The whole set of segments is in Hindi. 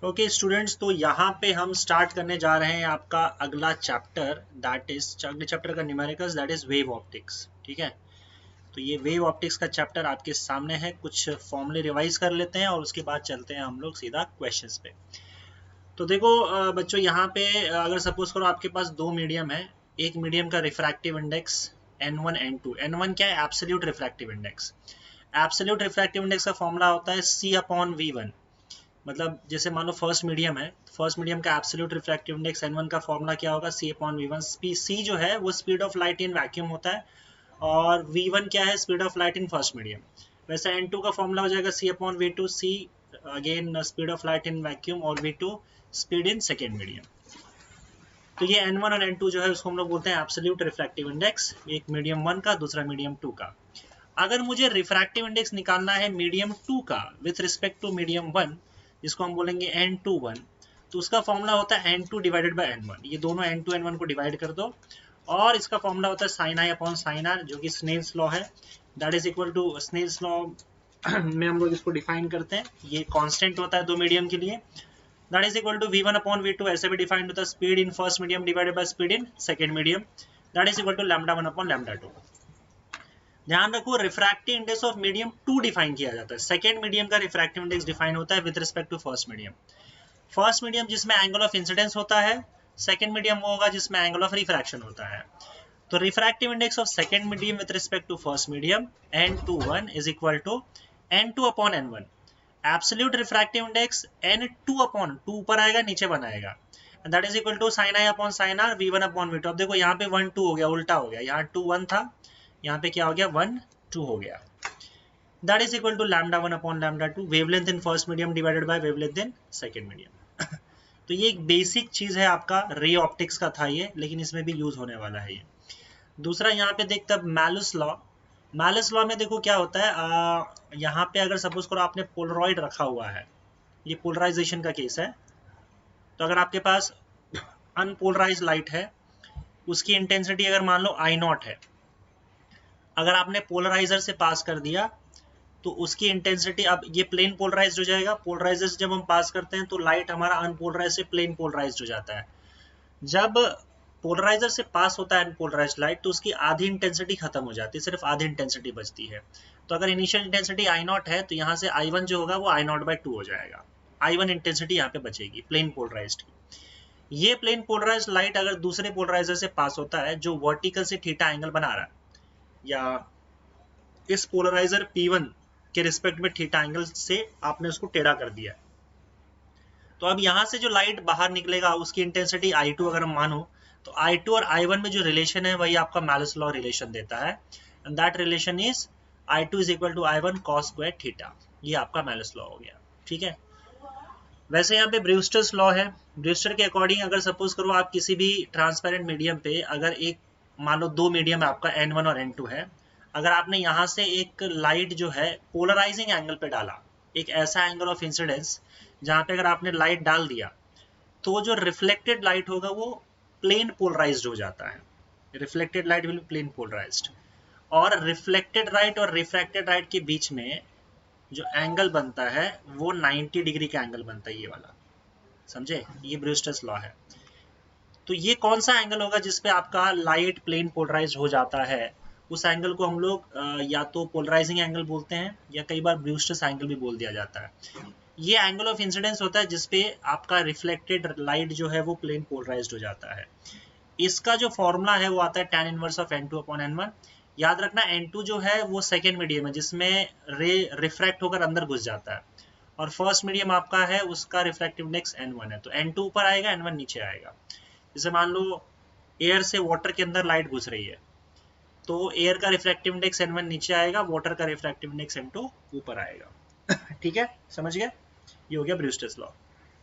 ओके स्टूडेंट्स, तो यहाँ पे हम स्टार्ट करने जा रहे हैं आपका अगला चैप्टर, दैट इज अगले चैप्टर का numericals, that is wave optics. ठीक है, तो ये वेव ऑप्टिक्स का चैप्टर आपके सामने है। कुछ फॉर्मूले रिवाइज कर लेते हैं और उसके बाद चलते हैं हम लोग सीधा क्वेश्चंस पे। तो देखो बच्चों, यहाँ पे अगर सपोज करो आपके पास दो मीडियम है। एक मीडियम का refractive index N1 N2। N1 क्या है? Absolute refractive index. Absolute refractive index का फॉर्मूला होता है C/V1। मतलब जैसे मान लो फर्स्ट मीडियम है, फर्स्ट मीडियम का एब्सोल्यूट रिफ्रैक्टिव इंडेक्स N1 का फॉर्मूला क्या होगा? C/V1। C जो है वो speed of light in vacuum होता है और V1 क्या है? Speed of light in first medium. वैसे N2 का फॉर्मूला हो जाएगा C/V2। C again speed of light in vacuum और V2 speed in second medium. तो ये N1 और N2 जो है उसको हम लोग बोलते हैं एब्सोल्यूट रिफ्रैक्टिव इंडेक्स, एक मीडियम 1 का, दूसरा मीडियम 2 का। अगर मुझे रिफ्रैक्टिव इंडेक्स निकालना है मीडियम 2 का विथ रिस्पेक्ट टू मीडियम 1, जिसको हम बोलेंगे N21, तो उसका फॉर्मूला होता है N2 डिवाइडेड बाय N1। ये दोनों N2 N1 को डिवाइड कर दो और इसका फॉर्मूला होता है sine I upon sine R, जो कि स्नेल्स लॉ है। That is equal to Snell's law में हम लोग इसको डिफाइन करते हैं। ये कांस्टेंट होता है दो मीडियम के लिए। That is equal to V1 upon V2, ऐसे भी डिफाइंड होता है speed in first medium divided by speed in second medium. That is equal to λ1 upon λ2। ध्यान रखो, refractive index of medium 2 define किया जाता है। सेकेंड मीडियम का रिफ्रैक्टिव इंडेक्स डिफाइन होता है with respect to first medium. First medium जिसमें एंगल ऑफ इंसिडेंस होता है, सेकेंड मीडियम वो होगा जिसमें एंगल ऑफ रिफ्रैक्शन होता है। तो refractive index of second medium with respect to first medium N21 is equal to N2 upon N1। Absolute refractive index N2 upon 2 ऊपर आएगा नीचे बनाएगा, that is equal to sine I upon sine R V1 upon V2। अब देखो यहाँ पे 1 2 हो गया, उल्टा हो गया, यहाँ 2 1 था, यहाँ पे क्या हो गया? 1 2 हो गया। That is equal to λ1 upon λ2, wavelength in first medium divided by wavelength in second medium. तो ये एक बेसिक चीज है, आपका रे ऑप्टिक्स का था ये, लेकिन इसमें भी यूज होने वाला है ये। दूसरा यहाँ पे देखते हैं मैलस लॉ। मैलस लॉ में देखो क्या होता है, यहाँ पे अगर सपोज करो आपने पोलरॉइड रखा हुआ है, ये पोलराइजेशन का केस है। तो अगर आपके पास अनपोलराइज लाइट है, उसकी इंटेंसिटी अगर मान लो I0 है, अगर आपने पोलराइजर से पास कर दिया तो उसकी इंटेंसिटी, अब ये प्लेन पोलराइज्ड हो जाएगा। पोलराइजर से जब हम पास करते हैं तो लाइट हमारा अनपोलराइज से प्लेन पोलराइज्ड हो जाता है। जब पोलराइजर से पास होता है अनपोलराइज्ड लाइट तो उसकी आधी इंटेंसिटी खत्म हो जाती है, सिर्फ आधी इंटेंसिटी बचती है। तो अगर इनिशियल इंटेंसिटी I0 है तो यहाँ से I1 जो होगा वो I0/2 हो जाएगा। I1 इंटेंसिटी यहाँ पे बचेगी प्लेन पोलराइज्ड की। ये प्लेन पोलराइज्ड लाइट अगर दूसरे पोलराइजर से पास होता है जो वर्टिकल से थीटा एंगल बना रहा है, या इस पोलराइजर P1 के रिस्पेक्ट में थीटा एंगल से आपने उसको टेढ़ा कर दिया, तो अब यहाँ से जो लाइट बाहर निकलेगा उसकी इंटेंसिटी I2 अगर हम मानो, तो I2 और I1 में जो रिलेशन है वही आपका मैलस लॉ रिलेशन देता है, and that relation is I2 is equal to I1 cos square theta. ये आपका मैलस लॉ हो गया। ठीक है, वैसे यहाँ पे ब्रूस्टर्स लॉ है। ब्रूस्टर के अकॉर्डिंग अगर सपोज करो आप किसी भी ट्रांसपेरेंट मीडियम पे, अगर एक मान लो दो मीडियम आपका N1 और N2 है, अगर आपने यहाँ से एक लाइट जो है पोलराइजिंग एंगल पे डाला, एक ऐसा एंगल ऑफ इंसिडेंस जहाँ पे अगर आपने लाइट डाल दिया तो जो रिफ्लेक्टेड लाइट होगा वो प्लेन पोलराइज्ड हो जाता है। Reflected light will be plane polarised, और रिफ्लेक्टेड लाइट और रिफ्रैक्टेड लाइट के बीच में जो एंगल बनता है वो 90 डिग्री का एंगल बनता है, ये वाला, समझे? ये ब्रूस्टर्स लॉ है। तो ये कौन सा एंगल होगा जिसपे आपका लाइट प्लेन पोलराइज हो जाता है? उस एंगल को हम लोग या तो पोलराइजिंग एंगल बोलते हैं या कई बार ब्रूस्टर्स एंगल भी बोल दिया जाता है। ये एंगल ऑफ इंसिडेंस होता है जिसपे आपका रिफ्लेक्टेड लाइट जो है वो प्लेन पोलराइज्ड हो जाता है। इसका जो फॉर्मूला है वो आता है tan inverse of N2 upon N1। याद रखना N2 जो है वो सेकेंड मीडियम है जिसमें रे रिफ्रैक्ट होकर अंदर घुस जाता है, और फर्स्ट मीडियम आपका है उसका रिफ्रैक्टिव इंडेक्स N1 है। तो N2 ऊपर आएगा, N1 नीचे आएगा। जैसे मान लो एयर से वाटर के अंदर लाइट घुस रही है, तो एयर का रिफ्रैक्टिव इंडेक्स N1 नीचे आएगा, वाटर का रिफ्रैक्टिव इंडेक्स N2 ऊपर आएगा। ठीक है, समझ गए? ये हो गया ब्रूस्टर्स लॉ।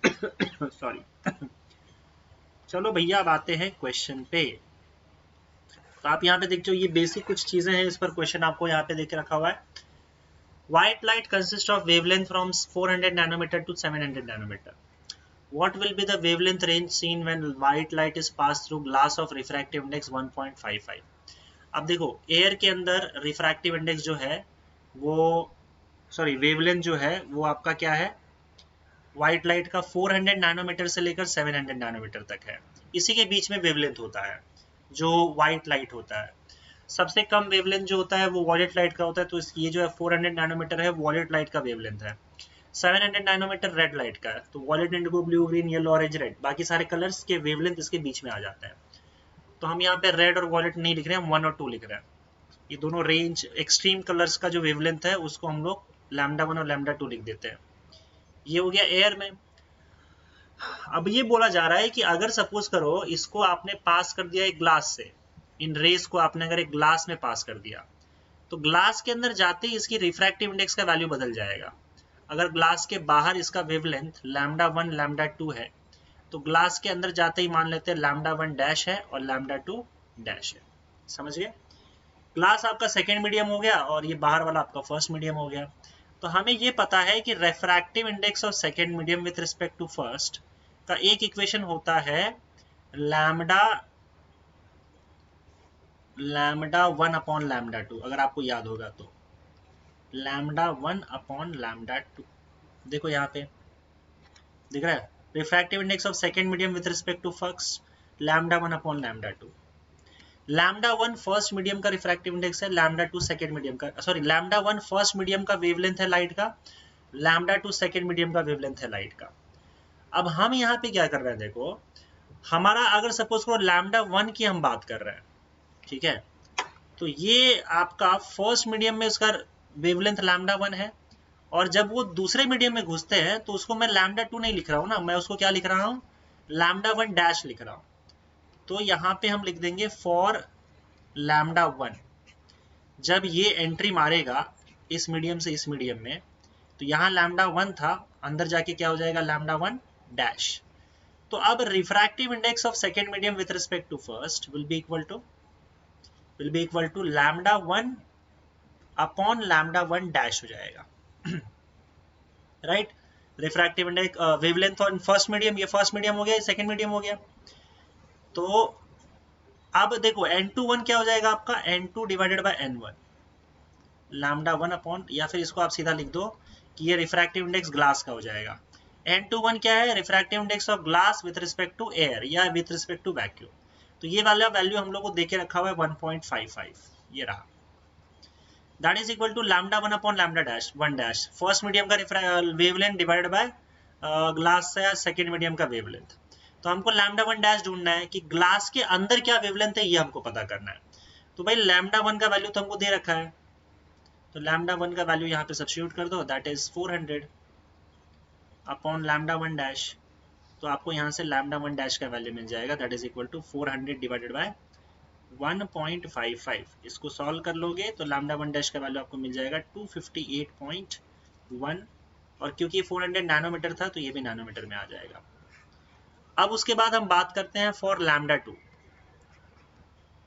सॉरी। चलो भैया, अब आते हैं क्वेश्चन पे। तो आप यहाँ पे देखते हो ये बेसिक कुछ चीजें हैं, इस पर क्वेश्चन आपको यहाँ पे देख के रखा हुआ है। White light consist of wavelength from 400 nanometre to 700 nanometre. What will be the wavelength range seen when white light is passed through glass of refractive index 1.55? अब देखो, एयर के अंदर रिफ्रैक्टिव इंडेक्स जो है वो, सॉरी वेवलेंथ जो है वो आपका क्या है? व्हाइट लाइट का 400 नैनोमीटर से लेकर 700 नैनोमीटर तक है। इसी के बीच में वेवलेंथ होता है जो व्हाइट लाइट होता है। सबसे कम वेवलेंथ जो होता है वो वॉयलेट लाइट का होता है, तो ये जो है 400 नैनोमीटर है वॉयलेट लाइट का वेवलेंथ है। 700 नैनोमीटर रेड लाइट का है, तो violet, indigo, blue, green, yellow, orange, red, बाकी सारे कलर्स के वेवलेंथ इसके बीच में आ जाता है। तो हम यहाँ पे रेड और वॉयलेट नहीं लिख रहे हैं, हम 1 और 2 लिख रहे हैं। ये दोनों रेंज एक्सट्रीम कलर्स का जो वेवलेंथ है उसको हम लोग λ1 और λ2 लिख देते हैं। ये हो गया एयर में। अब ये बोला जा रहा है कि अगर सपोज करो इसको आपने पास कर दिया एक ग्लास से, इन रेस को आपने अगर एक ग्लास में पास कर दिया, तो ग्लास के अंदर जाते ही इसकी रिफ्रैक्टिव इंडेक्स का वैल्यू बदल जाएगा। अगर ग्लास के बाहर इसका वेवलेंथ λ1 λ2 है, तो ग्लास के अंदर जाते ही मान लेते हैं λ1 डैश है और λ2 डैश है। समझ गए? ग्लास आपका सेकेंड मीडियम हो गया और ये बाहर वाला आपका फर्स्ट मीडियम हो गया। तो हमें ये पता है कि refractive index of second medium with respect to first का एक इक्वेशन होता है λ1 अपॉन λ2, अगर आपको याद होगा तो λ1 अपॉन λ2। देखो यहाँ पे दिख रहा है, refractive index of second medium with respect to first λ1 upon λ2। λ1 first medium का रिफ्रैक्टिव इंडेक्स है, λ2 सेकेंड मीडियम का, सॉरी λ1 फर्स्ट मीडियम का वेवलेंथ है लाइट का, λ2 सेकेंड मीडियम का वेवलेंथ है लाइट का। अब हम यहाँ पे क्या कर रहे हैं, देखो हमारा अगर सपोज करो λ1 की हम बात कर रहे हैं, ठीक है, तो ये आपका फर्स्ट मीडियम में उसका वेवलेंथ λ1 है, और जब वो दूसरे मीडियम में घुसते हैं तो उसको मैं λ2 नहीं लिख रहा हूँ ना, मैं उसको क्या लिख रहा हूँ, λ1 डैश लिख रहा हूँ। तो यहाँ पे हम लिख देंगे फॉर λ1, जब ये एंट्री मारेगा इस मीडियम से इस मीडियम में, तो यहाँ λ1 था, अंदर जाके क्या हो जाएगा λ1 डैश। तो अब refractive index of second medium with respect to first will be equal to λ1 upon λ1 dash हो जाएगा। Right, refractive index wavelength on first medium, ये फर्स्ट मीडियम हो गया, सेकेंड मीडियम हो गया। तो अब देखो n21 क्या हो जाएगा आपका, n2 divided by n1, λ1 upon, या फिर इसको आप सीधा लिख दो कि ये रिफ्रैक्टिव इंडेक्स ग्लास का हो जाएगा। n21 क्या है, refractive index of glass with respect to air या विथ रिस्पेक्ट टू वैक्यूम। तो ये वाला वैल्यू हम लोग को देके रखा हुआ है 1.55, ये रहा। That is equal to λ1 upon λ dash 1 dash, first medium का वेवलेंथ डिवाइडेड बाय ग्लास या सेकेंड मीडियम का वेवलेंथ। तो हमको λ1 डैश ढूंढना है कि ग्लास के अंदर क्या वेवलेंथ है, ये हमको पता करना है। तो भाई λ1 का वैल्यू तो हमको दे रखा है, तो λ1 का वैल्यू यहाँ पे सब्स्टिट्यूट कर दो, दैट इज 400 अपॉन λ1 डैश। तो आपको यहाँ से λ1 डैश का वैल्यू मिल जाएगा, that is equal to 400 divided by 1.55। इसको सॉल्व कर लोगे तो λ1 डैश का वैल्यू आपको मिल जाएगा 258.1, और क्योंकि 400 नैनोमीटर था तो ये भी नैनोमीटर में आ जाएगा। अब उसके बाद हम बात करते हैं फॉर λ2।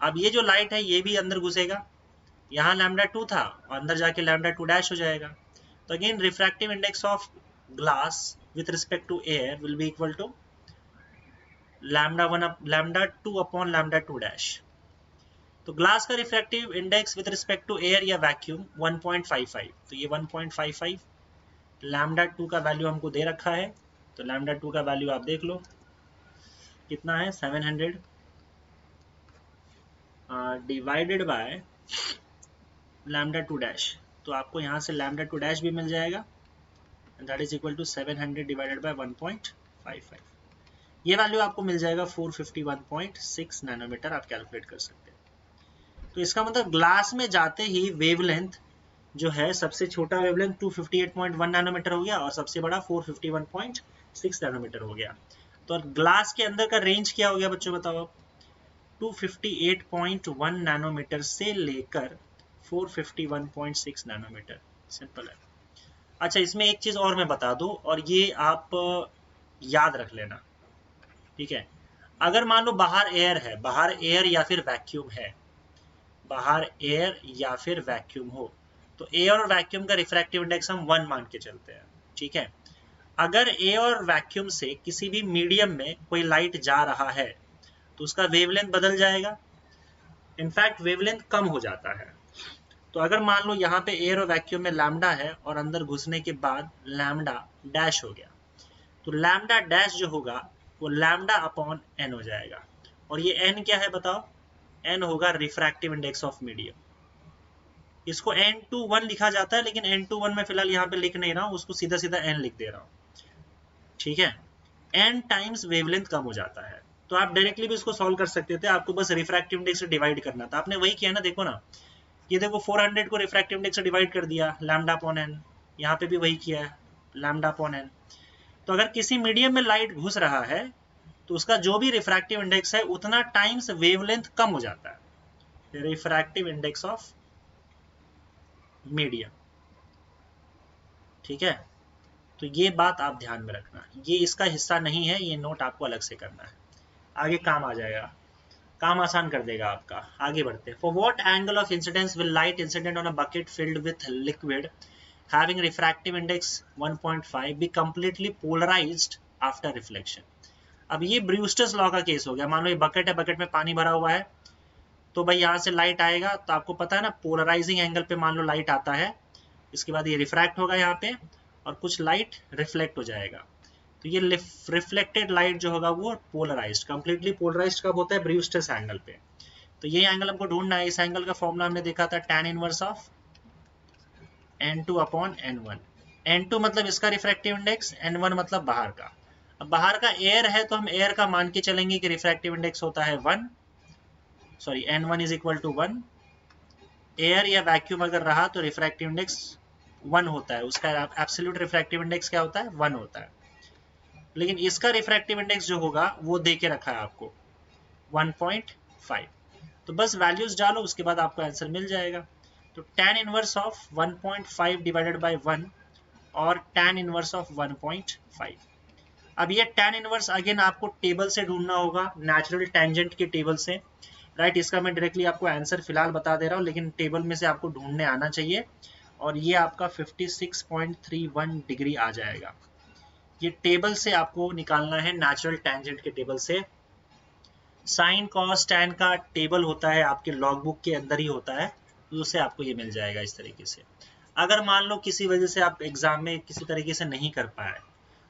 अब ये जो लाइट है ये भी अंदर घुसेगा, यहाँ λ2 था और अंदर जाके λ2 डैश हो जाएगा। तो again refractive index of glass with respect to air will be equal to λ2 upon λ2 dash. तो ग्लास का refractive index with respect to air या वैक्यूम 1.55, तो ये 1.55, λ2 का वैल्यू हमको दे रखा है, तो λ2 का वैल्यू आप देख लो कितना है, 700 डिवाइडेड बाय λ2 डैश। तो आपको यहाँ से λ2 डैश भी मिल जाएगा, that is equal to 700 divided by 1.55। ये वैल्यू आपको मिल जाएगा 451.6 नैनोमीटर, आप कैलकुलेट कर सकते हैं। तो इसका मतलब ग्लास में जाते ही वेवलेंथ जो है, सबसे छोटा वेवलेंथ 258.1 नैनोमीटर हो गया और सबसे बड़ा 451.6 नैनोमीटर हो गया। तो ग्लास के अंदर का रेंज क्या हो गया बच्चों, बताओ आप, 258.1 नैनोमीटर से लेकर 451.6 नैनोमीटर, सिंपल है। अच्छा, इसमें एक चीज और मैं बता दूं, और ये आप याद रख लेना, ठीक है। अगर मान लो बाहर एयर है, बाहर एयर या फिर वैक्यूम है, बाहर एयर या फिर वैक्यूम हो, तो एयर और वैक्यूम का रिफ्रैक्टिव इंडेक्स हम 1 मान के चलते हैं, ठीक है। अगर एयर और वैक्यूम से किसी भी मीडियम में कोई लाइट जा रहा है तो उसका वेवलेंथ बदल जाएगा, इनफैक्ट वेवलेंथ कम हो जाता है। तो अगर मान लो यहाँ पे एयर और वैक्यूम में लैम्डा है और अंदर घुसने के बाद लैम्डा डैश हो गया, तो लैम्डा डैश जो होगा वो लैम्डा अपॉन एन हो जाएगा। और ये एन क्या है बताओ? एन होगा रिफ्रैक्टिव इंडेक्स ऑफ मीडियम। इसको n21 लिखा जाता है, लेकिन n21 में फिलहाल यहाँ पे लिख नहीं रहा हूँ, उसको सीधा सीधा n लिख दे रहा हूँ, ठीक है। n टाइम्स वेवलेंथ कम हो जाता है, तो आप डायरेक्टली भी इसको सॉल्व कर सकते थे, आपको बस रिफ्रैक्टिव इंडेक्स से डिवाइड करना था। आपने वही किया ना, देखो ना, ये देखो 400 को रिफ्रैक्टिव इंडेक्स से डिवाइड कर दिया, लैम्डा अपॉन एन। यहाँ पे भी वही किया है, लैम्डा अपॉन एन। तो अगर किसी मीडियम में लाइट घुस रहा है तो उसका जो भी रिफ्रैक्टिव इंडेक्स है उतना टाइम्स वेवलेंथ कम हो जाता है, रिफ्रैक्टिव इंडेक्स ऑफ मीडियम, ठीक है। तो ये बात आप ध्यान में रखना, ये इसका हिस्सा नहीं है, ये नोट आपको अलग से करना है, आगे काम आ जाएगा, काम आसान कर देगा आपका। आगे बढ़ते हैं। For what angle of incidence will light incident on a bucket filled with liquid having refractive index 1.5 be completely polarised after reflection. अब ये ब्रूस्टर्स लॉ का केस हो गया। मान लो ये बकेट है, बकेट में पानी भरा हुआ है, तो भाई यहाँ से लाइट आएगा, तो आपको पता है ना पोलराइजिंग एंगल पे मान लो लाइट आता है, इसके बाद ये रिफ्रैक्ट होगा यहाँ पे और कुछ लाइट रिफ्लेक्ट हो जाएगा, तो ये रिफ्लेक्टेड लाइट जो होगा वो पोलराइज्ड, कंप्लीटली पोलराइज्ड कब होता है? ब्रूस्टर्स एंगल पे। तो ये एंगल हमको ढूंढना है। इस एंगल का फॉर्मूला हमने देखा था tan inverse of n2 upon n1। n2 मतलब इसका रिफ्रैक्टिव इंडेक्स, n1 मतलब बाहर का। अब बाहर का एयर है तो हम एयर का मान के चलेंगे कि रिफ्रैक्टिव इंडेक्स होता है 1, sorry n1 is equal to 1। Air या वैक्यूम अगर रहा तो रिफ्रैक्टिव इंडेक्स 1 होता है, उसका एब्सोल्यूट रिफ्रैक्टिव इंडेक्स क्या होता है? 1 होता है। लेकिन इसका रिफ्रैक्टिव इंडेक्स जो होगा वो दे के रखा है आपको 1.5, तो बस वैल्यूज डालो, उसके बाद आपको आंसर मिल जाएगा। तो tan inverse of 1.5 divided by 1 और tan इनवर्स ऑफ 1.5। अब ये tan इनवर्स अगेन आपको टेबल से ढूंढना होगा, नेचुरल टेंजेंट के टेबल से, राइट। इसका मैं डायरेक्टली आपको आंसर फिलहाल बता दे रहा हूँ, लेकिन टेबल में से आपको ढूंढने आना चाहिए। और ये आपका 56.31 डिग्री आ जाएगा। ये टेबल से आपको निकालना है, नेचुरल टेंजेंट के टेबल से। साइन कॉस टैन का टेबल होता है आपके लॉग बुक के अंदर ही होता है, तो उससे आपको ये मिल जाएगा इस तरीके से। अगर मान लो किसी वजह से आप एग्जाम में किसी तरीके से नहीं कर पाए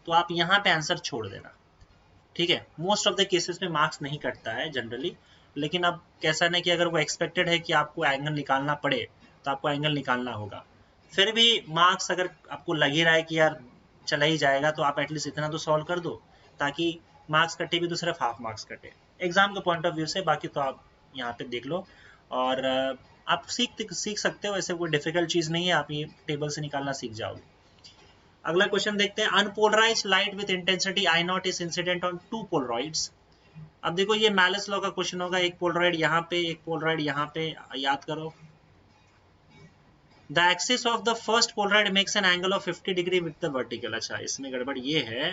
तो आप यहाँ पे आंसर छोड़ देना, ठीक है। मोस्ट ऑफ द केसेस में मार्क्स नहीं कटता है जनरली, लेकिन अब कैसा ना कि अगर वो एक्सपेक्टेड है कि आपको एंगल निकालना पड़े तो आपको एंगल निकालना होगा। फिर भी मार्क्स अगर आपको लग ही रहा है कि यार चला ही जाएगा, तो आप एटलीस्ट इतना तो सॉल्व कर दो ताकि मार्क्स कटे भी तो सिर्फ हाफ मार्क्स कटे एग्जाम के पॉइंट ऑफ व्यू से। बाकी तो आप यहाँ पे देख लो और आप सीख सकते हो, ऐसे कोई डिफिकल्ट चीज़ नहीं है, आप ये टेबल से निकालना सीख जाओगे। अगला क्वेश्चन देखते हैं। Unpolarised light with intensity I not is incident on two polaroids. अब देखो ये मैलिस लॉ का क्वेश्चन होगा, एक पोलरॉइड यहाँ पे, एक पोलरॉइड यहाँ पे, याद करो। The axis of the first Polaroid makes an angle of 50 degree with the vertical. अच्छा, इसमें गड़बड़ ये है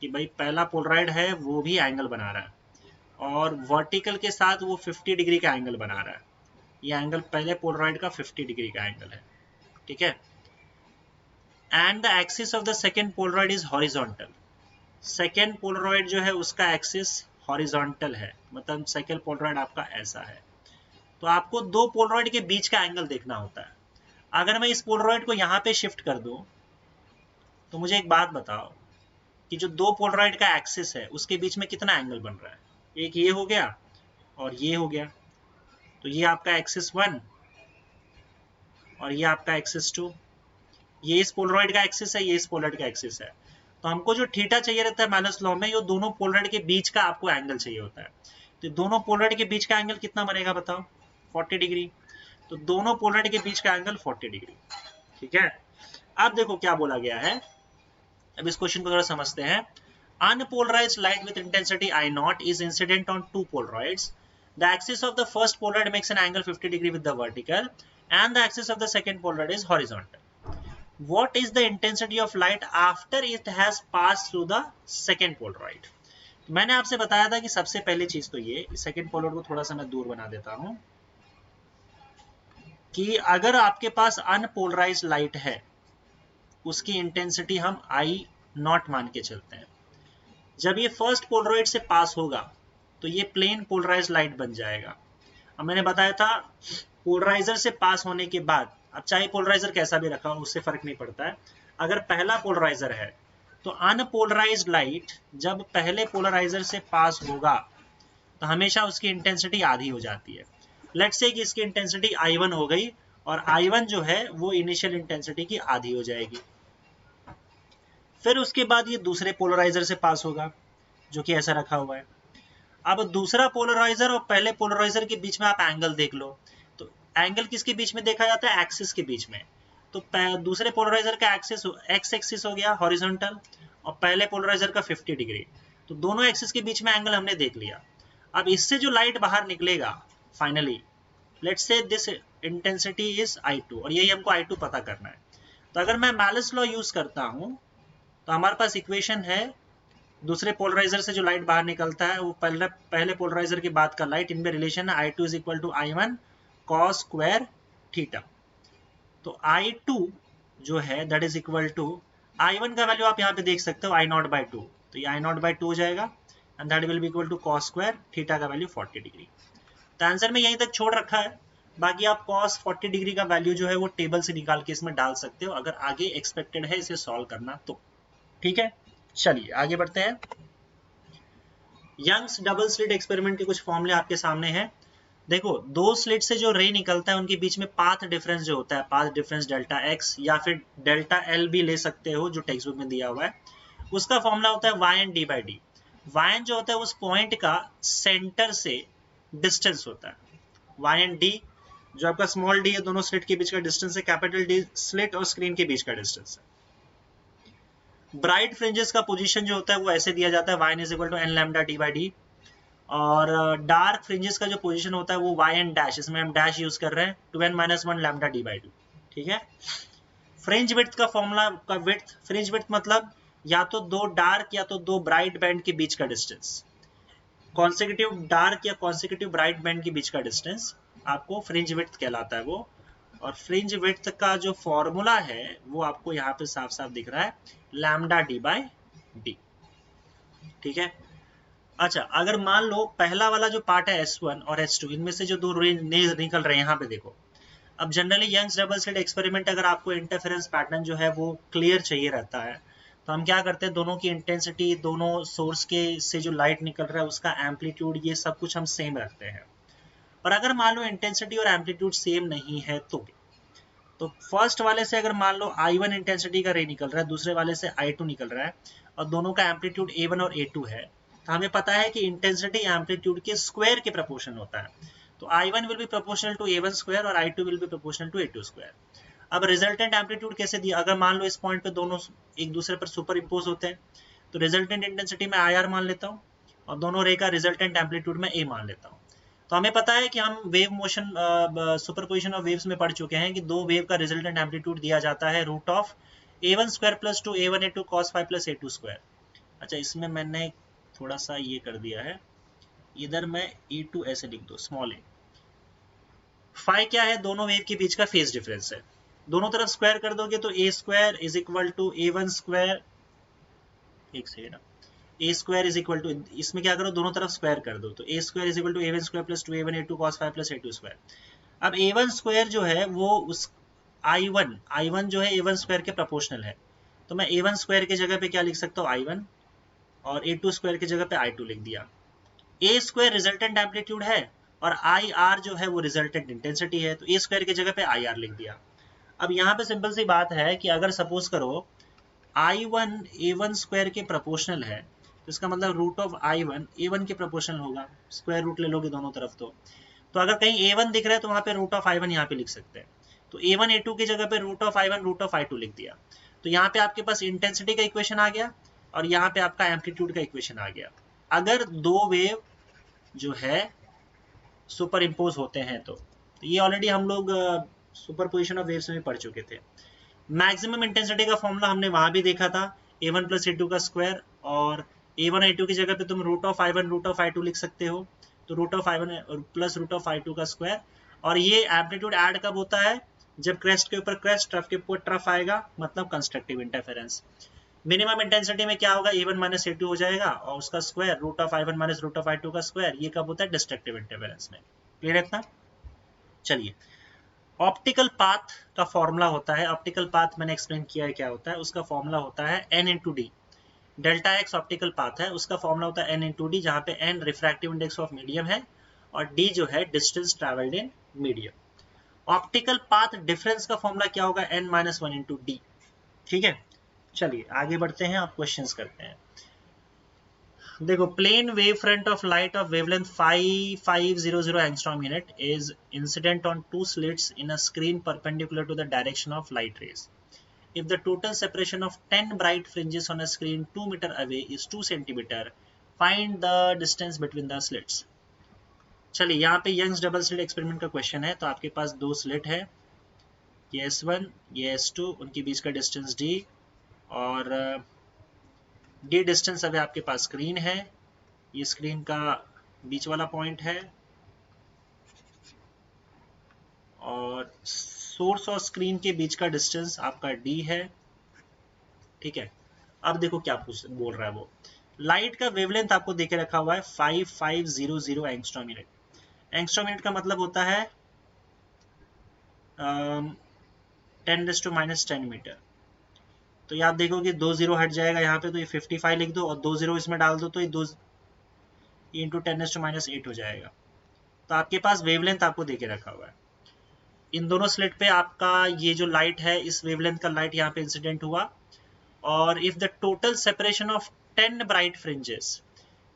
कि भाई पहला पोलरॉइड है वो भी एंगल बना रहा है और वर्टिकल के साथ वो 50 डिग्री का एंगल बना रहा है। ये एंगल पहले पोलरॉइड का 50 डिग्री का एंगल है, ठीक है। And the axis of the second Polaroid is horizontal. Second Polaroid जो है उसका एक्सिस हॉरिजॉन्टल है, मतलब सेकेंड पोलरॉइड आपका ऐसा है। तो आपको दो पोलरॉइड के बीच का एंगल देखना होता है। अगर मैं इस पोलरॉइड को यहाँ पे शिफ्ट कर दूं तो मुझे एक बात बताओ कि जो दो पोलरॉइड का एक्सिस है उसके बीच में कितना एंगल बन रहा है? एक ये हो गया और ये हो गया, तो ये आपका एक्सिस 1 और ये आपका एक्सिस 2। ये इस पोलरॉइड का एक्सिस है, ये इस पोलरॉइड का एक्सिस है। तो हमको जो थीटा चाहिए रहता है मैलस लॉ में, ये दोनों पोलरॉइड के बीच का आपको एंगल चाहिए होता है। तो दोनों पोलरॉइड के बीच का एंगल कितना बनेगा बताओ? 40 डिग्री। तो दोनों पोलरॉइड के बीच का एंगल 40 डिग्री, ठीक है। अब देखो क्या बोला गया है, अब इस क्वेश्चन को थोड़ा समझते हैं। Unpolarized light with intensity I naught is incident on two polaroids. The axis of the first polaroid makes an angle 50 degree with the vertical and the axis of the second polaroid is horizontal. What is the intensity of light after it has passed through the second polaroid? मैंने आपसे बताया था कि सबसे पहली चीज तो ये, सेकेंड पोलराइड को थोड़ा सा मैं दूर बना देता हूं, कि अगर आपके पास अनपोलराइज्ड लाइट है उसकी इंटेंसिटी हम I नॉट मान के चलते हैं। जब ये फर्स्ट पोलरॉइड से पास होगा तो ये प्लेन पोलराइज्ड लाइट बन जाएगा। अब मैंने बताया था पोलराइजर से पास होने के बाद, अब चाहे पोलराइजर कैसा भी रखा हो उससे फर्क नहीं पड़ता है, अगर पहला पोलराइजर है तो अनपोलराइज्ड लाइट जब पहले पोलराइजर से पास होगा तो हमेशा उसकी इंटेंसिटी आधी हो जाती है। लेट्स से कि इसकी इंटेंसिटी I1 हो गई और I1 जो है वो इनिशियल इंटेंसिटी की आधी हो जाएगी। फिर उसके बाद ये दूसरे पोलराइजर से पास होगा जो कि ऐसा रखा हुआ है। अब दूसरा पोलराइजर और पहले पोलराइजर के बीच में आप एंगल देख लो, तो एंगल किसके बीच में देखा जाता है? एक्सिस के बीच में। तो दूसरे पोलराइजर का एक्सिस एक्स एक्सिस हो गया हॉरिजॉन्टल और पहले पोलराइजर का 50 डिग्री। तो दोनों एक्सिस के बीच में एंगल हमने देख लिया। अब इससे जो लाइट बाहर निकलेगा finally, let's say this intensity is I2 और यही हमको I2 पता करना है। तो अगर मैं मैलिस लॉ यूज करता हूं तो हमारे पास इक्वेशन है, दूसरे पोलराइजर से जो लाइट बाहर निकलता है वो पहले पोलराइजर के बाद का लाइट, इनमें रिलेशन है I2 is equal to I1 cos square theta. तो I2 जो है that is equal to I1 का वैल्यू आप यहाँ पे देख सकते हो I0/2, तो ये I0/2 हो जाएगा and that will be equal to cos square theta का वैल्यू 40 डिग्री। तो आंसर में यहीं तक छोड़ रखा है, बाकी आप cos 40 डिग्री का वैल्यू जो है वो टेबल से निकाल के इसमें डाल सकते हो अगर आगे एक्सपेक्टेड है इसे सॉल्व करना तो। ठीक है, चलिए आगे बढ़ते हैं। यंग्स डबल स्लिट एक्सपेरिमेंट के कुछ फॉर्मूले आपके सामने हैं। देखो, दो स्लिट से जो रे निकलता है उनके बीच में पाथ डिफरेंस जो होता है, पाथ डिफरेंस डेल्टा एक्स या फिर डेल्टा एल भी ले सकते हो जो टेक्स्ट बुक में दिया हुआ है, उसका फॉर्मूला होता है Y N D by D. Y N जो होता है उस पॉइंट का सेंटर से डिस्टेंस होता है, वाई एन डी जो आपका स्मॉल डी है दोनों स्लिट के बीच का डिस्टेंस है, कैपिटल डी स्लिट और स्क्रीन के बीच का डिस्टेंस है। ब्राइट फ्रिंजेस का पोजीशन जो होता है वो ऐसे दिया जाता है, Y N is equal to N lambda D by D. और डार्क फ्रिंजेस का जो पोजीशन होता है वो वाई एन डैश, इसमें हम डैश यूज कर रहे हैं, 2n-1 लैम्डा डी बाई 2। ठीक है, फ्रिंज विड्थ का फॉर्मूला का विड्थ, फ्रिंज विड्थ मतलब या तो दो डार्क या तो दो ब्राइट बैंड के बीच का डिस्टेंस, कॉन्सेक्यूटिव डार्क या कॉन्सेक्यूटिव ब्राइट बैंड के बीच का डिस्टेंस आपको फ्रिंज विड्थ कहलाता है वो। और फ्रिंज विड्थ का जो फॉर्मूला है वो आपको यहाँ पे साफ साफ दिख रहा है, लैम्डा डी बाई डी। ठीक है, अच्छा अगर मान लो पहला वाला जो पार्ट है S1 और S2, इनमें से जो दो रे निकल रहे हैं यहाँ पे देखो। अब generally Young's double slit experiment अगर आपको इंटरफेरेंस पैटर्न जो है वो क्लियर चाहिए रहता है तो हम क्या करते हैं, दोनों की इंटेंसिटी, दोनों सोर्स के से जो लाइट निकल रहा है उसका एम्पलीट्यूड, ये सब कुछ हम सेम रखते हैं। और अगर मान लो इंटेंसिटी और एम्पलीट्यूड सेम नहीं है तो फर्स्ट वाले से अगर मान लो I1 इंटेंसिटी का रे निकल रहा है, दूसरे वाले से I2 निकल रहा है और दोनों का एम्पलीट्यूड A1 और A2 है, तो हमें पता है कि इंटेंसिटी एम्पलीट्यूड के स्क्वायर के प्रोपोर्शनल होता है। तो I1 will be proportional to A1 square और I2 will be proportional to A2 square. अब रिजल्टेंट एम्पलीट्यूड कैसे दिया, अगर मान लो इस पॉइंट पे दोनों एक दूसरे पर सुपर इम्पोज होते हैं तो रिजल्टेंट इंटेंसिटी में IR मान लेता हूँ और दोनों रे का रिजल्टेंट एम्पलीट्यूड में A मान लेता हूँ। तो हमें पता है कि हम wave motion superposition of waves में पढ़ चुके हैं कि दो वेव का रिजल्टेंट एम्पलीट्यूड दिया जाता है root of A1 square plus 2 A1 A2 cos phi plus A2 square. अच्छा, इसमें मैंने थोड़ा सा ये कर दिया है, इधर मैं E2 ऐसे लिख दो स्मॉल ए। फाई क्या है, दोनों वेव के बीच का फेज डिफरेंस है, दोनों तरफ स्क्वायर कर दोगे तो A square is equal to A1 square, एक second, A square is equal to, इसमें क्या करो दोनों तरफ स्क्वायर कर दो, तो A square is equal to A1 square plus 2A1 A2 cos phi plus A2 square. अब A1 स्क्वायर जो है वो उस I1 जो है A1 स्क्वायर के प्रोपोर्शनल है, तो मैं A1 स्क्वायर की जगह पे क्या लिख सकता हूँ I1 और A2 स्क्वायर की जगह पे I2 लिख दिया। A स्क्वायर रिजल्टेंट एम्पलीट्यूड है और IR जो है वो रिजल्टेंट इंटेंसिटी है, तो A स्क्वायर की जगह पे IR लिख दिया। अब यहाँ पे सिंपल सी बात है कि अगर सपोज करो I1 A1 स्क्वायर के प्रोपोर्शनल है तो इसका मतलब रूट ऑफ I1 A1 के प्रोपोर्शनल होगा, स्क्वायर रूट ले लोगे दोनों तरफ तो अगर कहीं A1 दिख रहा है तो वहां पे रूट ऑफ I1 यहाँ पे लिख सकते हैं, तो A1 A2 की जगह पे root of I1 root of I2 लिख दिया। तो यहाँ पे आपके पास इंटेंसिटी का इक्वेशन आ गया और यहाँ पे आपका एम्पलीट्यूड का इक्वेशन आ गया। अगर दो वेव जो है सुपर इम्पोज होते हैं तो ये ऑलरेडी हम लोग सुपरपोजिशन ऑफ वेव्स में पढ़ चुके थे। मैक्सिमम इंटेंसिटी का फॉर्मूला हमने वहां भी देखा था, A1 प्लस A2 का स्क्वायर, और A1 A2 की जगह पे तुम root of I1 root of I2 लिख सकते हो, तो root of I1 plus root of I2 का स्क्वायर। और ये एम्पलीट्यूड ऐड कब होता है, जब क्रेस्ट के ऊपर क्रेस्ट, ट्रफ के ऊपर ट्रफ आएगा, मतलब कंस्ट्रक्टिव इंटरफेरेंस। मिनिमम इंटेंसिटी में क्या होगा, A1 माइनस A2 हो जाएगा और उसका square root of I1 minus root of I2 का स्क्वायर, ये कब होता है, डिस्ट्रक्टिव इंटरफेरेंस में। क्लियर है इतना? चलिए, ऑप्टिकल पाथ का फॉर्मूला होता है, ऑप्टिकल पाथ मैंने एक्सप्लेन किया है क्या होता है, उसका फॉर्मूला होता है n into D. Delta x optical path है, उसका फॉर्मूला होता है n इंटू डी, जहाँ पे n refractive index of medium है और d जो है distance travelled in medium. Optical path difference का फॉर्मूला क्या होगा, n minus one into D. ठीक है, चलिए आगे बढ़ते हैं, आप क्वेश्चंस करते हैं। देखो, plane wave front of light of wavelength 5500 angstrom unit is incident on two slits in a screen perpendicular to the direction of light rays. If the total separation of 10 bright fringes on a screen 2 meter away is 2 centimeter, find the distance between the slits. चलिए, यहाँ पे यंग्स डबल स्लिट एक्सपेरिमेंट का क्वेश्चन है। तो आपके पास दो स्लिट है, ये S1 ये S2, उनके बीच का डिस्टेंस D, और D डिस्टेंस अभी आपके पास स्क्रीन है, ये स्क्रीन का बीच वाला पॉइंट है, और सोर्स और स्क्रीन के बीच का डिस्टेंस आपका D है। ठीक है, अब देखो क्या बोल रहा है वो। लाइट का वेवलेंथ आपको देके रखा हुआ है 5500 एंगस्ट्रॉम यूनिट। एंगस्ट्रॉम यूनिट का मतलब होता है 10⁻⁻10 मीटर। तो ये आप देखोगे 2 जीरो हट जाएगा यहाँ पे, तो ये 55 लिख दो और 2 जीरो इसमें डाल दो, तो ये 2 इंटू 10⁻8 हो जाएगा। तो आपके पास वेवलेंथ आपको देके रखा हुआ है। इन दोनों स्लिट पे आपका ये जो लाइट है, इस वेवलेंथ का लाइट यहाँ पे इंसिडेंट हुआ, और if the total separation of 10 bright fringes,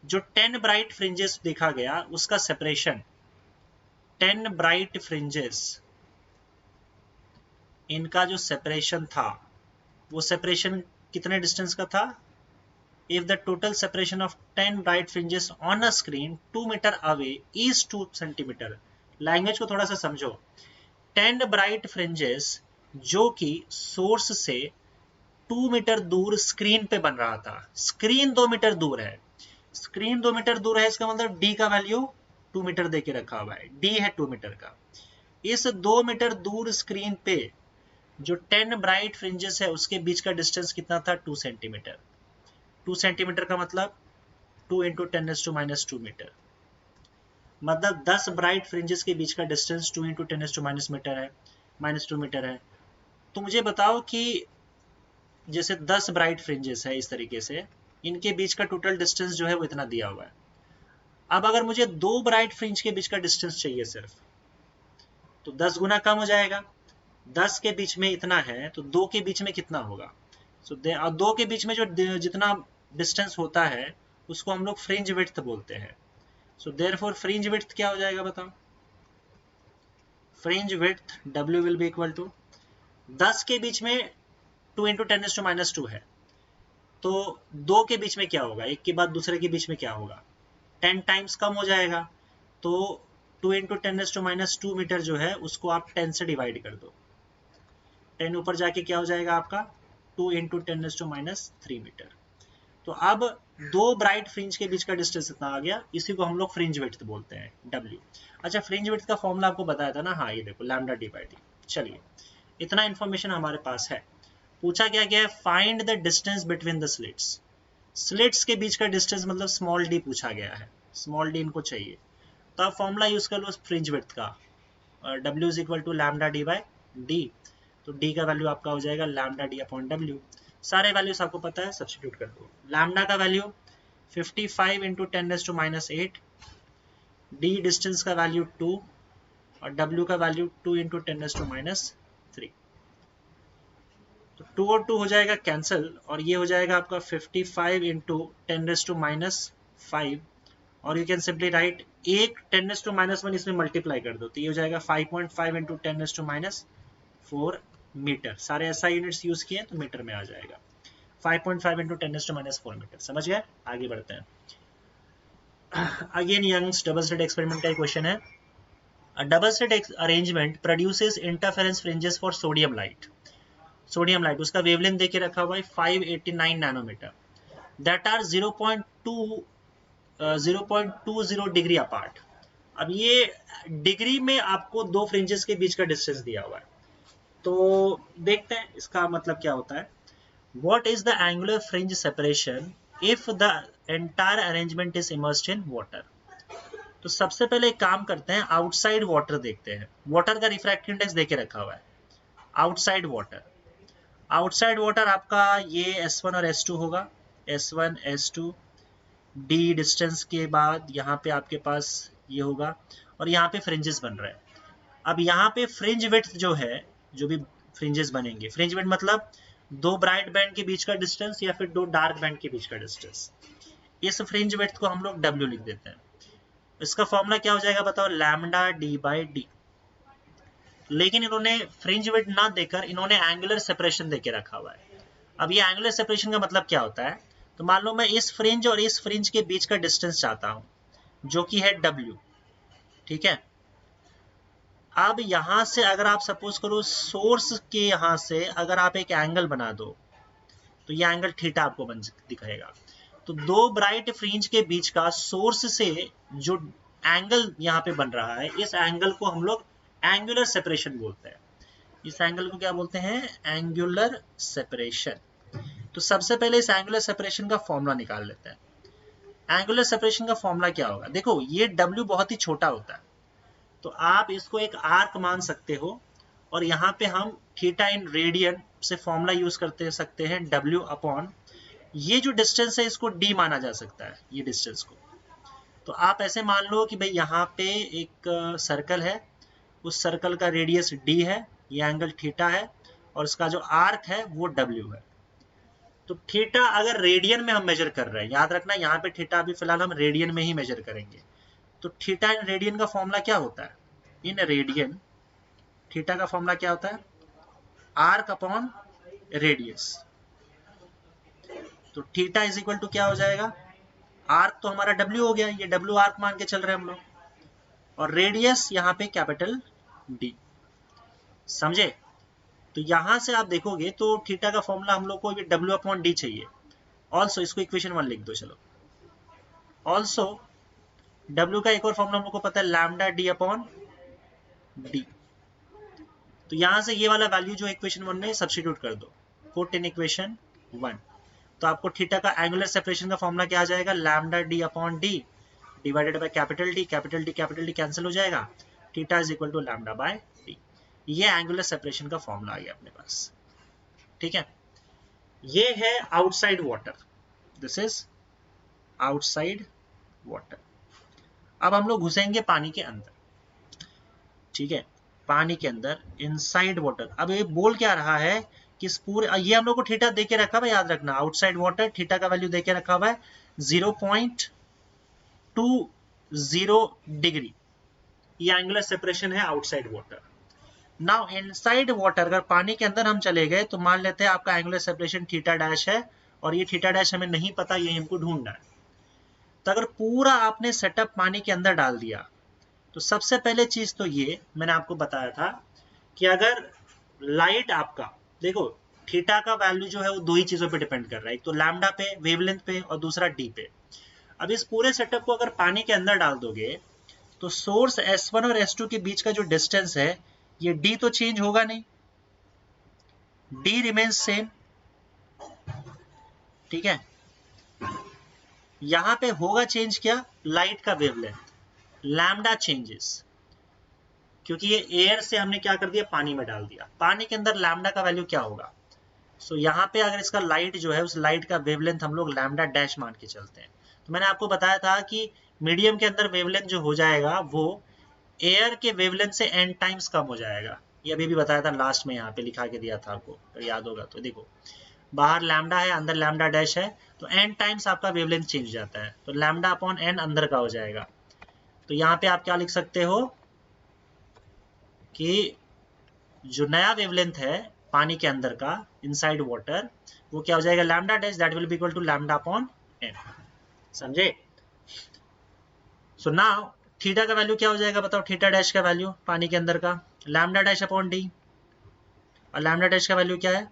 जो 10 ब्राइट फ्रिंजेस देखा गया उसका सेपरेशन, 10 ब्राइट फ्रिंजेस इनका जो सेपरेशन था, वो सेपरेशन कितने डिस्टेंस का था। If the total separation of 10 bright fringes on a screen 2 metre away is 2 centimetre. Language को थोड़ा सा समझो। 10 ब्राइट फ्रिंजेस जो कि सोर्स से 2 मीटर दूर स्क्रीन पे बन रहा था, स्क्रीन 2 मीटर दूर है, स्क्रीन 2 मीटर दूर है, इसका मतलब डी का वैल्यू 2 मीटर देके रखा हुआ है, डी है 2 मीटर का। इस 2 मीटर दूर स्क्रीन पे जो 10 ब्राइट फ्रिंजेस है उसके बीच का डिस्टेंस कितना था, 2 सेंटीमीटर। 2 सेंटीमीटर का मतलब 2 इंटू 10⁻² मीटर, मतलब 10 ब्राइट फ्रिंजेस के बीच का डिस्टेंस 2 इंटू 10⁻² मीटर है, -2 मीटर है। तो मुझे बताओ कि जैसे 10 ब्राइट फ्रिंजेस है इस तरीके से, इनके बीच का टोटल डिस्टेंस जो है वो इतना दिया हुआ है। अब अगर मुझे 2 ब्राइट फ्रिंज के बीच का डिस्टेंस चाहिए सिर्फ, तो 10 गुना कम हो जाएगा। 10 के बीच में इतना है तो 2 के बीच में कितना होगा। सो 2 के बीच में जो जितना डिस्टेंस होता है उसको हम लोग फ्रिंज विड्थ बोलते हैं। सो देयरफॉर फ्रिंज विड्थ क्या हो जाएगा बताओ। Fringe width W will be equal to 10 के बीच में 2 इंटू 10⁻² है, तो 2 के बीच में क्या होगा, एक के बाद दूसरे के बीच में क्या होगा, 10 टाइम्स कम हो जाएगा। तो 2 इंटू 10⁻² मीटर जो है उसको आप 10 से डिवाइड कर दो, 10 ऊपर जाके क्या हो जाएगा आपका 2 इंटू 10⁻³ मीटर। तो अब 2 ब्राइट फ्रिंज के बीच का डिस्टेंस इतना आ गया, इसी को हम लोग फ्रिंज विड्थ बोलते हैं, W। अच्छा, फ्रिंज विड्थ का फॉर्मूला आपको बताया था ना, हाँ ये देखो λ/d। चलिए, इतना इंफॉर्मेशन हमारे पास है। पूछा क्या गया है, find the distance between the slits. Slits के बीच का डिस्टेंस मतलब स्मॉल d पूछा गया है, स्मॉल d इनको चाहिए। तो आप फॉर्मूला यूज कर लो फ्रिंज विड्थ का, W is equal to λ/d। तो d का वैल्यू आपका हो जाएगा λ/d/W। सारे वैल्यूज आपको पता है, सब्स्टिट्यूट कर दो। लैम्डा का वैल्यू 55 इंटू 10⁻⁸, d डिस्टेंस का वैल्यू 2 और W का वैल्यू 2 इंटू 10⁻3। तो 2 और 2 हो जाएगा कैंसिल, और ये हो जाएगा आपका 55 इंटू 10⁻5, और यू कैन सिंपली राइट एक 10⁻1 इसमें मल्टीप्लाई कर दो, तो ये हो जाएगा 5.5 इंटू 10⁻4 मीटर। सारे ऐसा यूनिट्स यूज किए तो मीटर में आ जाएगा, 5.5 इंटू 10⁻4 मीटर। समझ गए, आगे बढ़ते हैं। Again Young's double slit experiment का क्वेश्चन है। A double slit arrangement produces interference fringes for sodium light. Sodium light, उसका वेवलेंथ देके रखा हुआ है 589 nanometre, that are 0.20 degree apart. अब ये डिग्री में आपको दो फ्रिंजेस के बीच का डिस्टेंस दिया हुआ है, तो देखते हैं इसका मतलब क्या होता है। What is the angular fringe separation if the entire arrangement is immersed in water. तो सबसे पहले एक काम करते हैं, आउटसाइड वाटर देखते हैं। वाटर का रिफ्रैक्टिव इंडेक्स देके रखा हुआ है, आउटसाइड वाटर। आउटसाइड वाटर आपका ये S1 और S2 होगा, S1 S2 D डिस्टेंस के बाद यहाँ पे आपके पास ये होगा और यहाँ पे फ्रिंजेस बन रहे हैं। अब यहाँ पे फ्रिंज विड्थ जो है, जो भी फ्रिंजेस बनेंगे, फ्रिंज विड्थ मतलब दो ब्राइट बैंड के बीच का डिस्टेंस या फिर दो डार्क बैंड के बीच का डिस्टेंस, इस फ्रिंज विड्थ को हम लोग W लिख देते हैं। इसका फॉर्मूला क्या हो जाएगा बताओ, लैम्डा D बाई डी। लेकिन इन्होंने फ्रिंज विड्थ ना देकर इन्होंने एंगुलर सेपरेशन देके रखा हुआ है। अब ये एंगुलर सेपरेशन का मतलब क्या होता है, तो मान लो मैं इस फ्रिंज और इस फ्रिंज के बीच का डिस्टेंस चाहता हूं जो कि है W, ठीक है। अब यहां से अगर आप सपोज करो सोर्स के यहां से अगर आप एक एंगल बना दो तो ये एंगल थीटा आपको बन दिखाएगा। तो दो ब्राइट फ्रिंज के बीच का सोर्स से जो एंगल यहाँ पे बन रहा है, इस एंगल को हम लोग एंगुलर सेपरेशन बोलते हैं। इस एंगल को क्या बोलते हैं, एंगुलर सेपरेशन। तो सबसे पहले इस एंगुलर सेपरेशन का फॉर्मूला निकाल लेते हैं। एंगुलर सेपरेशन का फॉर्मूला क्या होगा, देखो ये W बहुत ही छोटा होता है, तो आप इसको एक आर्क मान सकते हो और यहाँ पे हम थीटा इन रेडियन से फॉर्मूला यूज करते सकते हैं W अपॉन ये जो डिस्टेंस है इसको D माना जा सकता है, ये डिस्टेंस को। तो आप ऐसे मान लो कि भाई यहाँ पे एक सर्कल है, उस सर्कल का रेडियस D है, ये एंगल थीटा है और इसका जो आर्क है वो W है। तो थीटा अगर रेडियन में हम मेजर कर रहे हैं, याद रखना यहाँ पे थीटा अभी फिलहाल हम रेडियन में ही मेजर करेंगे। तो थीटा इन रेडियन का फॉर्मूला क्या होता है, इन रेडियन थीटा का फॉर्मूला क्या होता है, आर्क अपॉन रेडियस। तो थीटा इज इक्वल टू क्या हो जाएगा, आर्क तो हमारा W हो गया, ये W आर्क मान के चल रहे हैं हम लोग, और रेडियस यहाँ पे कैपिटल D, समझे। तो यहां से आप देखोगे तो थीटा का फॉर्मूला हम लोग को ये W अपॉन D चाहिए। ऑल्सो इसको इक्वेशन 1 लिख दो, चलो। ऑल्सो W का एक और फॉर्मूला हम लोग को पता है, लैम्डा D अपॉन D। तो यहां से ये वाला वैल्यू जो इक्वेशन 1 में सब्स्टिट्यूट कर दो, पुट इन इक्वेशन 1। तो आपको थीटा का एंगुलर सेपरेशन का फॉर्मूला क्या आ जाएगा, lambda D upon D divided by capital D, capital D cancel हो जाएगा, theta is equal to lambda by D। ये एंगुलर सेपरेशन का फॉर्मूला आ गया अपने पास, ठीक है। ये है outside water, this is outside water. अब हम लोग घुसेंगे पानी के अंदर, ठीक है, पानी के अंदर इनसाइड वाटर। अब ये बोल क्या रहा है कि इस पूरे, ये हम लोग को थीटा देके रखा हुआ है, याद रखना आउटसाइड वाटर थीटा का वैल्यू देके रखा हुआ है 0.20 डिग्री, ये एंगुलर सेपरेशन है outside water. Now inside water, अगर पानी के अंदर हम चले गए तो मान लेते हैं आपका एंगुलर सेपरेशन थीटा डैश है और ये थीटा डैश हमें नहीं पता, ये हमको ढूंढना है। तो अगर पूरा आपने सेटअप पानी के अंदर डाल दिया तो सबसे पहले चीज तो ये मैंने आपको बताया था कि अगर लाइट आपका, देखो थीटा का वैल्यू जो है वो दो ही चीजों पे डिपेंड कर रहा है, एक तो लैम्डा पे, वेवलेंथ पे, और दूसरा D पे। अब इस पूरे सेटअप को अगर पानी के अंदर डाल दोगे तो सोर्स S1 और S2 के बीच का जो डिस्टेंस है ये D तो चेंज होगा नहीं, D रिमेन्स सेम, ठीक है। यहां पे होगा चेंज क्या, लाइट का वेवलेंथ, लैम्डा चेंजेस, क्योंकि ये एयर से हमने क्या कर दिया, पानी में डाल दिया। पानी के अंदर लैम्डा का वैल्यू क्या होगा, सो यहाँ पे अगर इसका लाइट जो है उस लाइट का वेवलेंथ हम लोग लैम्डा डैश मान के चलते हैं। तो मैंने आपको बताया था कि मीडियम के अंदर वेवलेंथ जो हो जाएगा वो एयर के वेवलेंथ से n टाइम्स कम हो जाएगा। ये अभी भी बताया था लास्ट में, यहाँ पे लिखा के दिया था आपको, अगर याद होगा तो। देखो बाहर लैम्डा है, अंदर लैम्डा डैश है, तो n टाइम्स आपका वेवलेंथ चेंज जाता है, तो लैम्डा अपॉन n अंदर का हो जाएगा। तो यहाँ पे आप क्या लिख सकते हो कि जो नया वेवलेंथ है पानी के अंदर का इनसाइड वाटर, वो क्या हो जाएगा, lambda dash that will be equal to lambda upon n, समझे। सो नाउ थीटा का वैल्यू क्या हो जाएगा बताओ, थीटा डैश का वैल्यू पानी के अंदर का लैम्डा डैश अपॉन D, और लैम्डा डैश का वैल्यू क्या है,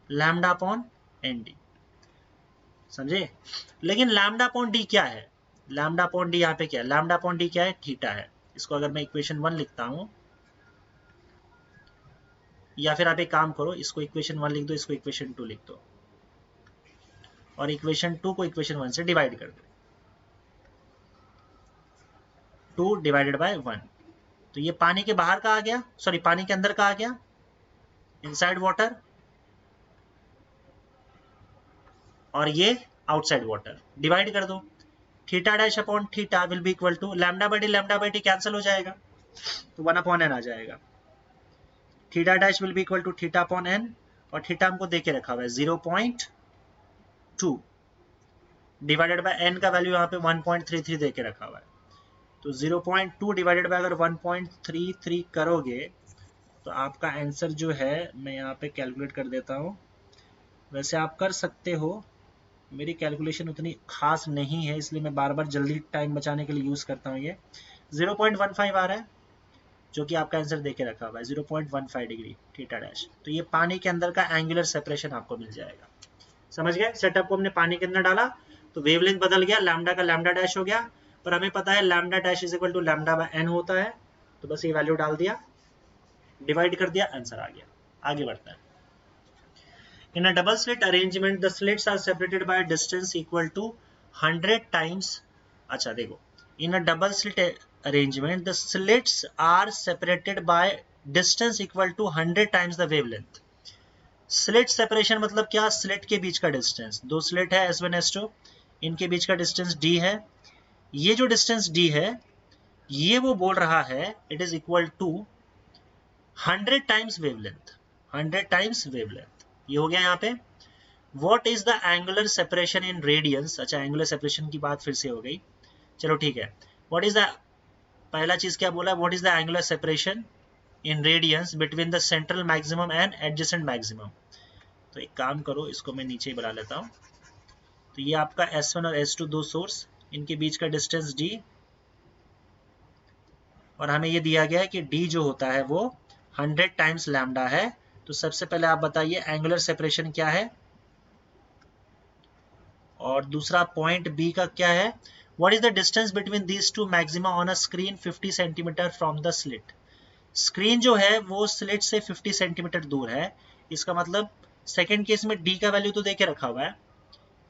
लैम्डा अपॉन ND, समझे। लेकिन लैम्डा अपॉन D क्या है, लैम्डा अपॉन D यहाँ पे क्या है, लैम्डा अपॉन D क्या है, थीटा है। इसको अगर मैं इक्वेशन 1 लिखता हूं, या फिर आप एक काम करो, इसको इक्वेशन 1 लिख दो, इसको इक्वेशन 2 लिख दो, और इक्वेशन 2 को इक्वेशन 1 से डिवाइड कर दो, 2 डिवाइडेड बाय 1। तो ये पानी के बाहर का आ गया, सॉरी पानी के अंदर का आ गया, इनसाइड वाटर, और ये आउटसाइड वाटर, डिवाइड कर दो, theta dash upon theta will be equal to lambda by T cancel हो जाएगा, तो 1 अपॉन एन आ जाएगा। Theta dash will be equal to theta upon n, और थीटा हमको देके रखा हुआ है 0.2 डिवाइडेड बाय एन का वैल्यू यहाँ पे 1.33 देके रखा हुआ है, तो 0.2 डिवाइडेड बाय अगर 1.33 करोगे तो आपका आंसर जो है, मैं यहाँ पे कैलकुलेट कर देता हूँ, वैसे आप कर सकते हो, मेरी कैलकुलेशन उतनी खास नहीं है इसलिए मैं बार बार जल्दी टाइम बचाने के लिए यूज़ करता हूँ। ये 0.15 आ रहा है जो कि आपका आंसर देके रखा हुआ है 0.15 डिग्री थीटा डैश। तो ये पानी के अंदर का एंगुलर सेपरेशन आपको मिल जाएगा। समझ गए? सेटअप को हमने पानी के अंदर डाला तो वेवलेंथ बदल गया, लैम्डा का लैम्डा डैश हो गया, पर हमें पता है lambda dash is equal to lambda by n होता है, तो बस ये वैल्यू डाल दिया, डिवाइड कर दिया, आंसर आ गया। आगे बढ़ता है। In a double slit arrangement, the slits are separated by a distance equal to 100 times. अच्छा देखो, in a double slit arrangement, the slits are separated by distance equal to 100 times the wavelength. Slit separation मतलब क्या? स्लिट के बीच का डिस्टेंस, दो स्लिट है S1 S2, इनके बीच का डिस्टेंस D है। ये जो डिस्टेंस D है ये वो बोल रहा है it is equal to 100 times wavelength, 100 times wavelength. ये हो गया यहाँ पे। What is the angular separation in radians? अच्छा, एंगुलर सेपरेशन की बात फिर से हो गई, चलो ठीक है। व्हाट इज द, पहला चीज क्या बोला, what is the angular separation in radiance between the central maximum and adjacent maximum. तो एक काम करो, इसको मैं नीचे ही बना लेता हूँ। तो ये आपका S1 और S2 दो सोर्स, इनके बीच का डिस्टेंस D, और हमें ये दिया गया है कि D जो होता है वो 100 टाइम्स लैम्डा है। तो सबसे पहले आप बताइए एंगुलर सेपरेशन क्या है, और दूसरा पॉइंट B का क्या है, what is the distance between these two maxima on a screen 50 centimetre from the slit. Screen जो है वो स्लिट से 50 सेंटीमीटर दूर है, इसका मतलब सेकेंड केस में D का वैल्यू तो देके रखा हुआ है,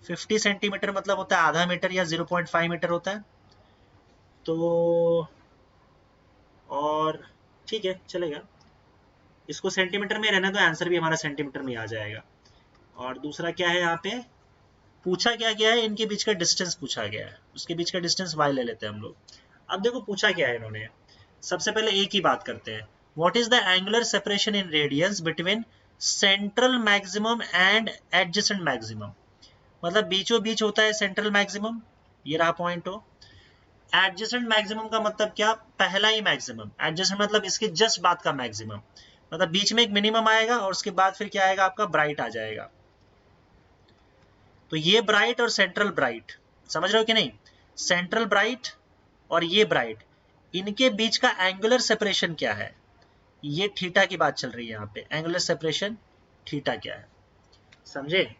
50 सेंटीमीटर मतलब होता है आधा मीटर या 0.5 मीटर होता है। तो और ठीक है, चलेगा, इसको सेंटीमीटर में रहना, तो आंसर भी हमारा सेंटीमीटर में आ जाएगा। और दूसरा क्या है, यहाँ पे पूछा क्या गया है, इनके बीच का डिस्टेंस पूछा गया है, उसके बीच का डिस्टेंस y ले लेते हैं हम लोग। अब देखो पूछा क्या है इन्होंने, सबसे पहले एक ही बात करते हैं, what is the angular separation in radiance between central maximum and adjacent maximum. मतलब बीचों बीच होता है सेंट्रल मैक्सिमम, ये रहा पॉइंट हो। एडजेसेंट मैक्सिमम का मतलब क्या, पहला ही मैक्सिमम, एडजेसेंट मतलब इसके जस्ट बाद का मैक्सिमम, मतलब बीच में एक मिनिमम आएगा और उसके बाद फिर क्या आएगा, आपका ब्राइट आ जाएगा। तो ये ब्राइट और सेंट्रल ब्राइट, समझ रहे हो कि नहीं, सेंट्रल ब्राइट और ये ब्राइट, इनके बीच का एंगुलर सेपरेशन क्या है, ये थीटा की बात चल रही है यहाँ पे, एंगुलर सेपरेशन थीटा क्या है, समझे।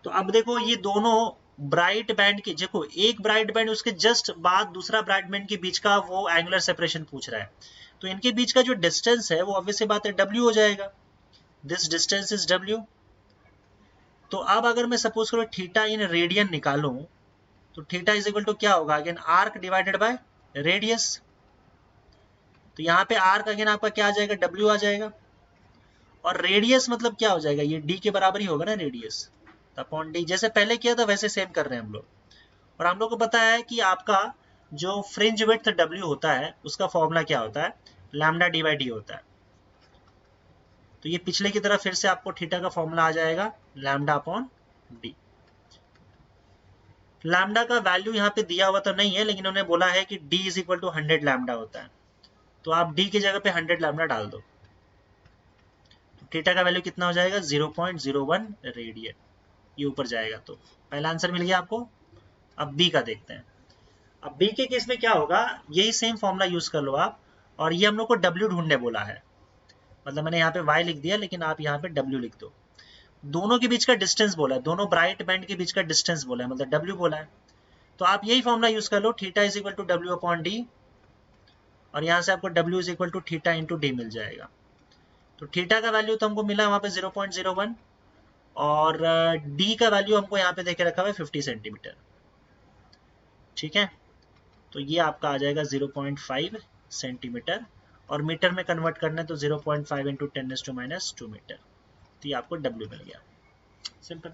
तो अब देखो ये दोनों ब्राइट बैंड के, देखो एक ब्राइट बैंड उसके जस्ट बाद दूसरा ब्राइट बैंड के बीच का वो एंगुलर सेपरेशन पूछ रहा है, तो इनके बीच का जो डिस्टेंस है वो ऑब्वियस सी बात है W हो जाएगा, दिस डिस्टेंस इज W। तो अब अगर मैं सपोज करो थीटा इन रेडियन निकालूं, तो थीटा इज इक्वल टू क्या होगा, again arc divided by radius. तो यहाँ पे आर्क अगेन आपका क्या आ जाएगा, W आ जाएगा, और रेडियस मतलब क्या हो जाएगा, ये D के बराबर ही होगा ना रेडियस, अपॉन D, जैसे पहले किया था वैसे सेम कर रहे हैं हम लोग। और हम लोग को पता है कि आपका जो फ्रिंज विड्थ W होता है उसका फॉर्मूला क्या होता है, लैम्डा डी बाई डी होता है। तो ये पिछले की तरह फिर से आपको थीटा का फॉर्मूला आ जाएगा, लैम्डा अपॉन डी। लैम्डा का वैल्यू यहाँ पे दिया हुआ तो नहीं है, लेकिन उन्होंने बोला है कि D is equal to 100 lambda होता है, तो आप D की जगह पे 100 लैम्डा डाल दो, तो थीटा का वैल्यू कितना हो जाएगा, 0.01 रेडियन, ये ऊपर जाएगा। तो पहला आंसर मिल गया आपको। अब B का देखते हैं। अब B के केस में क्या होगा, यही सेम फॉर्मूला यूज कर लो आप, और ये हम लोग को W ढूंढने बोला है, मतलब मैंने यहाँ पे Y लिख दिया लेकिन आप यहाँ पे W लिख दो। दोनों के बीच का डिस्टेंस बोला है, दोनों ब्राइट बैंड के बीच का डिस्टेंस बोला है, मतलब W बोला है, तो आप यही फॉर्मूला यूज कर लो, theta is equal to W upon D, और यहाँ से आपको W is equal to theta into D मिल जाएगा। तो थीटा का वैल्यू तो हमको मिला वहाँ पे 0.01, और D का वैल्यू हमको यहाँ पे देके रखा हुआ है 50 सेंटीमीटर, ठीक है। तो ये आपका आ जाएगा 0.5 सेंटीमीटर, और मीटर में कन्वर्ट करना है तो 0.5 इंटू 10⁻² मीटर, तो ये आपको W मिल गया, सिंपल,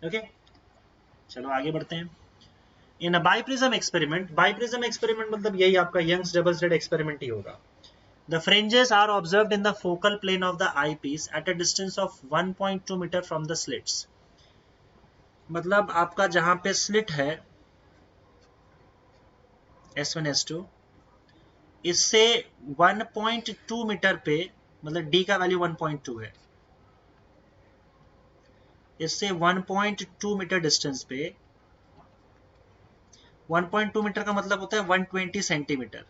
ओके। चलो आगे बढ़ते हैं। In a biprism experiment, biprism experiment मतलब यही आपका यंग्स डबल स्लिट एक्सपेरिमेंट ही होगा। The fringes are observed in the focal plane of the eyepiece at a distance of 1.2 metre from the slits. मतलब आपका जहां पे स्लिट है S1 S2, इससे 1.2 मीटर पे, मतलब d का वैल्यू 1.2 है, इससे 1.2 मीटर डिस्टेंस पे, 1.2 मीटर का मतलब होता है 120 सेंटीमीटर,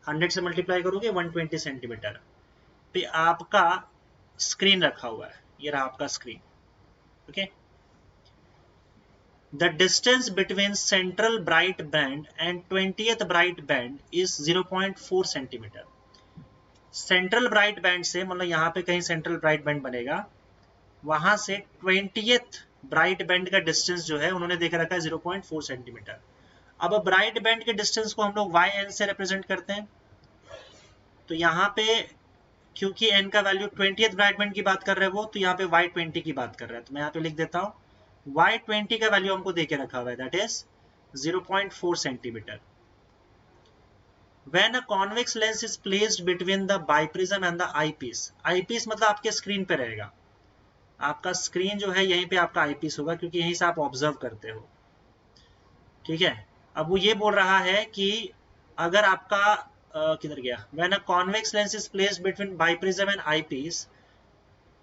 100 से मल्टीप्लाई करोगे 120 सेंटीमीटर पे आपका स्क्रीन रखा हुआ है। ये रहा आपका screen. Okay, the distance between central bright band and 20th bright band is 0.4 centimetre. Central bright band से, मतलब यहाँ पे कहीं सेंट्रल ब्राइट बैंड बनेगा, वहां से 20th ब्राइट बैंड का डिस्टेंस जो है उन्होंने देख रखा है 0.4 सेंटीमीटर। अब ब्राइट बैंड के डिस्टेंस को हम लोग YN से रिप्रेजेंट करते हैं। तो यहाँ पे क्योंकि n का वैल्यू 20th ब्राइट बैंड की बात कर रहे हैं वो, तो यहाँ पे Y20 की बात कर रहा है, तो मैं यहाँ पे लिख देता हूँ Y20 का वैल्यू हमको देके रखा हुआ है, that is 0.4 centimetre. When a convex lens is placed between the biprism and the eyepiece, eyepiece मतलब आपके स्क्रीन पे रहेगा, आपका स्क्रीन जो है यहीं पे आपका आईपीस होगा, क्योंकि यहीं से आप ऑब्जर्व करते हो। ठीक है, अब वो ये बोल रहा है कि अगर आपका किधर गया, when a convex lens is placed between biprism and eyepiece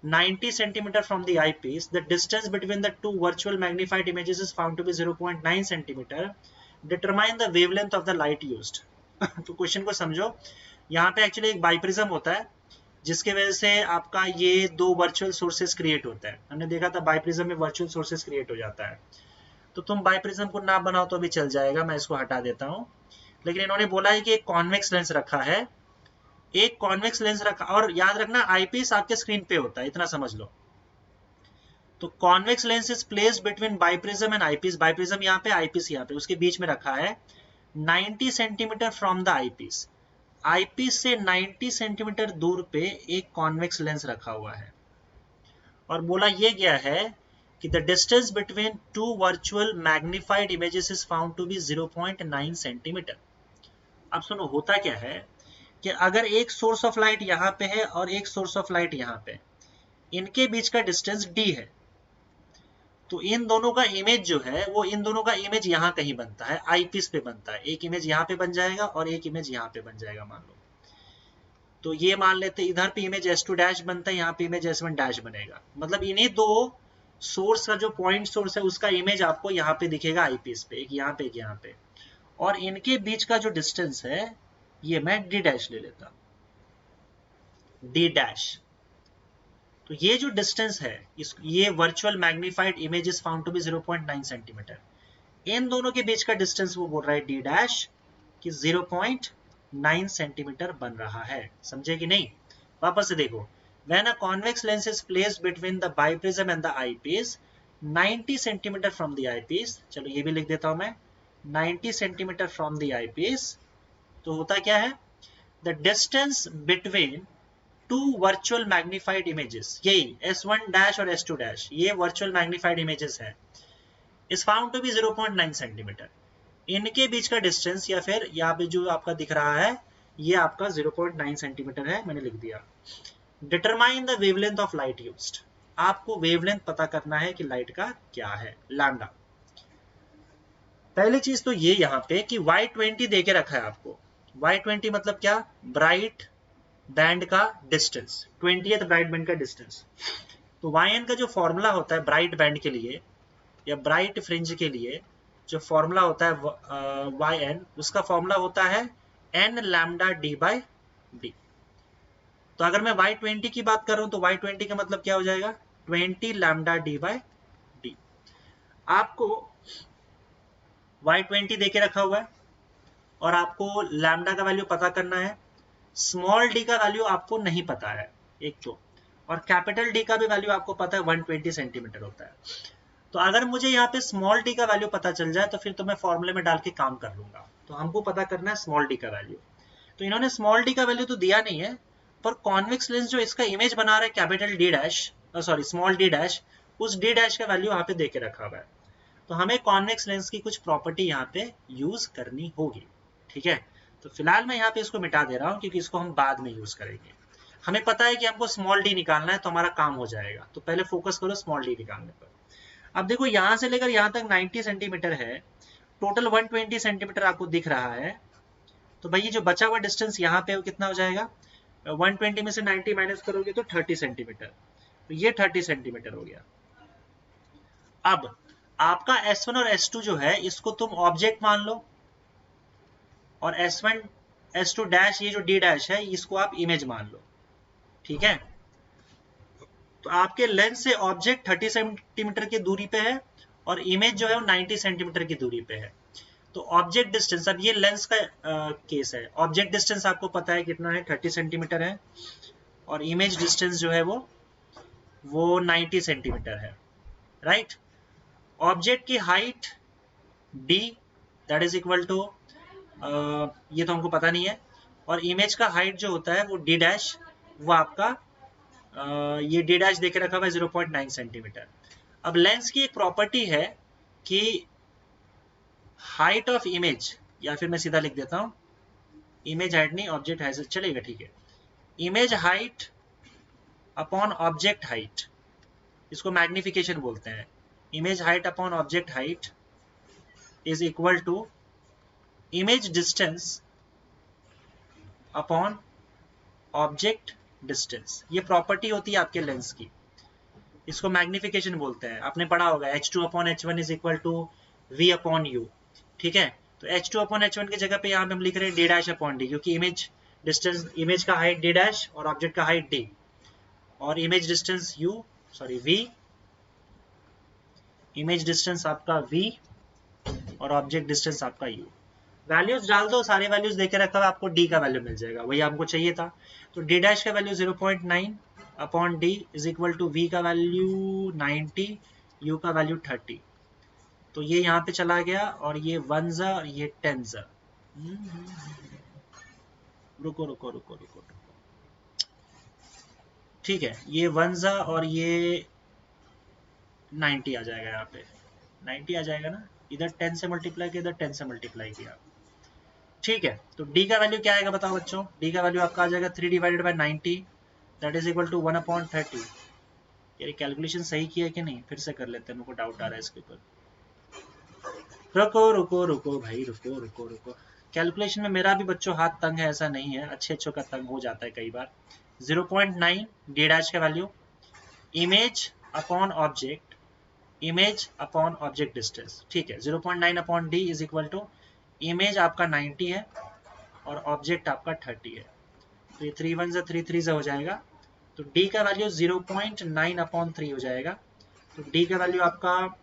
90 centimeter from the eyepiece, the distance between the two virtual magnified images is found to be 0.9 centimeter. Determine the wavelength of the light used. तो क्वेश्चन को समझो, यहाँ पे एक्चुअली एक बाइप्रिज्म होता है जिसके वजह से आपका ये दो वर्चुअल सोर्सेस क्रिएट होता है। हमने देखा था बाइप्रिज्म में वर्चुअल सोर्सेस क्रिएट हो जाता है। तो तुम बाइप्रिज्म को ना बनाओ तो भी चल जाएगा, मैं इसको हटा देता हूँ। लेकिन इन्होंने बोला है कि एक कॉन्वेक्स लेंस रखा है, एक कॉन्वेक्स लेंस रखा, और याद रखना आईपीस आपके स्क्रीन पे होता है, इतना समझ लो। तो convex lens is placed between biprism and eyepiece, biprism यहाँ पे आईपीस यहाँ पे, उसके बीच में रखा है 90 centimetre from the eyepiece. Eyepiece से 90 सेंटीमीटर दूर पे एक कॉन्वेक्स लेंस रखा हुआ है, और बोला ये गया है कि the distance between two virtual magnified images is found to be 0.9 centimetre. अब सुनो, होता क्या है कि अगर एक सोर्स ऑफ लाइट यहाँ पे है और एक सोर्स ऑफ लाइट यहाँ पे, इनके बीच का डिस्टेंस d है, तो इन दोनों का इमेज जो है वो, इन दोनों का इमेज यहाँ कहीं बनता है, आईपीस पे बनता है। एक इमेज यहाँ पे बन जाएगा और एक इमेज यहाँ पे बन जाएगा, मान लो। तो ये मान लेते इधर पे इमेज S2 डैश बनता है, यहाँ पे इमेज S1 डैश बनेगा। मतलब इन्हीं दो सोर्स का जो पॉइंट सोर्स है उसका इमेज आपको यहाँ पे दिखेगा आईपीस पे, एक यहाँ पे एक यहाँ पे, और इनके बीच का जो डिस्टेंस है ये मैं d डैश ले लेता हूँ, d डैश। तो ये जो डिस्टेंस है, ये virtual magnified image is found to be 0.9 centimetre. इन दोनों के बीच का डिस्टेंस वो बोल रहा है d डैश कि 0.9 सेंटीमीटर बन रहा है। समझे कि नहीं? वापस से देखो, when a convex lens is placed between the biprism and the eyepiece 90 centimeter from the eyepiece, चलो ये भी लिख देता हूं मैं, 90 centimeter from the eyepiece, तो होता क्या है, the distance between two virtual magnified images, यही S1 dash और S2 dash, ये virtual magnified images है, is found to be 0.9 centimetre. इनके बीच का डिस्टेंस, या फिर यहाँ पे जो आपका दिख रहा है ये आपका 0.9 सेंटीमीटर है, मैंने लिख दिया। Determine the wavelength of light used, आपको वेवलेंथ पता करना है कि लाइट का क्या है, लैम्डा। पहली चीज तो ये यहाँ पे कि Y20 देके रखा है आपको। Y20 मतलब क्या, ब्राइट बैंड का डिस्टेंस, 20th ब्राइट बैंड का डिस्टेंस। तो YN का जो फॉर्मूला होता है ब्राइट बैंड के लिए या ब्राइट फ्रिंज के लिए, जो फॉर्मूला होता है YN, उसका फॉर्मूला होता है n lambda d by d। तो अगर मैं Y20 की बात कर रहा हूं तो Y20 का मतलब क्या हो जाएगा, 20 लैम्डा d बाई d। आपको Y20 देके रखा हुआ है और आपको लैम्डा का वैल्यू पता करना है। स्मॉल d का वैल्यू आपको नहीं पता है एक तो, और कैपिटल D का भी वैल्यू आपको पता है 120 सेंटीमीटर होता है। तो अगर मुझे यहाँ पे स्मॉल d का वैल्यू पता चल जाए तो फिर तो मैं फॉर्मूले में डाल के काम कर लूंगा। तो हमको पता करना है स्मॉल d का वैल्यू। तो इन्होंने स्मॉल d का वैल्यू तो दिया नहीं है, पर कॉन्वेक्स लेंस जो इसका इमेज बना रहा है capital D dash, sorry small d dash, उस d डैश का वैल्यू यहाँ पे देके रखा हुआ है। तो हमें कॉन्वेक्स लेंस की कुछ प्रॉपर्टी यहाँ पे यूज करनी होगी, ठीक है। तो फिलहाल मैं यहाँ पे इसको मिटा दे रहा हूँ क्योंकि इसको हम बाद में यूज करेंगे। हमें पता है कि हमको स्मॉल डी निकालना है तो हमारा काम हो जाएगा, तो पहले फोकस करो स्मॉल डी निकालने पर। अब देखो यहाँ से लेकर यहाँ तक 90 सेंटीमीटर है, टोटल 120 सेंटीमीटर आपको दिख रहा है। तो भाई ये जो बचा हुआ डिस्टेंस यहाँ पे वो कितना हो जाएगा, 120 में से 90 माइनस करोगे तो 30 सेंटीमीटर, तो ये 30 सेंटीमीटर हो गया। अब आपका S1 और S2 जो है इसको तुम ऑब्जेक्ट मान लो, और S1 S2 डैश ये जो D डैश है इसको आप इमेज मान लो, ठीक है। तो आपके लेंस से ऑब्जेक्ट 30 सेंटीमीटर की दूरी पे है और इमेज जो है वो 90 सेंटीमीटर की दूरी पे है। तो ऑब्जेक्ट डिस्टेंस, अब ये लेंस का केस है, ऑब्जेक्ट डिस्टेंस आपको पता है कितना है, 30 सेंटीमीटर है, और इमेज डिस्टेंस जो है वो 90 सेंटीमीटर है, राइट। ऑब्जेक्ट की height d that is equal to, ये तो हमको पता नहीं है, और इमेज का हाइट जो होता है वो d डैश, वो आपका ये d डैश देके रखा हुआ है 0.9 सेंटीमीटर। अब लेंस की एक प्रॉपर्टी है कि हाइट ऑफ इमेज, या फिर मैं सीधा लिख देता हूं, इमेज हाइट नहीं ऑब्जेक्ट हाइट चलेगा, ठीक है। Image height upon object height, इसको मैग्निफिकेशन बोलते हैं। Image height upon object height is equal to image distance upon object distance. ये प्रॉपर्टी होती है आपके लेंस की, इसको मैग्निफिकेशन बोलते हैं। आपने पढ़ा होगा h2 upon h1 is equal to v upon u, ठीक है। तो h2 अपॉन h1 की जगह पे यहाँ पे हम लिख रहे हैं d डैश अपॉन d, क्योंकि इमेज डिस्टेंस, इमेज का हाइट d डैश और ऑब्जेक्ट का हाइट d, और image distance v, image distance आपका v और ऑब्जेक्ट डिस्टेंस आपका u। वैल्यूज डाल दो, सारे वैल्यूज देके रखा हुआ, आपको d का वैल्यू मिल जाएगा, वही हमको चाहिए था। तो d डैश का value 0.9 upon d is equal to v का वैल्यू 90, u का वैल्यू 30। तो ये यहाँ पे चला गया और ये 1 जा और ये 10 जा। रुको रुको रुको रुको रुको, ठीक है, ये 1 जा और ये 90 आ जाएगा, यहाँ पे 90 आ जाएगा ना, इधर 10 से मल्टीप्लाई किया, इधर 10 से मल्टीप्लाई किया, ठीक है। तो d का वैल्यू क्या आएगा बताओ बच्चों, d का वैल्यू आपका आ जाएगा 3 divided by 90 that is equal to 1 upon 30। यार कैलकुलेशन सही किया है कि नहीं, फिर से कर लेते हैं, मेरे को डाउट आ रहा है इसके ऊपर। रुको रुको रुको भाई, रुको रुको रुको, कैलकुलेशन में मेरा भी बच्चों हाथ तंग है, ऐसा नहीं है, अच्छे अच्छों का तंग हो जाता है कई बार। 0.9 d डैश का value, image upon object, image upon object distance, ठीक है। 0.9 upon d is equal to image आपका 90 है और ऑब्जेक्ट आपका 30 है, तो ये 3 1 से 3 3 से हो जाएगा। तो d का वैल्यू 0.9 अपॉन 3 हो जाएगा। तो d का वैल्यू आपका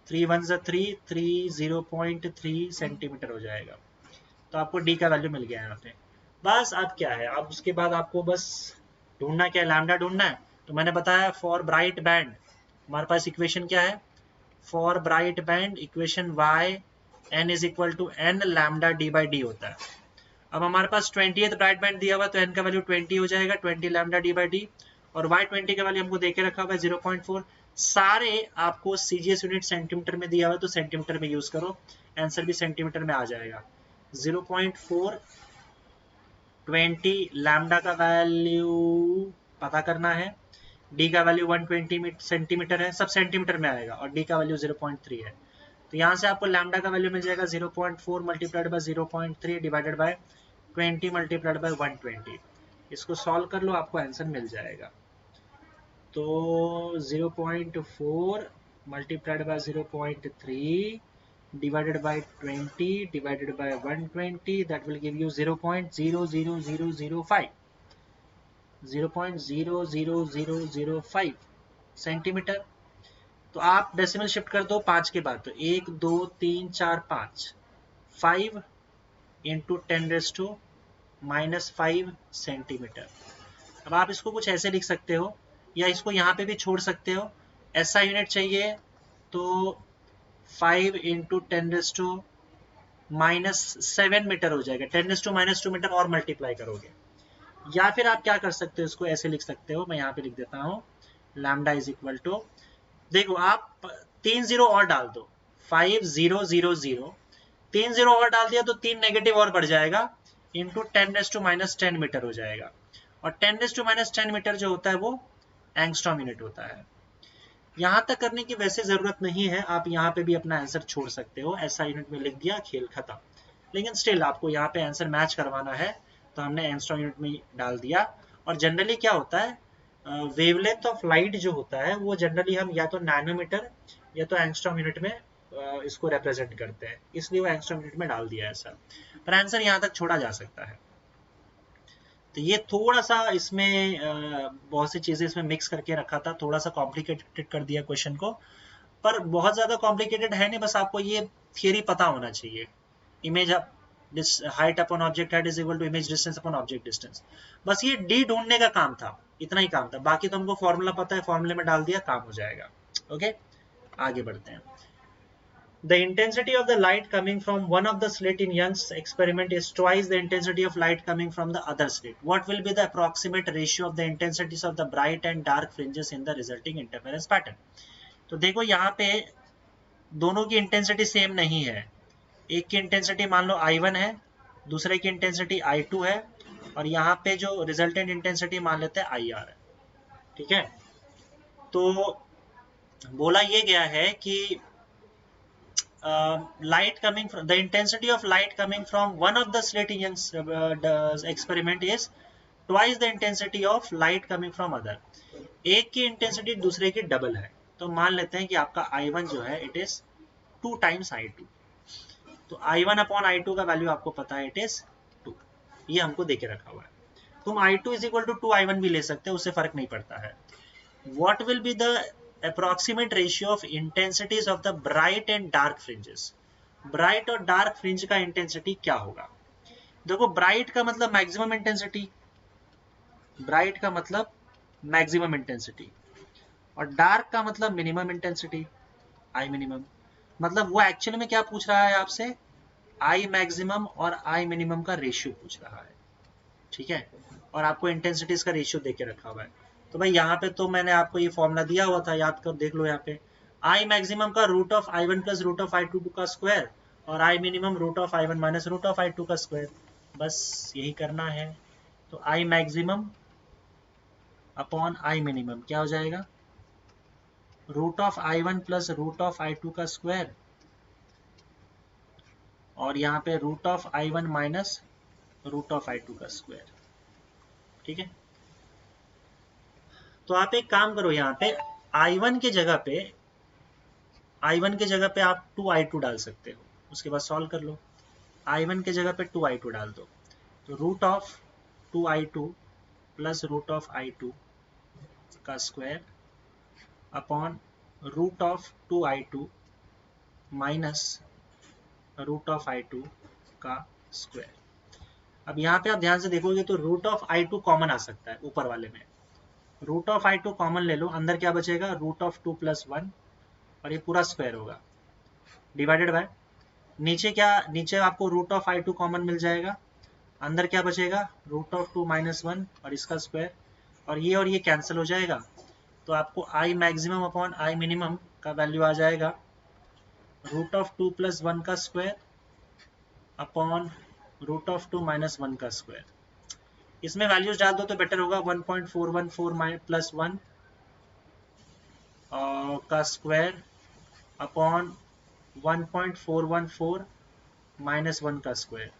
3 1 से 3 3 0.3 सेंटीमीटर हो जाएगा। तो आपको d का वैल्यू मिल गया यहाँ पे। बस अब क्या है, अब उसके बाद आपको बस ढूंढना क्या है, लैम्डा ढूंढना है। तो मैंने बताया फॉर ब्राइट बैंड हमारे पास इक्वेशन क्या है, for bright band equation y n is equal to n lambda d by D होता है। अब हमारे पास 20th ब्राइट बैंड दिया हुआ, तो n का वैल्यू 20 हो जाएगा, 20 लैम्डा d बाई डी, और y20 का वैल्यू हमको देके रखा हुआ है 0.4। सारे आपको सीजीएस यूनिट सेंटीमीटर में दिया हुआ है, तो सेंटीमीटर में यूज करो, आंसर भी सेंटीमीटर में आ जाएगा। 0.4 20 लैम्डा का वैल्यू पता करना है, d का वैल्यू 120 सेंटीमीटर है, सब सेंटीमीटर में आएगा, और d का वैल्यू 0.3 है। तो यहाँ से आपको लैम्डा का वैल्यू मिल जाएगा 0.4 multiplied by 0.3 divided by 20 multiplied by 120। इसको सॉल्व कर लो, आपको आंसर मिल जाएगा। तो 0.4 multiplied by 0.3 divided by 20 divided by 120 that will give you 0.00005 0.00005 centimetre. तो आप डेसिमल शिफ्ट कर दो 5 के बाद, तो 1 2 3 4 5 5 इंटू 10⁻⁻5 सेंटीमीटर। अब आप इसको कुछ ऐसे लिख सकते हो, या इसको यहाँ पे भी छोड़ सकते हो। ऐसा यूनिट चाहिए तो 5 इंटू 10⁻⁻7 मीटर हो जाएगा, 10⁻⁻2 मीटर और मल्टीप्लाई करोगे। या फिर आप क्या कर सकते हो, इसको ऐसे लिख सकते हो, मैं यहाँ पे लिख देता हूँ, लैम्डा इज इक्वल टू, देखो आप 3 0 और डाल दो, 5000, 3 जीरो और डाल दिया तो 3 नेगेटिव और बढ़ जाएगा, इंटू 10⁻⁻10 मीटर हो जाएगा। और 10⁻⁻10 मीटर जो होता है वो एंगस्ट्रॉम यूनिट होता है। यहाँ तक करने की वैसे जरूरत नहीं है, आप यहाँ पे भी अपना आंसर छोड़ सकते हो, ऐसा यूनिट में लिख दिया, खेल खत्म। लेकिन स्टिल आपको यहाँ पे आंसर मैच करवाना है तो हमने एंगस्ट्रॉम यूनिट में डाल दिया। और जनरली क्या होता है, वेवलेंथ ऑफ लाइट जो होता है वो जनरली हम या तो नैनोमीटर या तो एंगस्ट्रॉम यूनिट में इसको रिप्रेजेंट करते हैं, इसलिए वो एंगस्ट्रॉम यूनिट में डाल दिया है ऐसा। पर आंसर यहाँ तक छोड़ा जा सकता है। तो ये थोड़ा सा इसमें बहुत सी चीजें इसमें मिक्स करके रखा था, थोड़ा सा कॉम्प्लिकेटेड कर दिया क्वेश्चन को, पर बहुत ज्यादा कॉम्प्लिकेटेड है नहीं, बस आपको ये थियरी पता होना चाहिए। Image height upon object height is equal to image distance upon object distance, बस ये डी ढूंढने का काम था, इतना ही काम था। बाकी तो हमको फॉर्मूला पता है, फॉर्मूले में डाल दिया, काम हो जाएगा। ओके, आगे बढ़ते हैं। The intensity of the light coming from one of the slit in Young's experiment is twice the intensity of light coming from the other slit. What will be the approximate ratio of the intensities of the bright and dark fringes in the resulting interference pattern? तो देखो यहाँ पे दोनों की इंटेंसिटी सेम नहीं है। एक की इंटेंसिटी मान लो I1 है, दूसरे की इंटेंसिटी I2 है, और यहाँ पे जो रिजल्टेंट इंटेंसिटी मान लेते हैं IR है। ठीक है, तो बोला ये गया है कि light coming from the intensity of light coming from one of the slit in Young's experiment is twice the intensity of light coming from other. एक की इंटेंसिटी दूसरे की डबल है, तो मान लेते हैं कि आपका I1 जो है इट इज 2 टाइम्स I2। तो I1 अपॉन I2 का वैल्यू आपको पता है, इट इज 2, ये हमको देके रखा हुआ है। तुम I2 is equal to 2I1 भी ले सकते हो, उससे फर्क नहीं पड़ता है। What will be the approximate ratio of intensities of the bright and dark fringes? Bright और डार्क फ्रिंज का इंटेंसिटी क्या होगा? देखो, ब्राइट का मतलब मैक्सिमम इंटेंसिटी, ब्राइट का मतलब मैक्सिमम इंटेंसिटी, और डार्क का मतलब मिनिमम इंटेंसिटी, आई मिनिमम। मतलब वो एक्चुअली में क्या पूछ रहा है आपसे, आई मैक्सिमम और आई मिनिमम का रेशियो पूछ रहा है। ठीक है, और आपको इंटेंसिटीज का रेशियो देके रखा हुआ है। तो भाई यहाँ पे तो मैंने आपको ये फॉर्मूला दिया हुआ था, याद कर देख लो। यहाँ पे आई मैक्सिमम का root of I1 plus root of I2 का स्क्वायर, और I minimum root of I1 minus root of I2 का स्क्वायर, बस यही करना है। तो I maximum upon I minimum क्या हो जाएगा, root of I1 plus root of I2 का स्क्वायर, और यहाँ पे root of I1 minus root of I2 का स्क्वायर। ठीक है, तो आप एक काम करो, यहाँ पे I1 की जगह पे आप 2I2 डाल सकते हो, उसके बाद सॉल्व कर लो। I1 की जगह पे 2I2 डाल दो, तो root of 2I2 plus root of I2 का square upon root of 2I2 minus root of I2 का स्क्वायर। अब यहाँ पे आप ध्यान से देखोगे तो रूट ऑफ I2 कॉमन आ सकता है, ऊपर वाले में रूट ऑफ I2 कॉमन ले लो, अंदर क्या बचेगा, रूट ऑफ 2 प्लस 1, और ये पूरा स्क्वायर होगा, डिवाइडेड बाय नीचे क्या, नीचे आपको रूट ऑफ I2 कॉमन मिल जाएगा, अंदर क्या बचेगा, रूट ऑफ 2 माइनस 1 और इसका स्क्वायर, और ये कैंसिल हो जाएगा। तो आपको I maximum upon I minimum का वैल्यू आ जाएगा रूट ऑफ 2 प्लस 1 का square upon root of 2 minus 1 का स्क्वायर। इसमें वैल्यूज डाल दो तो बेटर होगा, 1.414 प्लस 1 का स्क्वायर अपॉन 1.414 माइनस 1 का स्क्वायर,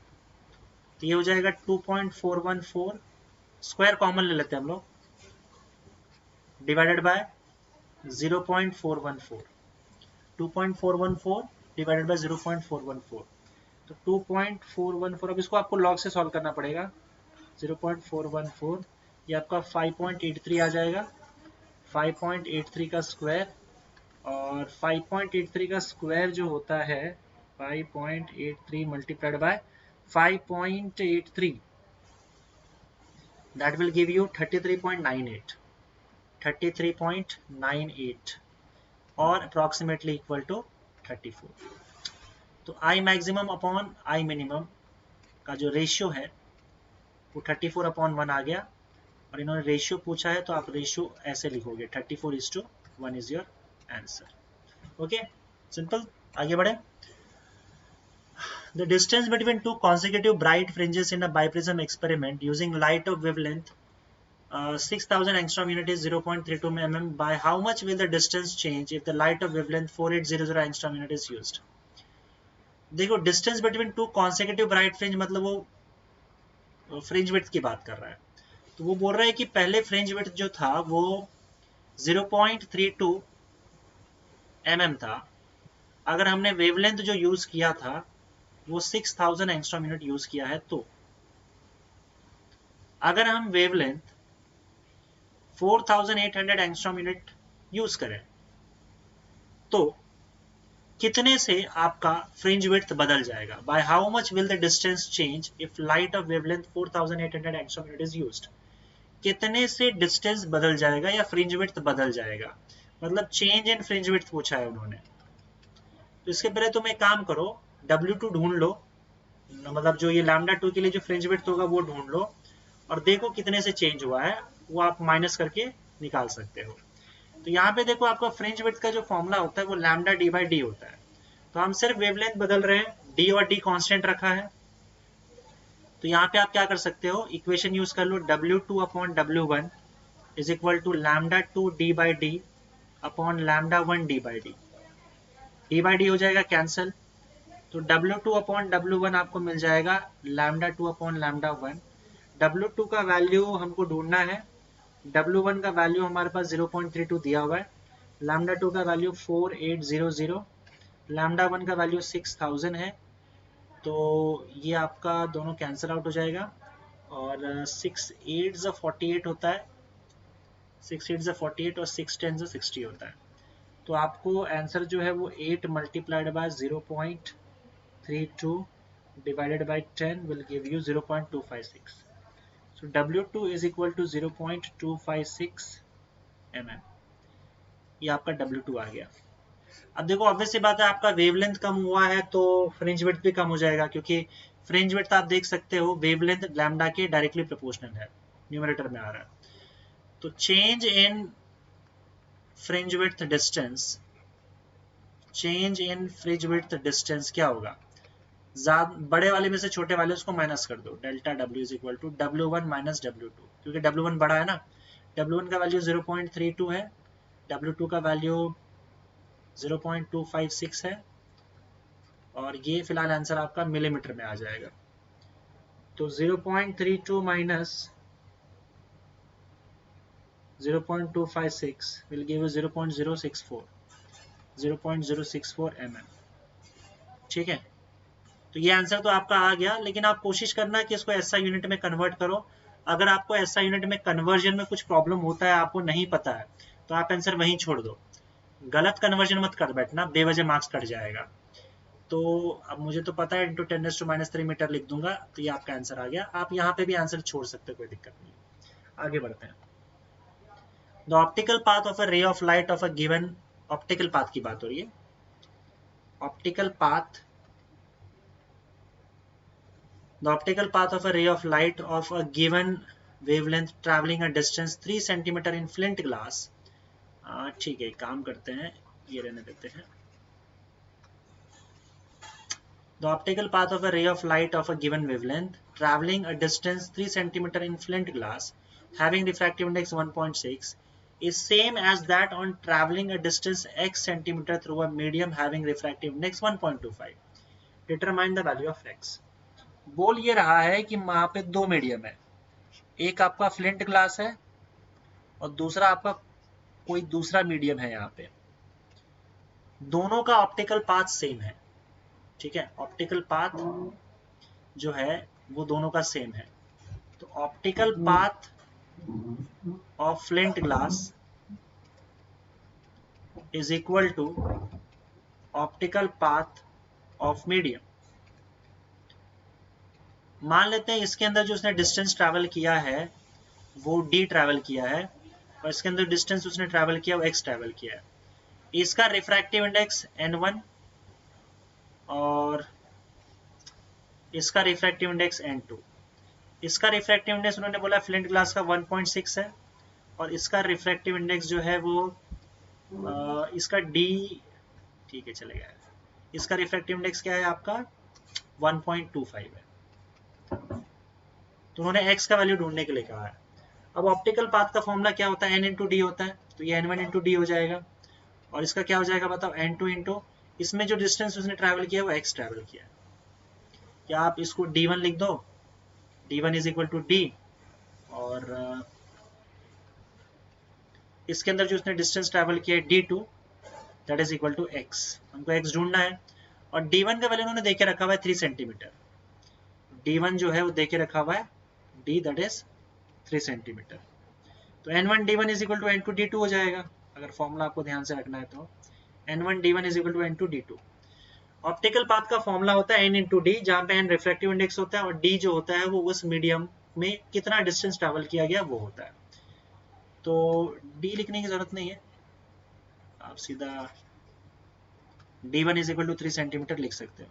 तो ये हो जाएगा 2.414, स्क्वायर कॉमन ले लेते हैं हम लोग, डिवाइडेड बाय 0.414, 2.414 डिवाइडेड बाय 0.414, तो 2.414। अब इसको आपको लॉग से सॉल्व करना पड़ेगा, 0.414 ये आपका 5.83 आ जाएगा, 5.83 का स्क्वायर, और 5.83 का स्क्वायर जो होता है 5.83 multiplied by 5.83, that will give you 33.98 और अप्रोक्सीमेटली इक्वल टू 34। तो I maximum upon I minimum का जो रेशियो है वो 34/1 आ गया, और इन्होंने रेशियो पूछा है तो आप रेशियो ऐसे लिखोगे 34:1 is your answer. Okay, simple. आगे बढ़े। The distance between two consecutive bright fringes in a biprism experiment using light of wavelength 6000 angstrom unit is 0.32 mm. By how much will the distance change if the light of wavelength 4800 angstrom unit is used? देखो distance between to consecutive bright fringe मतलब वो फ्रिंज विड्थ की बात कर रहा है। तो वो बोल रहा है कि पहले फ्रिंज विड्थ जो था वो 0.32 mm था। अगर हमने वेवलेंथ जो यूज किया था वो 6000 एंगस्ट्रॉम यूनिट यूज किया है, तो अगर हम वेवलेंथ 4800 एंगस्ट्रॉम यूनिट यूज करें तो कितने से आपका फ्रिंज विड्थ बदल जाएगा? By how much will the distance change if light of wavelength 4800 angstrom unit is used? कितने से डिस्टेंस बदल जाएगा या फ्रिंज विड्थ बदल जाएगा, मतलब चेंज इन फ्रिंज विड्थ पूछा है उन्होंने। तो इसके पहले तुम एक काम करो, W2 ढूंढ लो, मतलब जो ये लैम्डा 2 के लिए जो फ्रिंज विड्थ होगा वो ढूंढ लो और देखो कितने से चेंज हुआ है, वो आप माइनस करके निकाल सकते हो। तो यहाँ पे देखो आपका फ्रिंज विड्थ का जो फॉर्मूला होता है वो लैम्डा डी बाई डी होता है। तो हम सिर्फ वेवलेंथ बदल रहे हैं, डी और डी कांस्टेंट रखा है। तो यहाँ पे आप क्या कर सकते हो, इक्वेशन यूज कर लो, W2 upon W1 is equal to lambda 2 D by D upon lambda 1 D by D. D by D हो जाएगा कैंसिल, तो W2 अपॉन W1 आपको मिल जाएगा लैम्डा 2 अपॉन लैम्डा 1। W2 का वैल्यू हमको ढूंढना है, W1 का वैल्यू हमारे पास 0.32 दिया हुआ है, लैम्डा 2 का वैल्यू 4800, लैम्डा 1 का वैल्यू 6000 है। तो ये आपका दोनों कैंसिल आउट हो जाएगा और 6 8 48 होता है, 6 8 48 और 6 10 60 होता है। तो आपको आंसर जो है वो 8 multiplied by 0.32 divided by 10 will give you 0.256. So W2 is equal to 0.256 mm. ये आपका W2 आ गया। अब देखो ऑब्वियस सी बात है, आपका वेवलेंथ कम हुआ है तो फ्रिंज विड्थ भी कम हो जाएगा, क्योंकि फ्रिंज विड्थ आप देख सकते हो वेवलेंथ लैम्डा के डायरेक्टली प्रोपोर्शनल है, न्यूमरेटर में आ रहा है। तो change in fringe width distance, change in fringe width distance क्या होगा, बड़े वाले में से छोटे वाले उसको माइनस कर दो, delta W is equal to W1 minus W2, क्योंकि W1 बड़ा है ना। W1 का वैल्यू 0.32 है, W2 का वैल्यू 0.256 है और ये फिलहाल आंसर आपका मिलीमीटर में आ जाएगा। तो 0.32 minus 0.256 will give you 0.064 mm। ठीक है, तो ये आंसर तो आपका आ गया, लेकिन आप कोशिश करना कि इसको SI यूनिट में कन्वर्ट करो। अगर आपको SI यूनिट में कन्वर्जन में कुछ प्रॉब्लम होता है, आपको नहीं पता है, तो आप आंसर वहीं छोड़ दो, गलत कन्वर्जन मत कर बैठना, बेवजह मार्क्स कट जाएगा। तो अब मुझे तो पता है इंटू 10⁻³ मीटर लिख दूंगा, तो ये आपका आंसर आ गया। आप यहाँ पे भी आंसर छोड़ सकते हो, कोई दिक्कत नहीं। आगे बढ़ते हैं। The optical path of a ray of light of a given, optical path की बात हो रही है, optical path, the optical path of a ray of light of a given wavelength traveling a distance 3 centimeter in flint glass। ठीक है, काम करते हैं, ये रहने देते हैं। The optical path of a ray of light of a given wavelength traveling a distance 3 centimeter in flint glass having refractive index 1.6 is same as that on traveling a distance x centimeter through a medium having refractive index 1.25. Determine the value of x। बोल ये रहा है कि वहां पे दो मीडियम है, एक आपका फ्लिंट ग्लास है और दूसरा आपका कोई दूसरा मीडियम है। यहाँ पे दोनों का ऑप्टिकल पाथ सेम है, ठीक है, ऑप्टिकल पाथ जो है वो दोनों का सेम है। तो optical path of flint glass is equal to optical path of medium. मान लेते हैं इसके अंदर जो उसने डिस्टेंस ट्रैवल किया है वो d ट्रैवल किया है और इसके अंदर डिस्टेंस उसने ट्रैवल किया वो x ट्रैवल किया है। इसका रिफ्रैक्टिव इंडेक्स n1 और इसका रिफ्रैक्टिव इंडेक्स n2। इसका रिफ्रैक्टिव इंडेक्स उन्होंने बोला फ्लिंट ग्लास का 1.6 है और इसका रिफ्रैक्टिव इंडेक्स जो है वो इसका d, ठीक है चलेगा, इसका रिफ्रैक्टिव इंडेक्स क्या है आपका 1.25 है। तो उन्होंने x का वैल्यू ढूंढने के लिए कहा है। अब ऑप्टिकल पाथ का फॉर्मूला क्या होता है, n इंटू डी होता है, तो ये n1 इंटू डी हो जाएगा, और इसका क्या हो जाएगा बताओ, n2 इंटू इसमें जो डिस्टेंस उसने ट्रैवल किया वो x ट्रैवल किया है, या आप इसको d1 लिख दो, d1 is equal to D, और इसके अंदर जो उसने डिस्टेंस ट्रैवल किया है d2 that is equal to x, हमको x ढूंढना है, और d1 का वैल्यू उन्होंने देके रखा हुआ है 3 सेंटीमीटर, d1 जो है वो देके रखा हुआ है d दैट इज 3 सेंटीमीटर, तो n1 d1 is equal to n2 d2 हो जाएगा, अगर फॉर्मूला आपको ध्यान से रखना है तो n1 d1 is equal to n2 d2। Optical path का फॉर्मूला होता है n इंटू डी, जहां पे n रिफ्रैक्टिव इंडेक्स होता है और d जो होता है वो उस मीडियम में कितना डिस्टेंस ट्रैवल किया गया वो होता है। तो d लिखने की जरूरत नहीं है, आप सीधा d1 is equal to 3 centimetre लिख सकते हो।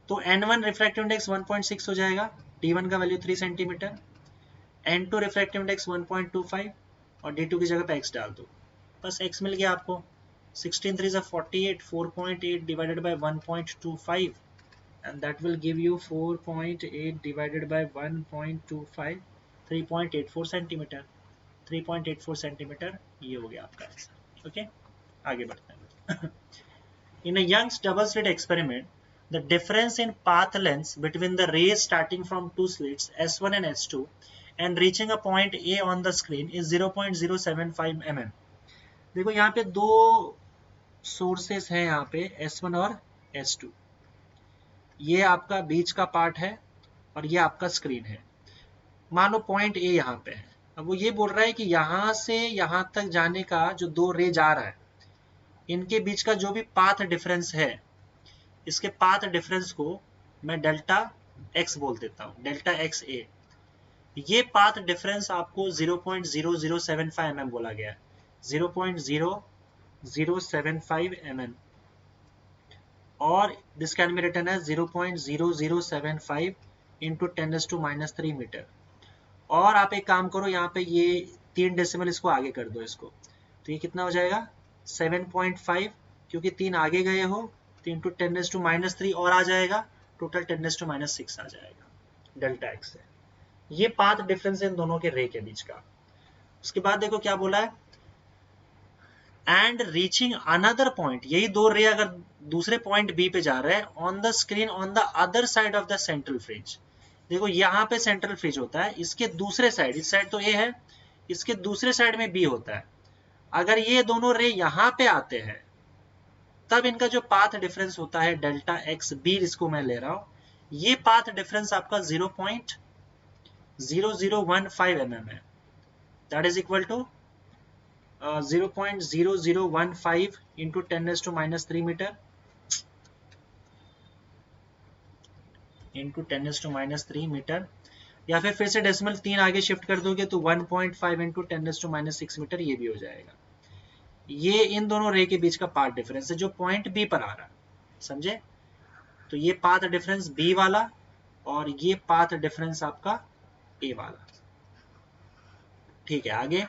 तो n1 रिफ्रैक्टिव इंडेक्स 1.6 हो जाएगा, d1 का value 3 centimetre, n2 refractive index 1.25 और d2 की जगह पे x डाल दो, बस x मिल गया आपको। 16 3 is 48, 4.8 divided by 1.25 and that will give you 4.8 divided by 1.25, 3.84 centimetre, 3.84 centimetre ये हो गया आपका आंसर। ओके, आगे बढ़ते हैं। In a Young's double slit experiment, the difference in path lengths between the rays starting from two slits S1 and S2 and reaching a point A on the screen is 0.075 mm. देखो यहाँ पे दो सोर्सेस हैं, यहाँ पे S1 और S2, ये आपका बीच का पार्ट है और ये आपका स्क्रीन है। मान लो पॉइंट A यहाँ पे है, अब वो ये बोल रहा है कि यहाँ से यहाँ तक जाने का जो दो रे जा रहा है, इनके बीच का जो भी पाथ डिफरेंस है, इसके पाथ डिफरेंस को मैं डेल्टा x बोल देता हूँ, डेल्टा एक्स ए। ये पाथ डिफरेंस आपको 0.0075 mm बोला गया है, 0.0075 mm, और this can be written as 0.0075 into 10⁻³ metre. और आप एक काम करो, यहाँ पे ये 3 डेसिमल इसको आगे कर दो इसको, तो ये कितना हो जाएगा 7.5, क्योंकि 3 आगे गए हो तो इंटू 10⁻³ और आ जाएगा, टोटल 10⁻⁶ आ जाएगा डेल्टा एक्स से। ये पाथ डिफरेंस है इन दोनों के रे के बीच का। उसके बाद देखो क्या बोला है, एंड रीचिंग अनदर पॉइंट, यही दो रे अगर दूसरे पॉइंट बी पे जा रहे हैं on the screen on the other side of the central fringe. देखो यहाँ पे सेंट्रल फ्रिंज होता है, इसके दूसरे साइड, इस साइड तो ए है, इसके दूसरे साइड में बी होता है। अगर ये दोनों रे यहाँ पे आते हैं तब इनका जो पाथ डिफरेंस होता है डेल्टा एक्स बी, इसको मैं ले रहा हूं, ये पाथ डिफरेंस आपका 0.0015 mm है, that is equal to 0.0015 into 10⁻³ metre into 10⁻³ metre, या फिर से डेसिमल 3 आगे शिफ्ट कर दोगे तो 1.5 इंटू 10⁻⁶ मीटर, ये भी हो जाएगा। ये इन दोनों रे के बीच का पाथ डिफरेंस है जो पॉइंट बी पर आ रहा है, समझे? तो ये पाथ डिफरेंस बी वाला और ये पाथ डिफरेंस आपका ए वाला। ठीक है, आगे।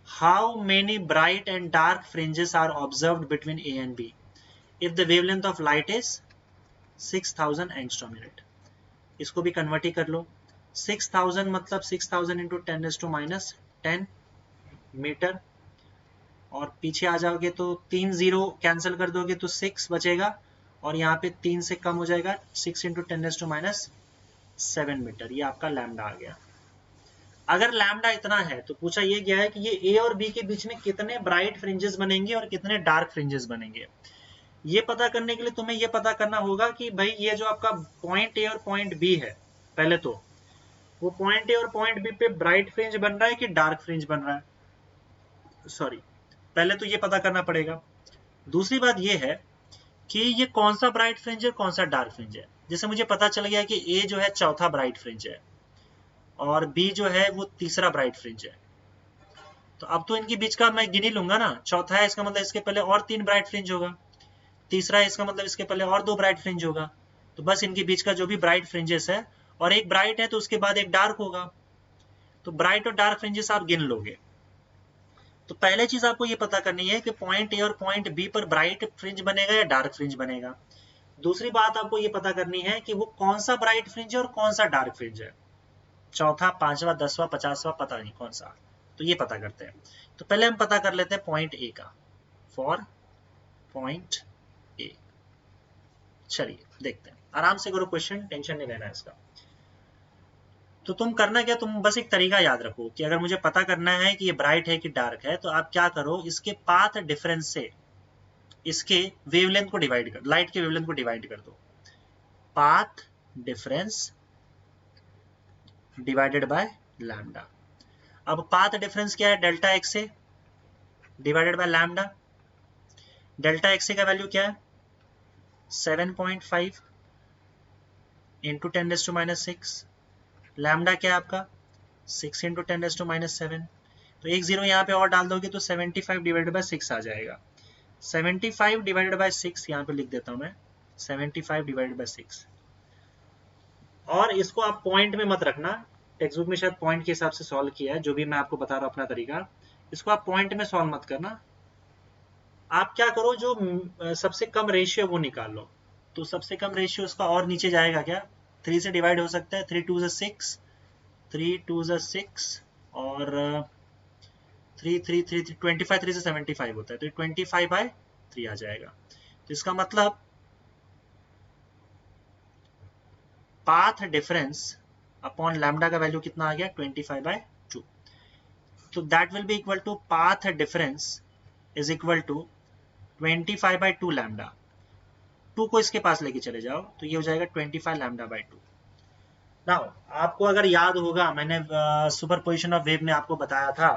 How many bright and dark fringes are observed between A and B if the wavelength of light is 6000 angstrom unit? इसको भी कन्वर्ट ही कर लो, 6000 मतलब 6000 इंटू 10⁻10 मीटर, और पीछे आ जाओगे तो 3 0 कैंसिल कर दोगे तो 6 बचेगा, और यहाँ पे 3 से कम हो जाएगा, 6 इंटू 10⁻7 मीटर, ये आपका लैम्डा आ गया। अगर लैम्डा इतना है तो पूछा ये गया है कि ये ए और बी के बीच में कितने ब्राइट फ्रिंजेस बनेंगे और कितने डार्क फ्रिंजेस बनेंगे। ये पता करने के लिए तुम्हें ये पता करना होगा कि भाई ये जो आपका पॉइंट ए और पॉइंट बी है, पहले तो वो पॉइंट ए और पॉइंट बी पे ब्राइट फ्रिंज बन रहा है कि डार्क फ्रिंज बन रहा है, सॉरी, पहले तो ये पता करना पड़ेगा। दूसरी बात ये है कि ये कौन सा ब्राइट फ्रिंज है कौन सा डार्क फ्रिंज है। जैसे मुझे पता चल गया कि ए जो है चौथा ब्राइट फ्रिंज है और बी जो है वो तीसरा ब्राइट फ्रिंज है, तो अब तो इनके बीच का मैं गिन ही लूंगा ना, चौथा है इसका मतलब इसके पहले और 3 ब्राइट फ्रिंज होगा, तीसरा है इसका मतलब इसके पहले और 2 ब्राइट फ्रिंज होगा, तो बस इनके बीच का जो भी ब्राइट फ्रिंजेस है, और एक ब्राइट है तो उसके बाद एक डार्क होगा, तो ब्राइट और डार्क फ्रिंजेस आप गिन लोगे। तो पहले चीज आपको ये पता करनी है कि पॉइंट ए और पॉइंट बी पर ब्राइट फ्रिंज बनेगा या डार्क फ्रिंज बनेगा। दूसरी बात आपको ये पता करनी है कि वो कौन सा ब्राइट फ्रिंज है और कौन सा डार्क फ्रिंज है, चौथा, पांचवा, 10वां, 50वां, पता नहीं कौन सा। तो ये पता करते हैं। तो पहले हम पता कर लेते हैं पॉइंट ए का, फॉर पॉइंट ए। चलिए देखते हैं, आराम से करो क्वेश्चन, टेंशन नहीं लेना है इसका। तो तुम करना क्या, तुम बस एक तरीका याद रखो कि अगर मुझे पता करना है कि ये ब्राइट है कि डार्क है, तो आप क्या करो, इसके पाथ डिफरेंस से इसके वेवलेंथ को डिवाइड कर, लाइट के वेवलेंथ को डिवाइड कर दो। Path difference divided by lambda. अब पाथ डिफरेंस क्या है, डेल्टा एक्स से divided by lambda. Delta x का वैल्यू क्या है, 7.5 इंटू 10⁻⁻⁶। लैम्डा क्या है आपका, 6 इंटू 10⁻⁻⁷। तो एक जीरो यहाँ पे और डाल दोगे तो 75 डिवाइडेड बाय 6 आ जाएगा। 75 डिवाइडेड बाय 6 यहाँ पे लिख देता हूँ मैं, 75 डिवाइडेड बाय 6। और इसको आप पॉइंट में मत रखना, टेक्स्ट बुक में शायद पॉइंट के हिसाब से सॉल्व किया है, जो भी मैं आपको बता रहा हूँ अपना तरीका, इसको आप पॉइंट में सॉल्व मत करना। आप क्या करो, जो सबसे कम रेशियो वो निकाल लो। तो सबसे कम रेशियो उसका और नीचे जाएगा क्या, 3 से डिवाइड हो सकता है, 3 2 6, 3 2 6 और 3 3 3 25, 3 से 75 होता है, तो 25/3 आ जाएगा। तो इसका मतलब पाथ डिफरेंस अपॉन लैम्डा का वैल्यू कितना आ गया, 25/2। तो that will be equal to path difference is equal to 25/2 lambda. 2 को इसके पास लेके चले जाओ तो ये हो जाएगा 25 λ/2। नाउ आपको अगर याद होगा, मैंने सुपरपोजिशन ऑफ वेव में आपको बताया था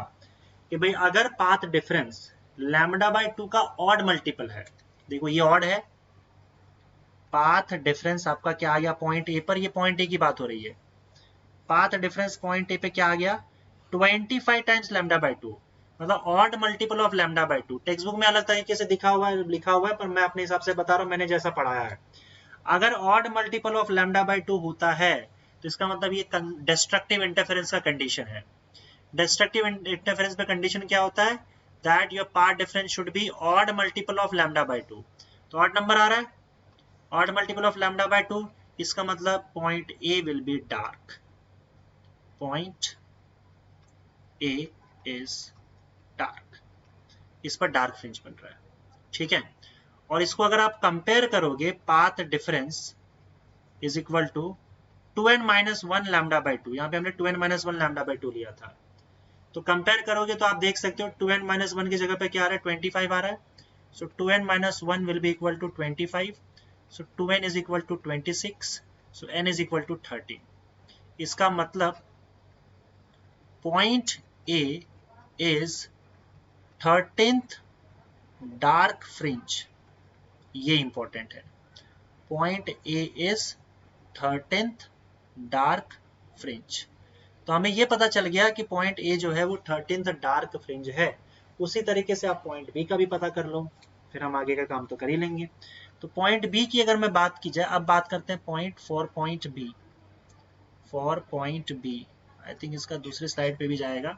कि भाई अगर पाथ डिफरेंस λ/2 का ऑड मल्टीपल है, देखो ये ऑड है, पाथ डिफरेंस आपका क्या आ गया पॉइंट ए पर, ये पॉइंट ए की बात हो रही है, पाथ डिफरेंस पॉइंट ए पे क्या आ गया, 25 टाइम्स λ/2, मतलब odd multiple of λ/2। Textbook में अलग तरीके से लिखा हुआ है, पर मैं अपने हिसाब से बता रहा हूँ, मैंने जैसा पढ़ाया है। अगर ऑड मल्टीपल ऑफ λ/2 होता है तो इसका मतलब ये डिस्ट्रक्टिव इंटरफेरेंस का कंडीशन है। डिस्ट्रक्टिव इंटरफेरेंस पे कंडीशन क्या होता है, that your path difference should be odd multiple of λ/2। तो ऑड नंबर आ रहा है, ऑड मल्टीपल ऑफ λ/2, इसका मतलब point A will be dark, point A is dark, इस पर डार्क फ्रिंज बन रहा है, ठीक है। और इसको अगर आप कंपेयर करोगे, path difference is equal to 2n-1 λ/2, यहाँ पे हमने 2n-1 λ/2 लिया था, तो कंपेयर करोगे तो आप देख सकते हो 2n-1 की जगह पे क्या आ रहा है, 25 आ रहा है। So 2n-1 will be equal to 25, so 2n is equal to 26, so n is equal to 13। इसका मतलब point A is 13th dark fringe, ये इंपॉर्टेंट है, point A is 13th dark fringe. तो हमें ये पता चल गया कि पॉइंट ए जो है वो 13th डार्क फ्रिंज है। उसी तरीके से आप पॉइंट बी का भी पता कर लो, फिर हम आगे का काम तो कर ही लेंगे। तो पॉइंट बी की अगर मैं बात की जाए, अब बात करते हैं point for point B. For point B I think इसका दूसरी स्लाइड पे भी जाएगा।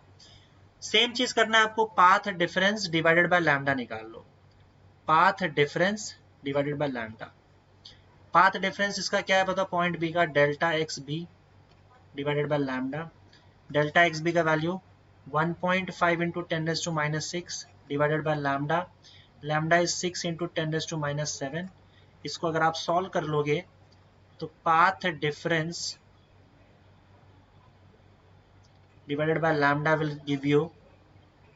सेम चीज करना है आपको, path difference divided by lambda निकाल लो, path difference divided by lambda. Path difference इसका क्या है पता, पॉइंट बी का delta x B divided by lambda. Delta x B का value 1.5 into 10⁻⁻⁶ divided by lambda. Lambda is 6 into 10⁻⁻⁷। इसको अगर आप सॉल्व कर लोगे तो path difference divided by lambda will give you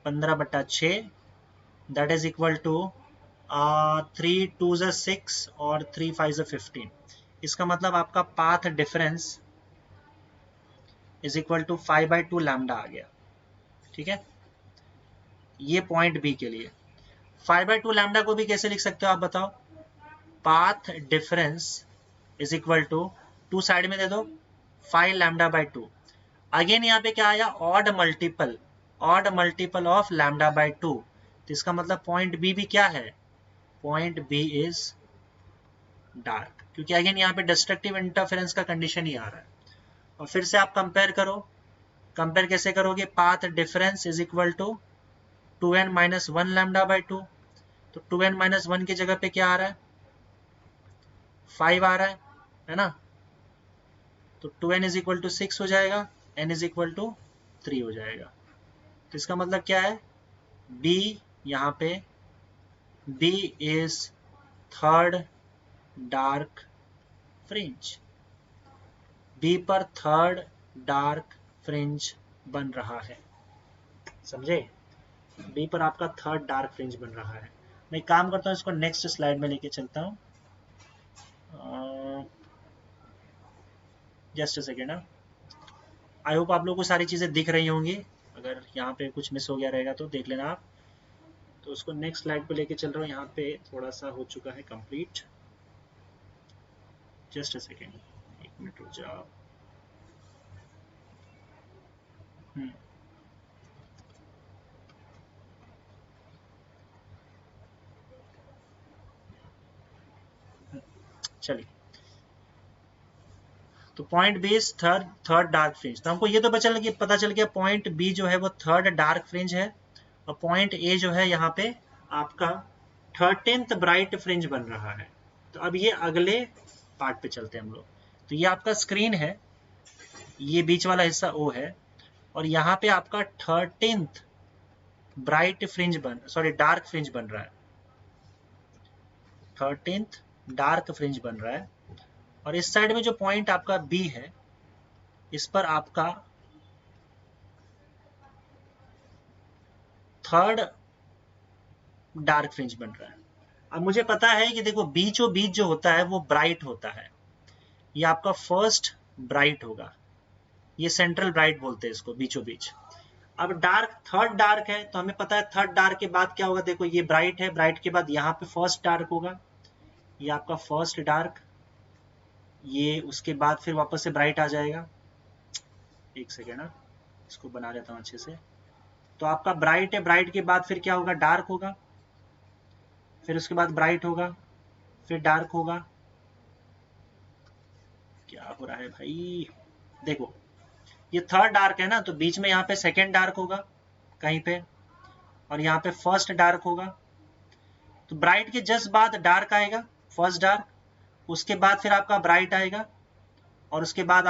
15/6, that is equal to 3 2 6 और 3 5 15। इसका मतलब आपका path difference is equal to 5/2 lambda आ गया, ठीक है। ये पॉइंट बी के लिए 5/2 लैम्डा को भी कैसे लिख सकते हो आप बताओ, path difference is equal to 2 side में दे दो 5 λ/2। अगेन यहाँ पे क्या आया, ऑड मल्टीपल ऑफ λ/2। तो इसका मतलब पॉइंट बी भी क्या है, पॉइंट बी इज डार्क, क्योंकि अगेन यहाँ पे डिस्ट्रक्टिव इंटरफेरेंस का कंडीशन ही आ रहा है। और फिर से आप कंपेयर करो, कंपेयर कैसे करोगे, path difference is equal to 2n minus 1 lambda by 2, तो 2n माइनस 1 की जगह पे क्या आ रहा है, 5 आ रहा है ना, तो 2n इज इक्वल टू 6 हो जाएगा, n इज इक्वल टू 3 हो जाएगा। तो इसका मतलब क्या है, b यहाँ पे b is third dark fringe, b पर थर्ड डार्क फ्रिंज बन रहा है, समझे, बी पर आपका थर्ड डार्क फ्रिंज बन रहा है। मैं एक काम करता हूँ, इसको नेक्स्ट स्लाइड में लेके चलता हूँ, just a second. I hope आप लोगों को सारी चीज़ें दिख रही होंगी, अगर यहाँ पे कुछ मिस हो गया रहेगा तो देख लेना आप। तो उसको नेक्स्ट स्लाइड पे लेके चल रहा हूँ, यहाँ पे थोड़ा सा हो चुका है कंप्लीट, जस्ट अ सेकेंड, एक मिनट रुक जाओ। चलिए, तो point B is third dark fringe, तो हमको ये तो पता चल गया पॉइंट बी जो है वो थर्ड डार्क फ्रिंज है, और पॉइंट ए जो है यहाँ पे आपका 13th ब्राइट फ्रिंज बन रहा है। तो अब ये अगले पार्ट पे चलते हैं हम लोग। तो ये आपका स्क्रीन है, ये बीच वाला हिस्सा ओ है, और यहाँ पे आपका 13th bright fringe dark fringe बन रहा है, 13th डार्क फ्रिंज बन रहा है। और इस साइड में जो पॉइंट आपका बी है, इस पर आपका थर्ड डार्क फ्रिंज बन रहा है। अब मुझे पता है कि देखो बीचों बीच जो होता है वो ब्राइट होता है, ये आपका फर्स्ट ब्राइट होगा, ये सेंट्रल ब्राइट बोलते हैं इसको, बीचों बीच। अब डार्क, थर्ड डार्क है, तो हमें पता है थर्ड डार्क के बाद क्या होगा, देखो ये ब्राइट है, ब्राइट के बाद यहाँ पे फर्स्ट डार्क होगा, ये आपका फर्स्ट डार्क, ये उसके बाद फिर वापस से ब्राइट आ जाएगा। एक सेकेंड ना, इसको बना लेता हूँ अच्छे से। तो आपका ब्राइट है, ब्राइट के बाद फिर क्या होगा, डार्क होगा, फिर उसके बाद ब्राइट होगा, फिर डार्क होगा। क्या हो रहा है भाई, देखो ये थर्ड डार्क है ना, तो बीच में यहाँ पे सेकेंड डार्क होगा कहीं पे, और यहाँ पे फर्स्ट डार्क होगा। तो ब्राइट के जस्ट बाद डार्क आएगा, फर्स्ट डार्क, उसके बाद फिर आपका ब्राइट आएगा, और उसके बाद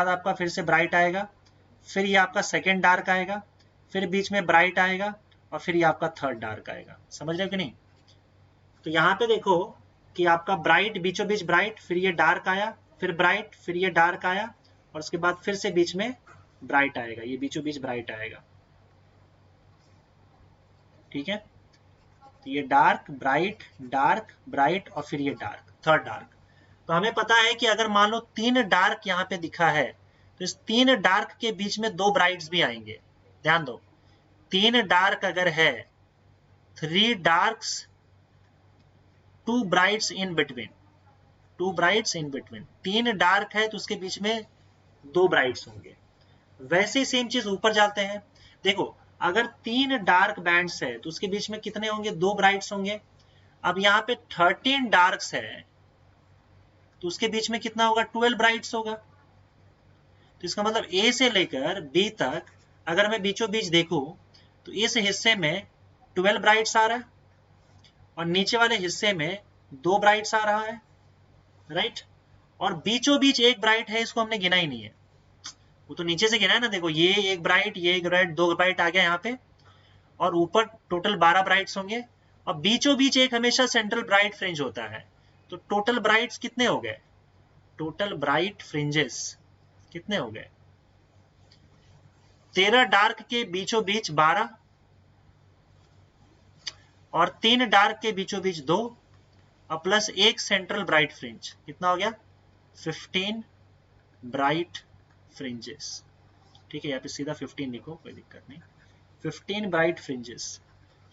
आपका फिर से ब्राइट आएगा, फिर ये आपका सेकेंड डार्क आएगा, फिर बीच में ब्राइट आएगा, और फिर ये आपका थर्ड डार्क आएगा। समझ रहे हो कि नहीं? तो यहाँ पे देखो कि आपका ब्राइट, बीचों बीच ब्राइट, फिर ये डार्क आया, फिर ब्राइट, फिर ये डार्क आया, और उसके बाद फिर से बीच में ब्राइट आएगा, ये बीचों बीच ब्राइट आएगा। ठीक है, तो ये डार्क ब्राइट और फिर ये डार्क, थर्ड डार्क। तो हमें पता है कि अगर मान लो 3 डार्क यहाँ पे दिखा है, तो इस 3 डार्क के बीच में 2 ब्राइट्स भी आएंगे। ध्यान दो, 3 डार्क अगर है, 3 डार्क्स 2 brides in between, 2 brides in between, 3 dark है तो उसके बीच में 2 ब्राइट्स होंगे। वैसे ही सेम चीज ऊपर जाते हैं, देखो अगर 3 डार्क बैंड्स है तो उसके बीच में कितने होंगे, 2 ब्राइट्स होंगे। अब यहाँ पे 13 डार्क्स है, तो उसके बीच में कितना होगा, 12 ब्राइट्स होगा। तो इसका मतलब ए से लेकर बी तक अगर मैं बीचों बीच देखूं, तो इस हिस्से में 12 ब्राइट्स आ रहा है, और नीचे वाले हिस्से में 2 ब्राइट्स आ रहा है, राइट। और बीचों बीच एक ब्राइट है, इसको हमने गिना ही नहीं है, वो तो नीचे से गिना है ना। देखो ये एक ब्राइट, ये एक ब्राइट, 2 ब्राइट आ गया यहाँ पे, और ऊपर टोटल 12 ब्राइट्स होंगे, और बीचों बीच एक हमेशा सेंट्रल ब्राइट फ्रिंज होता है। तो टोटल ब्राइट्स कितने हो गए, टोटल ब्राइट फ्रिंजेस कितने हो गए, 13 डार्क के बीचों बीच 12, और 3 डार्क के बीचों बीच 2, और प्लस एक सेंट्रल ब्राइट फ्रिंज, कितना हो गया, 15 ब्राइट फ्रिंजेस। ठीक है, यहाँ पे सीधा 15 लिखो, कोई दिक्कत नहीं, 15 ब्राइट फ्रिंजेस।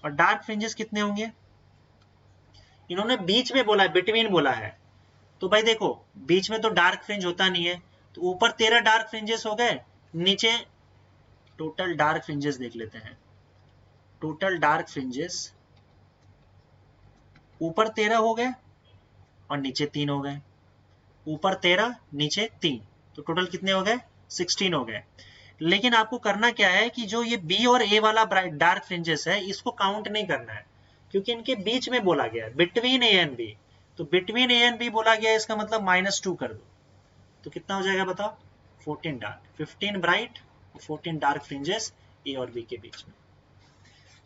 और डार्क फ्रिंजेस कितने होंगे, इन्होंने बीच में बोला है, बिटवीन बोला है, तो भाई देखो बीच में तो डार्क फ्रिंज होता नहीं है, तो ऊपर 13 डार्क फ्रिंजेस हो गए, नीचे टोटल डार्क फ्रिंजेस देख लेते हैं। टोटल डार्क फ्रिंजेस ऊपर 13 हो गए और नीचे 3 हो गए, ऊपर 13 नीचे 3, तो टोटल कितने हो गए, 16 हो गए। लेकिन आपको करना क्या है कि जो ये बी और ए वाला डार्क फ्रिंजेस है इसको काउंट नहीं करना है, क्योंकि इनके बीच में बोला गया है, बिटवीन ए एंड बी। तो बिटवीन ए एंड बी बोला गया है, इसका मतलब -2 कर दो, तो कितना हो जाएगा बताओ, 14 डार्क, 15 ब्राइट और 14 डार्क फ्रिंजेस ए और बी के बीच में।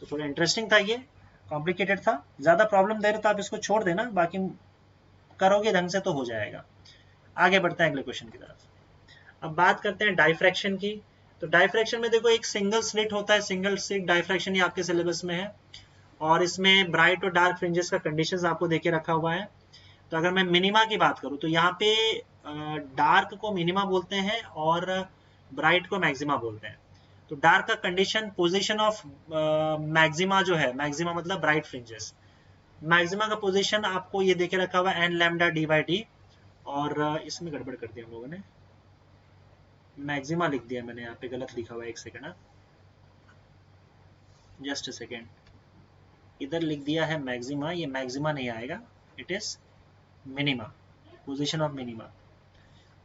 तो थोड़ा इंटरेस्टिंग था, ये कॉम्प्लिकेटेड था, ज्यादा प्रॉब्लम दे रहे तो आप इसको छोड़ देना, बाकी करोगे ढंग से तो हो जाएगा। आगे बढ़ते हैं अगले क्वेश्चन की तरफ। अब बात करते हैं डाइफ्रैक्शन की। तो डाइफ्रैक्शन में देखो एक सिंगल स्लिट होता है, सिंगल स्लिट डाइफ्रैक्शन, ये आपके सिलेबस में है, और इसमें ब्राइट और डार्क फ्रिंजेस का कंडीशंस आपको देके रखा हुआ है। तो अगर मैं मिनिमा की बात करूं तो यहाँ पे डार्क को मिनिमा बोलते हैं और ब्राइट को मैक्सिमा बोलते हैं। तो डार्क का कंडीशन पोजीशन ऑफ मैक्सिमा जो है, मैक्सिमा मतलब ब्राइट फ्रिंजेस, मैक्सिमा का पोजीशन आपको ये देके रखा हुआ है n lambda D by D, और इसमें गड़बड़ कर दिया हम लोगों ने, मैक्सिमा लिख दिया मैंने, यहाँ पे गलत लिखा हुआ है, एक सेकंड, जस्ट अ सेकेंड, इधर लिख दिया है मैक्सिमा, ये मैक्सिमा नहीं आएगा, it is minima, position of minima,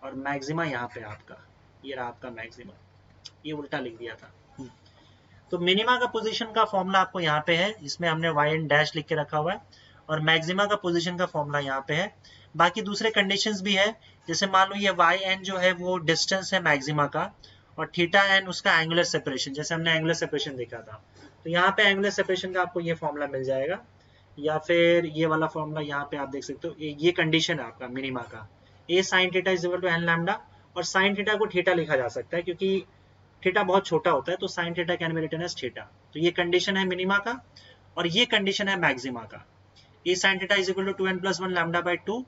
और मैक्सिमा यहाँ पे आपका, ये रहा आपका मैक्सिमा, ये उल्टा लिख दिया था। तो मिनिमा का पोजीशन का फॉर्मूला आपको यहाँ पे है, इसमें हमने वाई एन डैश लिख के रखा हुआ है, और मैक्सिमा का पोजीशन का फॉर्मूला यहाँ पे है। बाकी दूसरे कंडीशंस भी है, जैसे मान लो ये वाई एन जो है वो डिस्टेंस है मैक्सिमा का, और थीटा एन उसका एंगुलर सेपरेशन, जैसे हमने एंगुलर सेपरेशन देखा था, तो यहाँ पे एंगुलर सेपरेशन का आपको ये फॉर्मूला मिल जाएगा, या फिर ये वाला फॉर्मूला यहाँ पे आप देख सकते हो, ये कंडीशन है आपका मिनिमा का, a sine theta is equal to N lambda, और साइन थीटा को थीटा लिखा जा सकता है क्योंकि थीटा बहुत छोटा होता है, तो sine theta can be written as theta. तो ये कंडीशन है मिनिमा का, और ये कंडीशन है मैक्सिमा का, a sine theta is equal to 2n + 1 lambda by 2।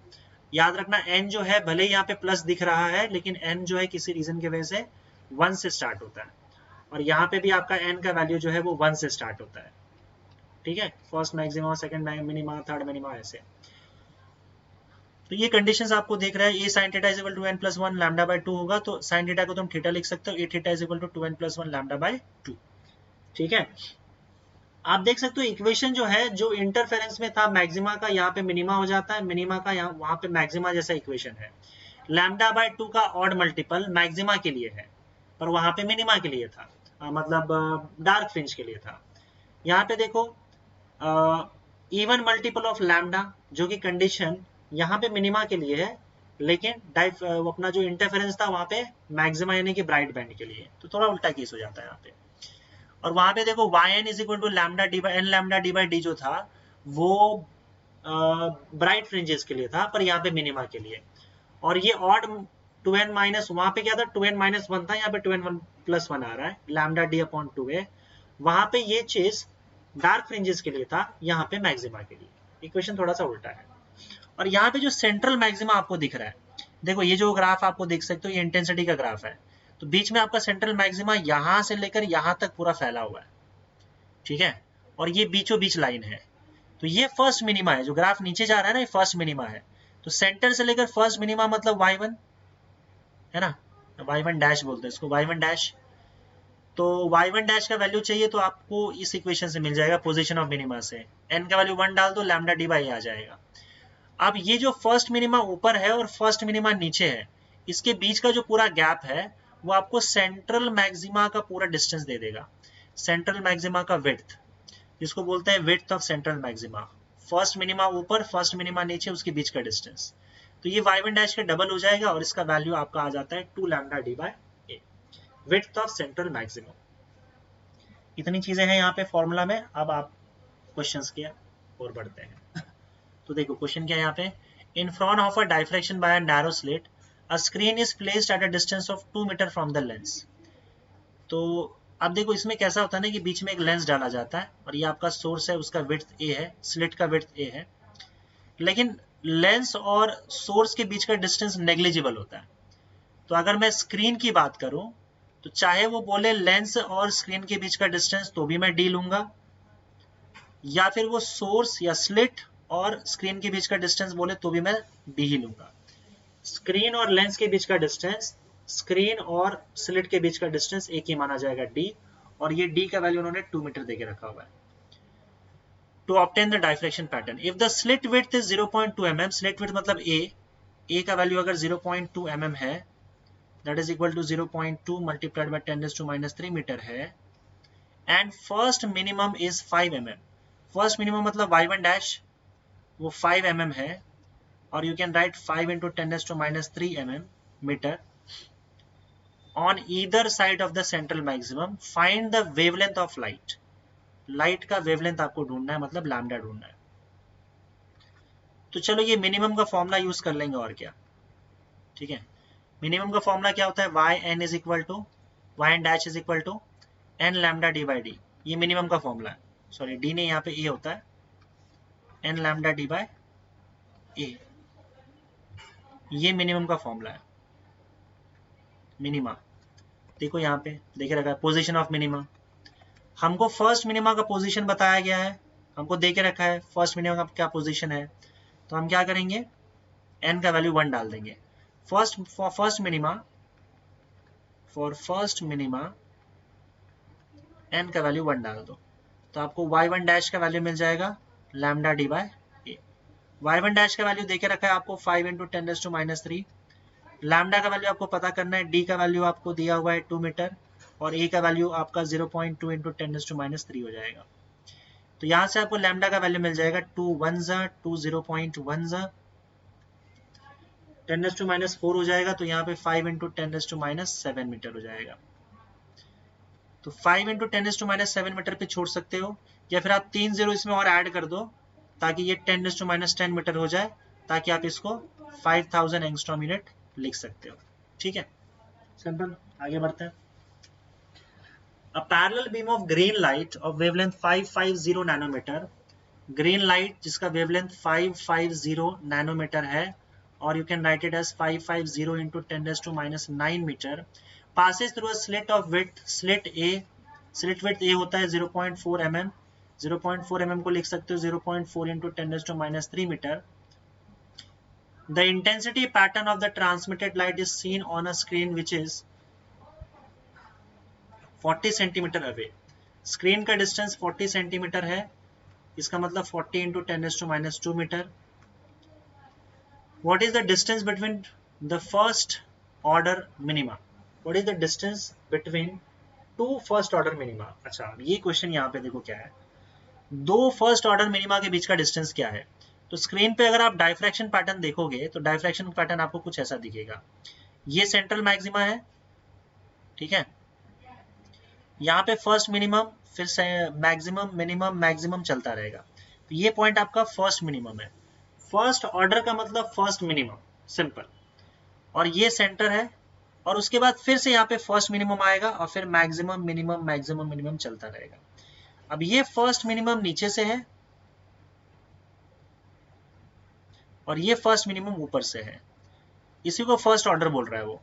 याद रखना n जो है भले ही यहाँ पे प्लस दिख रहा है, लेकिन n जो है किसी रीजन की वजह से 1 से स्टार्ट होता है, और यहाँ पे भी आपका n का वैल्यू जो है वो 1 से स्टार्ट होता है, ठीक है, first maxima, second minima, third minima, ऐसे। तो ये कंडीशंस आपको देख रहा है, a sine theta is equal to n + 1 lambda by 2 होगा, तो साइन थीटा को तुम थीटा लिख सकते हो, a theta is equal to 2n + 1 lambda by 2, ठीक है। आप देख सकते हो इक्वेशन जो है, जो इंटरफेरेंस में था मैक्सिमा का, यहाँ पे मिनिमा हो जाता है, मिनिमा का यहाँ वहां पे मैक्सिमा जैसा इक्वेशन है। लैम्डा बाई 2 का ऑड मल्टीपल मैक्सिमा के लिए है, पर वहां पे मिनिमा के लिए था, मतलब डार्क फ्रिंज के लिए था। यहाँ पे देखो इवन मल्टीपल ऑफ लैम्डा, जो कि कंडीशन यहाँ पे मिनिमा के लिए है, लेकिन अपना जो इंटरफेरेंस था वहां पे मैक्सिमा यानी कि ब्राइट बैंड के लिए, तो थोड़ा उल्टा केस हो जाता है यहाँ पे। और वहां पे देखो yn is equal to lambda D by n lambda D by D जो था वो ब्राइट फ्रिंजेस के लिए था, पर यहाँ पे मिनिमा के लिए। और ये ऑड 2n माइनस, वहां पे क्या था 2n माइनस 1 था, यहाँ पे 2n 1 + 1 आ रहा है, लैम्डा डी अपॉन 2a। वहां पे ये चीज डार्क फ्रिंजेस के लिए था, यहाँ पे मैक्सिमा के लिए, इक्वेशन थोड़ा सा उल्टा है। और यहाँ पे जो सेंट्रल मैक्सिमा आपको दिख रहा है, देखो ये जो ग्राफ आपको देख सकते हो, ये इंटेंसिटी का ग्राफ है, तो बीच में आपका सेंट्रल मैक्सिमा यहां से लेकर यहां तक पूरा फैला हुआ है, ठीक है, और ये बीचों बीच लाइन है, तो ये फर्स्ट मिनिमा है, जो ग्राफ नीचे जा रहा है ना, ये फर्स्ट मिनिमा है। तो सेंटर से लेकर फर्स्ट मिनिमा मतलब y1 है ना, y1 डैश बोलते हैं इसको, y1 डैश। तो y1 डैश का वैल्यू चाहिए तो आपको इस इक्वेशन से मिल जाएगा, पोजीशन ऑफ मिनिमा से n का वैल्यू 1 डाल दो, लैम्डा डी बाई आ जाएगा। अब ये जो फर्स्ट मिनिमा ऊपर है और फर्स्ट मिनिमा नीचे है, इसके बीच का जो पूरा गैप है वो आपको सेंट्रल मैक्सिमा का पूरा डिस्टेंस दे देगा, सेंट्रल मैक्सिमा का विड्थ, जिसको बोलते हैं width of central maxima. First minima ऊपर, फर्स्ट मिनिमा नीचे, उसके बीच का डिस्टेंस, तो ये y1 डैश का डबल हो जाएगा, और इसका वैल्यू आपका आ जाता है 2 lambda D by A, width of central maxima. इतनी चीजें हैं यहाँ पे फॉर्मूला में। अब आप क्वेश्चंस के और बढ़ते हैं। तो देखो क्वेश्चन क्या है यहाँ पे, in front of a diffraction by a narrow slit a screen is placed at a distance of 2 metre from the lens. तो अब देखो इसमें कैसा होता है ना कि बीच में एक लेंस डाला जाता है, और ये आपका सोर्स है, उसका विड्थ ए है, स्लिट का विड्थ ए है, लेकिन लेंस और सोर्स के बीच का डिस्टेंस नेग्लिजिबल होता है। तो अगर मैं स्क्रीन की बात करूं तो चाहे वो बोले लेंस और स्क्रीन के बीच का डिस्टेंस तो भी मैं डी लूंगा, या फिर वो सोर्स या स्लिट और स्क्रीन के बीच का डिस्टेंस बोले तो भी मैं डी ही लूंगा। स्क्रीन और लेंस के बीच का डिस्टेंस, स्क्रीन और स्लिट के बीच का डिस्टेंस एक ही माना जाएगा डी, और ये डी का वैल्यू उन्होंने 2 मीटर देके रखा हुआ है। To obtain the diffraction pattern, if the slit width is 0.2 mm, slit width मतलब ए का वैल्यू अगर 0.2 mm है, that is equal to 0.2 multiplied by 10⁻³ metre है, and first minimum is 5 mm। First minimum मतलब y1 डैश वो 5 mm है, और you can write 5 into 10⁻³ mm metre on either side of the central maximum. Find the wavelength of light. Light का वेवलेंथ आपको ढूंढना है, मतलब लैम्डा ढूंढना है। तो चलो ये मिनिमम का फॉर्मूला यूज कर लेंगे, और क्या, ठीक है। मिनिमम का फॉर्मूला क्या होता है, Y N is equal to Y n dash is equal to N lambda D by D. ये मिनिमम का फॉर्मूला है, सॉरी डी नहीं, यहाँ पे ए होता है, n lambda D by A. ये मिनिमम का फॉर्मूला है, मिनिमा। देखो यहाँ पे देखे रखा है पोजीशन ऑफ मिनिमा। हमको फर्स्ट मिनिमा का पोजीशन बताया गया है, हमको दे के रखा है फर्स्ट मिनिमा का क्या पोजीशन है। तो हम क्या करेंगे, n का वैल्यू 1 डाल देंगे। फॉर फर्स्ट मिनिमा n का वैल्यू 1 डाल दो, तो आपको y1 डैश का वैल्यू मिल जाएगा लैम्डा डी बाय ए। y1 डैश का वैल्यू देके रखा है आपको 5 into 10⁻³ लैम्डा का वैल्यू आपको पता करना है, डी का वैल्यू आपको दिया हुआ है 2 मीटर, और ए का वैल्यू आपका 0.2 into 10⁻³ हो जाएगा। तो यहाँ से आपको लैम्डा का वैल्यू मिल जाएगा 2 1 2 0.1 10⁻⁴ हो जाएगा। तो यहाँ पे 5 into 10⁻⁷ मीटर हो जाएगा। तो 5 into 10⁻⁷ मीटर पे छोड़ सकते हो, या फिर आप 3 0 इसमें और ऐड कर दो ताकि ये 10⁻10 मीटर हो जाए, ताकि आप इसको 5000 एंगस्ट्रॉम यूनिट लिख सकते हो। ठीक है, सिंपल। आगे बढ़ते हैं। A parallel beam of green light of wavelength 550 nanometre, green light जिसका वेवलेंथ 550 नैनोमीटर है, और you can write it as 550 into 10⁻⁹ metre, passes through a slit of width, slit A, slit width A होता है 0.4 mm, 0.4 mm को लिख सकते हो 0.4 into 10⁻³ metre. The intensity pattern of the transmitted light is seen on a screen which is 40 centimetre away. Screen का डिस्टेंस 40 सेंटीमीटर है, इसका मतलब 40 into 10⁻² metre. What is the distance between the first order minima? What is the distance between two first order minima? अच्छा, ये क्वेश्चन यहाँ पे देखो क्या है, दो फर्स्ट ऑर्डर मिनिमा के बीच का डिस्टेंस क्या है। तो स्क्रीन पे अगर आप डायफ्रैक्शन पैटर्न देखोगे तो डायफ्रैक्शन पैटर्न आपको कुछ ऐसा दिखेगा। ये सेंट्रल मैक्सिमा है, ठीक है, यहाँ पे फर्स्ट मिनिमम, फिर मैक्सिमम मिनिमम मैक्सिमम चलता रहेगा। तो ये पॉइंट आपका फर्स्ट मिनिमम है। फर्स्ट ऑर्डर का मतलब फर्स्ट मिनिमम, सिंपल। और ये सेंटर है, और उसके बाद फिर से यहाँ पे फर्स्ट मिनिमम आएगा, और फिर मैक्सिमम मिनिमम मैक्सिमम मिनिमम चलता रहेगा। अब ये फर्स्ट मिनिमम नीचे से है, और ये फर्स्ट मिनिमम ऊपर से है, इसी को फर्स्ट ऑर्डर बोल रहा है वो।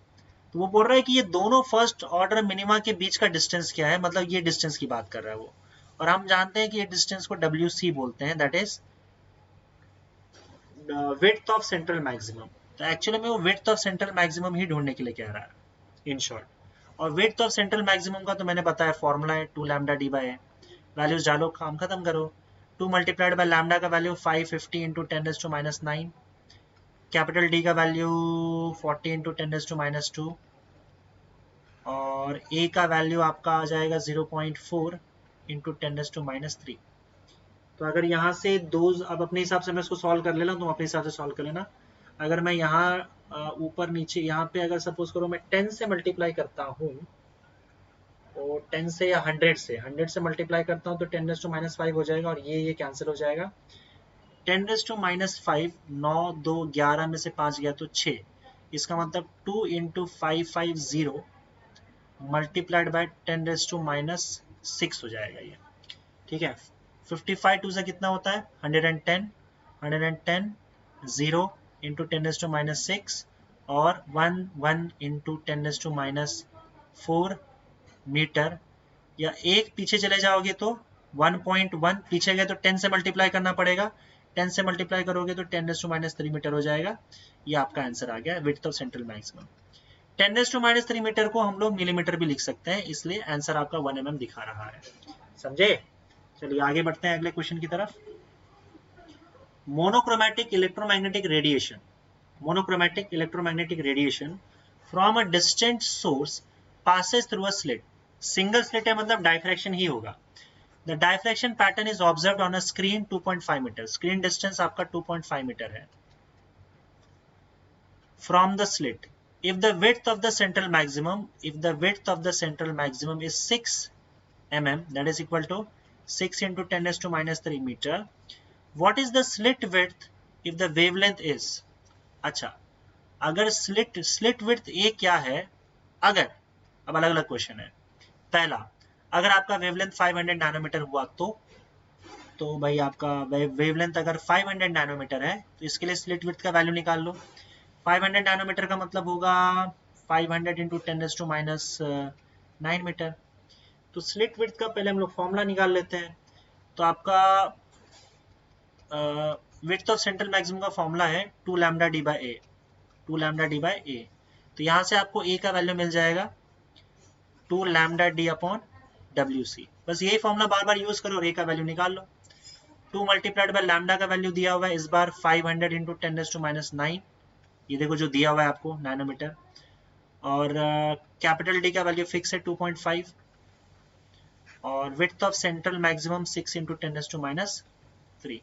तो वो बोल रहा है कि ये दोनों फर्स्ट ऑर्डर मिनिमा के बीच का डिस्टेंस क्या है, मतलब ये डिस्टेंस की बात कर रहा है वो। और हम जानते हैं कि ये डिस्टेंस को WC बोलते हैं, that is width of central maximum. तो एक्चुअली में वो विड्थ ऑफ सेंट्रल मैक्सिमम ही ढूंढने के लिए कह रहा है, इन शॉर्ट। और विड्थ ऑफ सेंट्रल मैक्सिमम का तो मैंने बताया फॉर्मूला है 2 lambda D by A. Values डालो, काम खत्म करो। 2 मल्टीप्लाइड बाय लैम्डा का वैल्यू 550 into 10⁻⁹, कैपिटल डी का वैल्यू 40 into 10⁻², और ए का वैल्यू आपका आ जाएगा 0.4 into 10⁻3। तो अगर यहाँ से दो, अब अपने हिसाब से मैं इसको सॉल्व कर लेना, तुम अपने हिसाब से सॉल्व कर लेना। अगर मैं यहाँ ऊपर नीचे यहाँ पे अगर सपोज करो मैं 10 से मल्टीप्लाई करता हूँ, तो 10 से या 100 से मल्टीप्लाई करता हूँ तो 10⁻⁵ हो जाएगा, और ये कैंसिल हो जाएगा। 10⁻⁵, 9 2 11 में से 5 गया तो 6, इसका मतलब 2 into 550 मल्टीप्लाइड बाय 10⁻⁻6 हो जाएगा ये, ठीक है। 55 2 से कितना होता है 110, 0 into 10⁻⁶, और 1 into 10⁻⁴ मीटर। या एक पीछे चले जाओगे तो 1.1, पीछे गए तो 10 से मल्टीप्लाई करना पड़ेगा, 10 से मल्टीप्लाई करोगे तो 10⁻³ मीटर हो जाएगा। ये आपका आंसर आ गया, width of central maximum. 10⁻³ metre को हम लोग मिलीमीटर भी लिख सकते हैं, इसलिए आंसर आपका 1 mm दिखा रहा है, समझे। चलिए आगे बढ़ते हैं अगले क्वेश्चन की तरफ। Monochromatic electromagnetic radiation, monochromatic electromagnetic radiation from a distant source passes through a slit, single slit है मतलब डायफ्रैक्शन ही होगा। The diffraction pattern is observed on a screen 2.5 metre, screen distance आपका 2.5 मीटर है from the slit. If the width of the central maximum, if the width of the central maximum is 6 mm, that is equal to 6 into 10 raised to minus 3 meter, what is the slit width if the wavelength is? अच्छा, अगर स्लिट विड्थ ए क्या है, अगर, अब अलग अलग क्वेश्चन है। पहला, अगर आपका वेवलेंथ 500 नैनोमीटर हुआ तो भाई आपका वेवलेंथ अगर 500 नैनोमीटर है तो इसके लिए स्लिट विड्थ का वैल्यू निकाल लो। 500 नैनोमीटर का मतलब होगा 500 into 10 raise to minus 9 metre. तो स्लिट विड्थ का पहले हम लोग फॉर्मूला निकाल लेते हैं। तो आपका विड्थ ऑफ सेंट्रल मैक्सिमम का फॉर्मूला है 2 lambda D by a, 2 lambda D by a. तो यहाँ से आपको ए का वैल्यू मिल जाएगा 2 lambda D upon W C. बस यही फॉर्मूला बार बार यूज करो और ए का वैल्यू निकाल लो। 2 मल्टीप्लाइड बाय लैम्डा का वैल्यू दिया हुआ है इस बार 500 इंटू 10 रेज़ टू माइनस 9, ये देखो जो दिया हुआ है आपको नैनोमीटर। और कैपिटल डी का वैल्यू फिक्स है 2.5 और width of central maximum 6 into 10 raise to minus 3।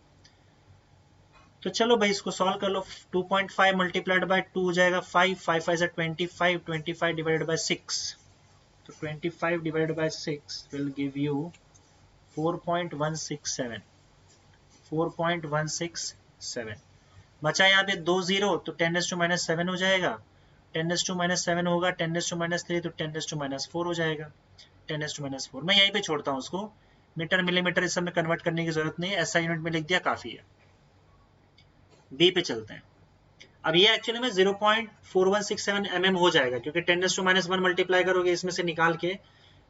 तो चलो भाई इसको सॉल्व कर लो। 2.5 मल्टीप्लाइड बाय 2 हो जाएगा 5, 5 5 से 25, 25 डिवाइडेड बाय 6, तो 25 divided by 6 will give you 4.167, 4.167। बचा यहाँ पे 2 जीरो, तो 10 रेज़ टू माइनस 7 हो जाएगा, 10 रेज़ टू माइनस 7 होगा 10 रेज़ टू माइनस 3, तो 10 रेज़ टू माइनस 4 हो जाएगा। 10 रेज़ टू माइनस 4 मैं यहीं पे छोड़ता हूँ उसको, मीटर मिलीमीटर इस सब में कन्वर्ट करने की जरूरत नहीं है, ऐसा यूनिट में लिख दिया काफी है। बी पे चलते हैं। अब ये एक्चुअली में 0.4167 mm हो जाएगा, क्योंकि 10 रेज़ टू माइनस 1 मल्टीप्लाई करोगे इसमें से निकाल के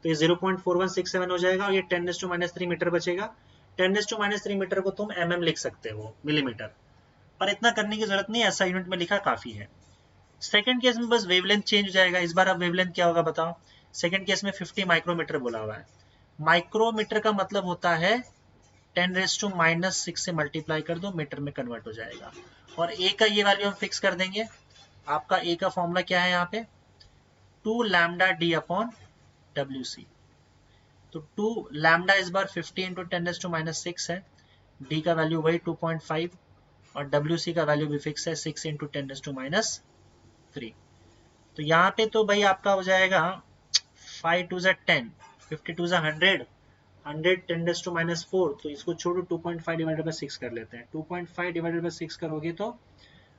तो ये 0.4167 हो जाएगा और ये 10 रेज़ टू माइनस 3 मीटर बचेगा। 10 रेज़ टू माइनस 3 मीटर को तुम mm लिख सकते हो, मिलीमीटर, पर इतना करने की जरूरत नहीं है, ऐसा यूनिट में लिखा काफी है। सेकंड केस में बस वेवलेंथ चेंज हो जाएगा। इस बार अब वेवलेंथ क्या होगा बताओ। सेकंड केस में 50 माइक्रोमीटर बोला हुआ है। माइक्रोमीटर का मतलब होता है 10 रेज़ टू माइनस 6 से मल्टीप्लाई कर दो, मीटर में कन्वर्ट हो जाएगा। और ए का ये वैल्यू हम फिक्स कर देंगे। आपका ए का फॉर्मूला क्या है यहाँ पे 2 lambda D upon W C. तो 2 लैम्डा इस बार 50 इंटू 10 रेज़ टू माइनस 6 है, डी का वैल्यू वही 2.5 और डब्ल्यू सी का वैल्यू भी फिक्स है 6 इंटू 10 रेज़ टू माइनस 3। तो यहाँ पे तो भाई आपका हो जाएगा 5 to 10, 50 to 100, 100 10 raise to minus 4, तो इसको छोड़ो 2.5 डिवाइडेड बाय 6 कर लेते हैं। 2.5 डिवाइडेड बाय 6 करोगे तो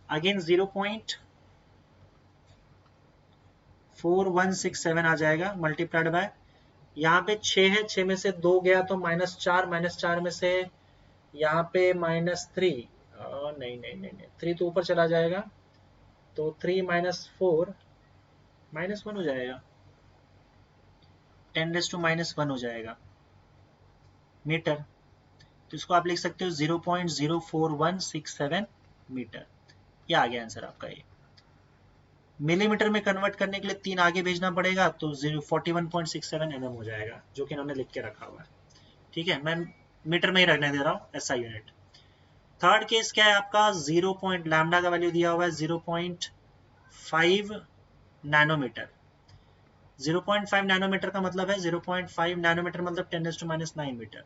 अगेन 0.4167 आ जाएगा मल्टीप्लाइड बाय, यहाँ पे 6 है, 6 में से 2 गया तो -4, -4 में से यहाँ पे -3, नहीं नहीं नहीं नहीं 3 तो ऊपर चला जाएगा, तो 3 माइनस 4 -1 हो जाएगा, 10 रेज़ टू माइनस 1 हो जाएगा मीटर। तो इसको आप लिख सकते हो 0.04167 मीटर। ये आ गया आंसर आपका। ये मिलीमीटर में कन्वर्ट करने के लिए 3 आगे भेजना पड़ेगा, तो 41.67 mm हो जाएगा, जो कि इन्होंने लिख के रखा हुआ है। ठीक है, मैं मीटर में ही रखने दे रहा हूँ ऐसा यूनिट। थर्ड केस क्या है आपका, 0. लैम्डा का वैल्यू दिया हुआ है 0.5 नैनोमीटर। 0.5 नैनोमीटर का मतलब है 0.5 नैनोमीटर मतलब 10 रेज़ टू माइनस 9 मीटर।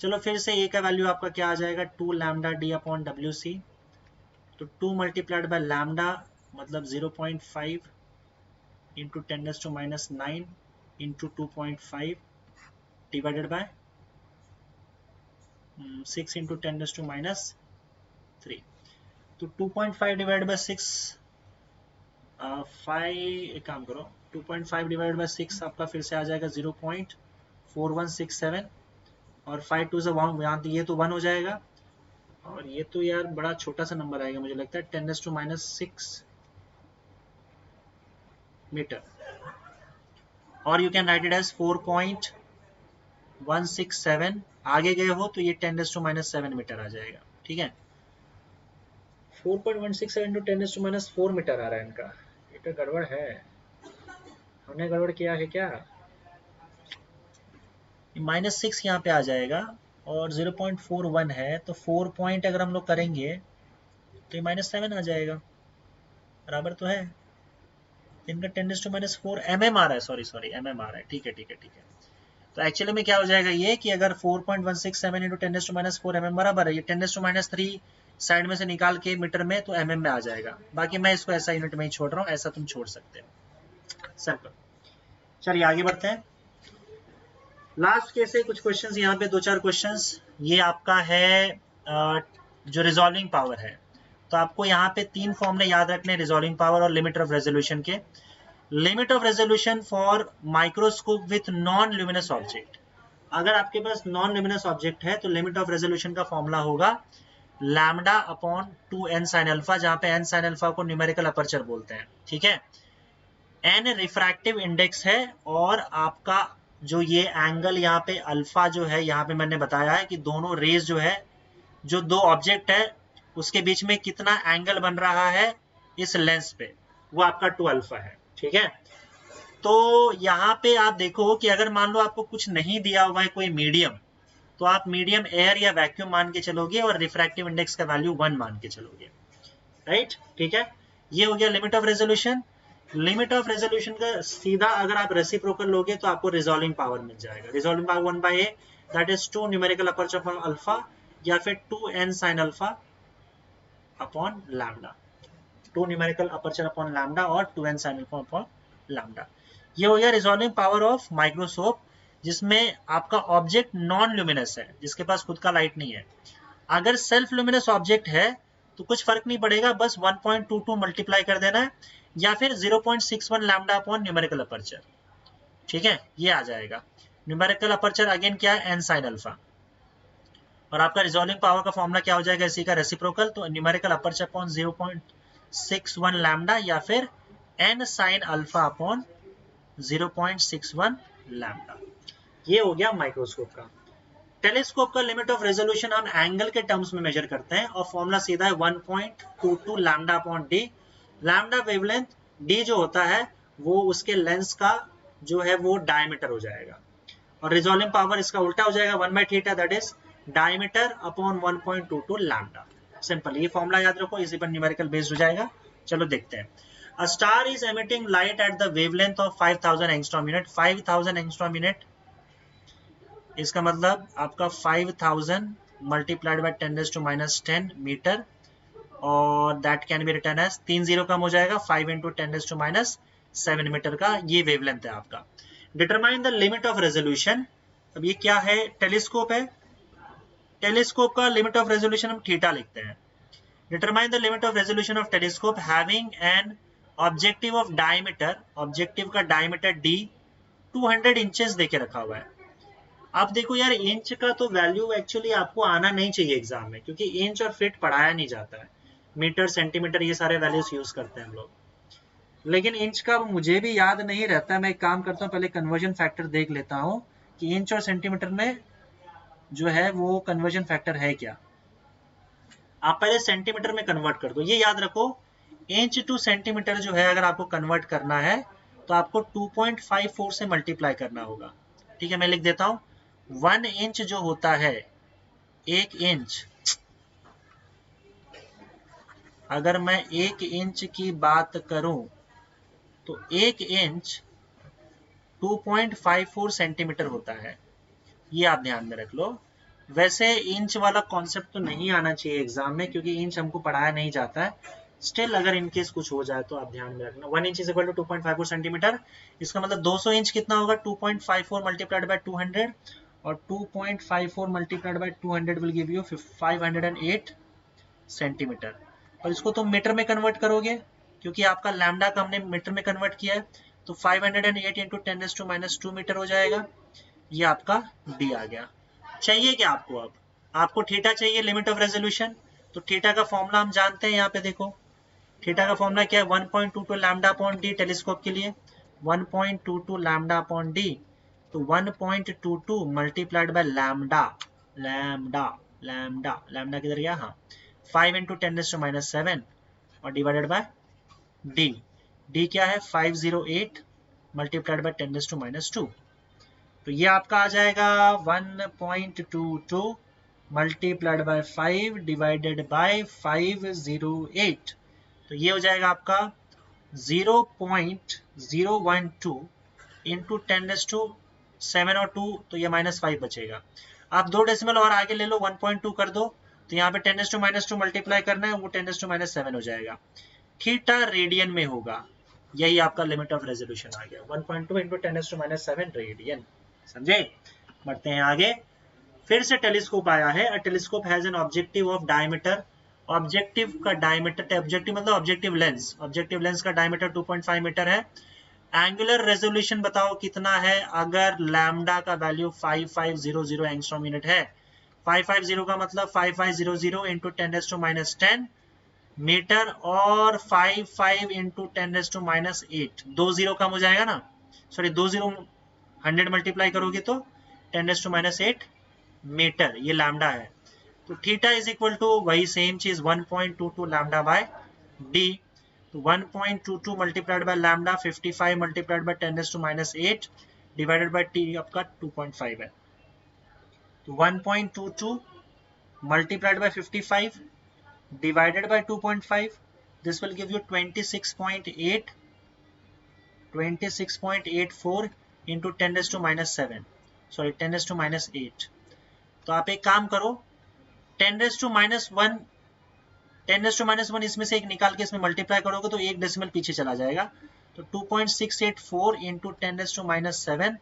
चलो फिर से ए का वैल्यू आपका क्या आ जाएगा 2 lambda D upon W C. तो 2 मल्टीप्लाइड बाय लैम्डा मतलब 0.5 into 10 raise to minus 9 into 2.5 divided by 6 into 10 raise to minus 3। तो 2.5 डिवाइड बाय 6 एक काम करो 2.5 डिवाइड बाय 6 आपका फिर से आ जाएगा 0.4167 और 5 टू से 1, यहाँ ये तो 1 हो जाएगा और ये तो यार बड़ा छोटा सा नंबर आएगा मुझे लगता है 10 रेज़ टू माइनस 6 मीटर, और you can write it as 4.167। आगे गए हो तो ये 10 रेज़ टू माइनस 7 मीटर आ जाएगा। ठीक है, 4.167 into 10 raise to minus 4 metre आ रहा है इनका। ये तो गड़बड़ है, हमने गड़बड़ किया है क्या। -6 यहाँ पे आ जाएगा और 0.41 है, तो 4 पॉइंट अगर हम लोग करेंगे तो ये -7 आ जाएगा, बराबर तो है। इनका 10⁻⁴ mm आ रहा है, सॉरी mm आ रहा है, ठीक है। तो एक्चुअली में क्या हो जाएगा ये कि अगर 4.167 इंटू 10⁻⁴ mm बराबर है, ये 10⁻³ साइड में से निकाल के मीटर में तो mm में आ जाएगा। बाकी मैं इसको ऐसा यूनिट में ही छोड़ रहा हूँ, ऐसा तुम छोड़ सकते हो, सिंपल। चलिए आगे बढ़ते हैं। लास्ट के से कुछ क्वेश्चंस यहाँ पे 2-4 क्वेश्चंस। ये आपका है जो रिजॉल्विंग पावर है, तो आपको यहाँ पे 3 फॉर्मूले याद रखने, रिजॉल्विंग पावर और लिमिट ऑफ रेजोल्यूशन के। Limit of resolution for microscope with non luminous object. अगर आपके पास नॉन ल्यूमिनस ऑब्जेक्ट है तो लिमिट ऑफ रेजोल्यूशन का फॉर्मूला होगा lambda upon 2n sin alpha, जहां पे n sin अल्फा को न्यूमेरिकल अपर्चर बोलते हैं, ठीक है। n रिफ्रैक्टिव इंडेक्स है, और आपका जो ये एंगल यहाँ पे अल्फा जो है, यहाँ पे मैंने बताया है कि दोनों रेज जो है, जो दो ऑब्जेक्ट है उसके बीच में कितना एंगल बन रहा है इस लेंस पे, वो आपका 2 अल्फा है, ठीक है। तो यहाँ पे आप देखो कि अगर मान लो आपको कुछ नहीं दिया हुआ है कोई मीडियम, तो आप मीडियम एयर या वैक्यूम मान के चलोगे और रिफ्रैक्टिव इंडेक्स का वैल्यू 1 मान के चलोगे, राइट, ठीक है। ये हो गया limit of resolution. Limit of resolution का सीधा अगर आप रेसिप्रोकल लोगे तो आपको रिजॉल्विंग पावर मिल जाएगा। Resolving power 1/a that is 2 numerical aperture for alpha, या फिर 2n sin alpha upon lambda, 2 numerical aperture upon lambda और 2n sin alpha upon lambda. ये हो गया रिजॉल्विंग पावर ऑफ माइक्रोस्कोप, जिसमें आपका ऑब्जेक्ट नॉन ल्यूमिनस है, जिसके पास खुद का लाइट नहीं है। अगर सेल्फ ल्यूमिनस ऑब्जेक्ट है तो कुछ फर्क नहीं पड़ेगा, बस 1.22 मल्टीप्लाई कर देना है, या फिर 0.61 लैम्डा अपॉन न्यूमेरिकल अपर्चर, ठीक है, ये आ जाएगा। न्यूमेरिकल अपर्चर अगेन क्या है, n sin अल्फा, और आपका रिजॉल्विंग पावर का फॉर्मूला क्या हो जाएगा इसी का, रेसिप्रोकल, तो न्यूमेरिकल अपर्चर अपॉन 0.61 लैम्डा, या फिर n sin alpha upon 0.61 lambda. ये हो गया माइक्रोस्कोप का। टेलीस्कोप का लिमिट ऑफ रेजोल्यूशन हम एंगल के टर्म्स में मेजर करते हैं, और फॉर्मूला सीधा है 1.22 lambda upon D. Lambda wavelength, D जो होता है वो उसके लेंस का जो है वो डायमीटर हो जाएगा, और रिजॉल्विंग पावर इसका उल्टा हो जाएगा 1/θ that is diameter upon 1.22 lambda. Simple, ये फॉर्मूला याद रखो, इसी पर न्यूमेरिकल बेस्ड हो जाएगा। चलो देखते हैं। A star is emitting light at the wavelength of 5000 angstrom unit. 5000 angstrom unit, इसका मतलब आपका 5000 मल्टीप्लाइड बाय 10⁻⁻10 मीटर, और that can be written as 3 0 कम हो जाएगा 5 इंटू 10⁻7 मीटर का ये वेवलेंथ है आपका। Determine the limit of resolution. अब ये क्या है, टेलीस्कोप है, टेलीस्कोप का लिमिट ऑफ रेजोल्यूशन हम थीटा लिखते हैं। Determine the limit of resolution of telescope having an objective of diameter, objective का डायमीटर d 200 इंचेस देके रखा हुआ है। आप देखो यार, इंच का तो वैल्यू एक्चुअली आपको आना नहीं चाहिए एग्जाम में, क्योंकि इंच और फीट पढ़ाया नहीं जाता है, मीटर सेंटीमीटर ये सारे वैल्यूज यूज करते हैं हम लोग। लेकिन इंच का मुझे भी याद नहीं रहता है, मैं एक काम करता हूँ, पहले कन्वर्जन फैक्टर देख लेता हूँ कि इंच और सेंटीमीटर में जो है वो कन्वर्जन फैक्टर है क्या। आप पहले सेंटीमीटर में कन्वर्ट कर दो, ये याद रखो, इंच टू सेंटीमीटर जो है अगर आपको कन्वर्ट करना है तो आपको 2.54 से मल्टीप्लाई करना होगा, ठीक है। मैं लिख देता हूँ, 1 इंच जो होता है, 1 इंच, अगर मैं 1 इंच की बात करूं तो 1 इंच 2.54 सेंटीमीटर होता है, ये आप ध्यान में रख लो। वैसे इंच वाला कॉन्सेप्ट तो नहीं आना चाहिए एग्जाम में, क्योंकि इंच हमको पढ़ाया नहीं जाता है। स्टिल अगर इनकेस कुछ हो जाए तो आप ध्यान में रखना। 1 inch is equal to 2.54 centimetre, इसका मतलब 200 इंच कितना होगा, 2.54 मल्टीप्लाइड बाय 200, और 2.54 multiplied by 200 will give you 508 centimetre. और इसको तुम मीटर में कन्वर्ट करोगे, क्योंकि आपका लैम्डा का हमने मीटर में कन्वर्ट किया है, तो 508 इंटू 10⁻⁻2 मीटर हो जाएगा। ये आपका डी आ गया। चाहिए क्या आपको, अब आपको थीटा चाहिए, लिमिट ऑफ रेजोल्यूशन, तो थीटा का फॉर्मूला हम जानते हैं। यहाँ पे देखो, थीटा का फॉर्मूला क्या है, 1.22 लैम्डा अपॉन डी टेलीस्कोप के लिए, 1.22 लैम्डा अपॉन डी, तो 1.22 multiplied by lambda, lambda lambda lambda किधर गया, हाँ, 5 इंटू 10⁻⁷ और डिवाइडेड बाय डी। डी क्या है, 508 मल्टीप्लाइड बाय 10⁻², तो ये आपका आ जाएगा 1.22 मल्टीप्लाइड बाय 5 डिवाइडेड बाय 508, तो ये हो जाएगा आपका 0.012 इंटू 10⁻⁷ और 2, तो ये -5 बचेगा। आप 2 डेसिमल और आगे ले लो, 1.2 कर दो, तो यहाँ पे 10⁻⁻2 मल्टीप्लाई करना है, वो 10⁻⁷ हो जाएगा। थीटा रेडियन में होगा, यही आपका लिमिट ऑफ रेजोल्यूशन आ गया, 1.2 इंटू 10⁻⁷ रेडियन। समझे? बढ़ते हैं आगे। फिर से टेलीस्कोप आया है। अ telescope has an objective of diameter, objective का डायमीटर, ऑब्जेक्टिव मतलब ऑब्जेक्टिव लेंस, ऑब्जेक्टिव लेंस का डायमीटर 2.5 मीटर है। एंगुलर रेजोल्यूशन बताओ कितना है, अगर लैम्डा का वैल्यू 5500 एंगस्ट्रॉम यूनिट है। 550 का मतलब 5500 इंटू 10⁻⁻10 मीटर, और 55 इंटू 10⁻⁸, 2 जीरो कम हो जाएगा ना, सॉरी 2 जीरो 100 मल्टीप्लाई करोगे तो 10⁻⁸ मीटर, ये लैम्डा है। तो थीटा इज इक्वल टू वही सेम चीज 1.22 लैम्डा बाय डी। तो 1.22 multiplied by lambda, 55 multiplied by 10⁻⁸ divided by T आपका 2.5 है। तो 1.22 multiplied by 55 divided by 2.5, this will give you 26.84 into 10⁻⁷, sorry 10⁻⁸। तो आप एक काम करो, 10⁻⁻1 इसमें से एक निकाल के इसमें मल्टीप्लाई करोगे तो एक डेसिमल पीछे चला जाएगा, तो 2.684 इंटू 10⁻⁷,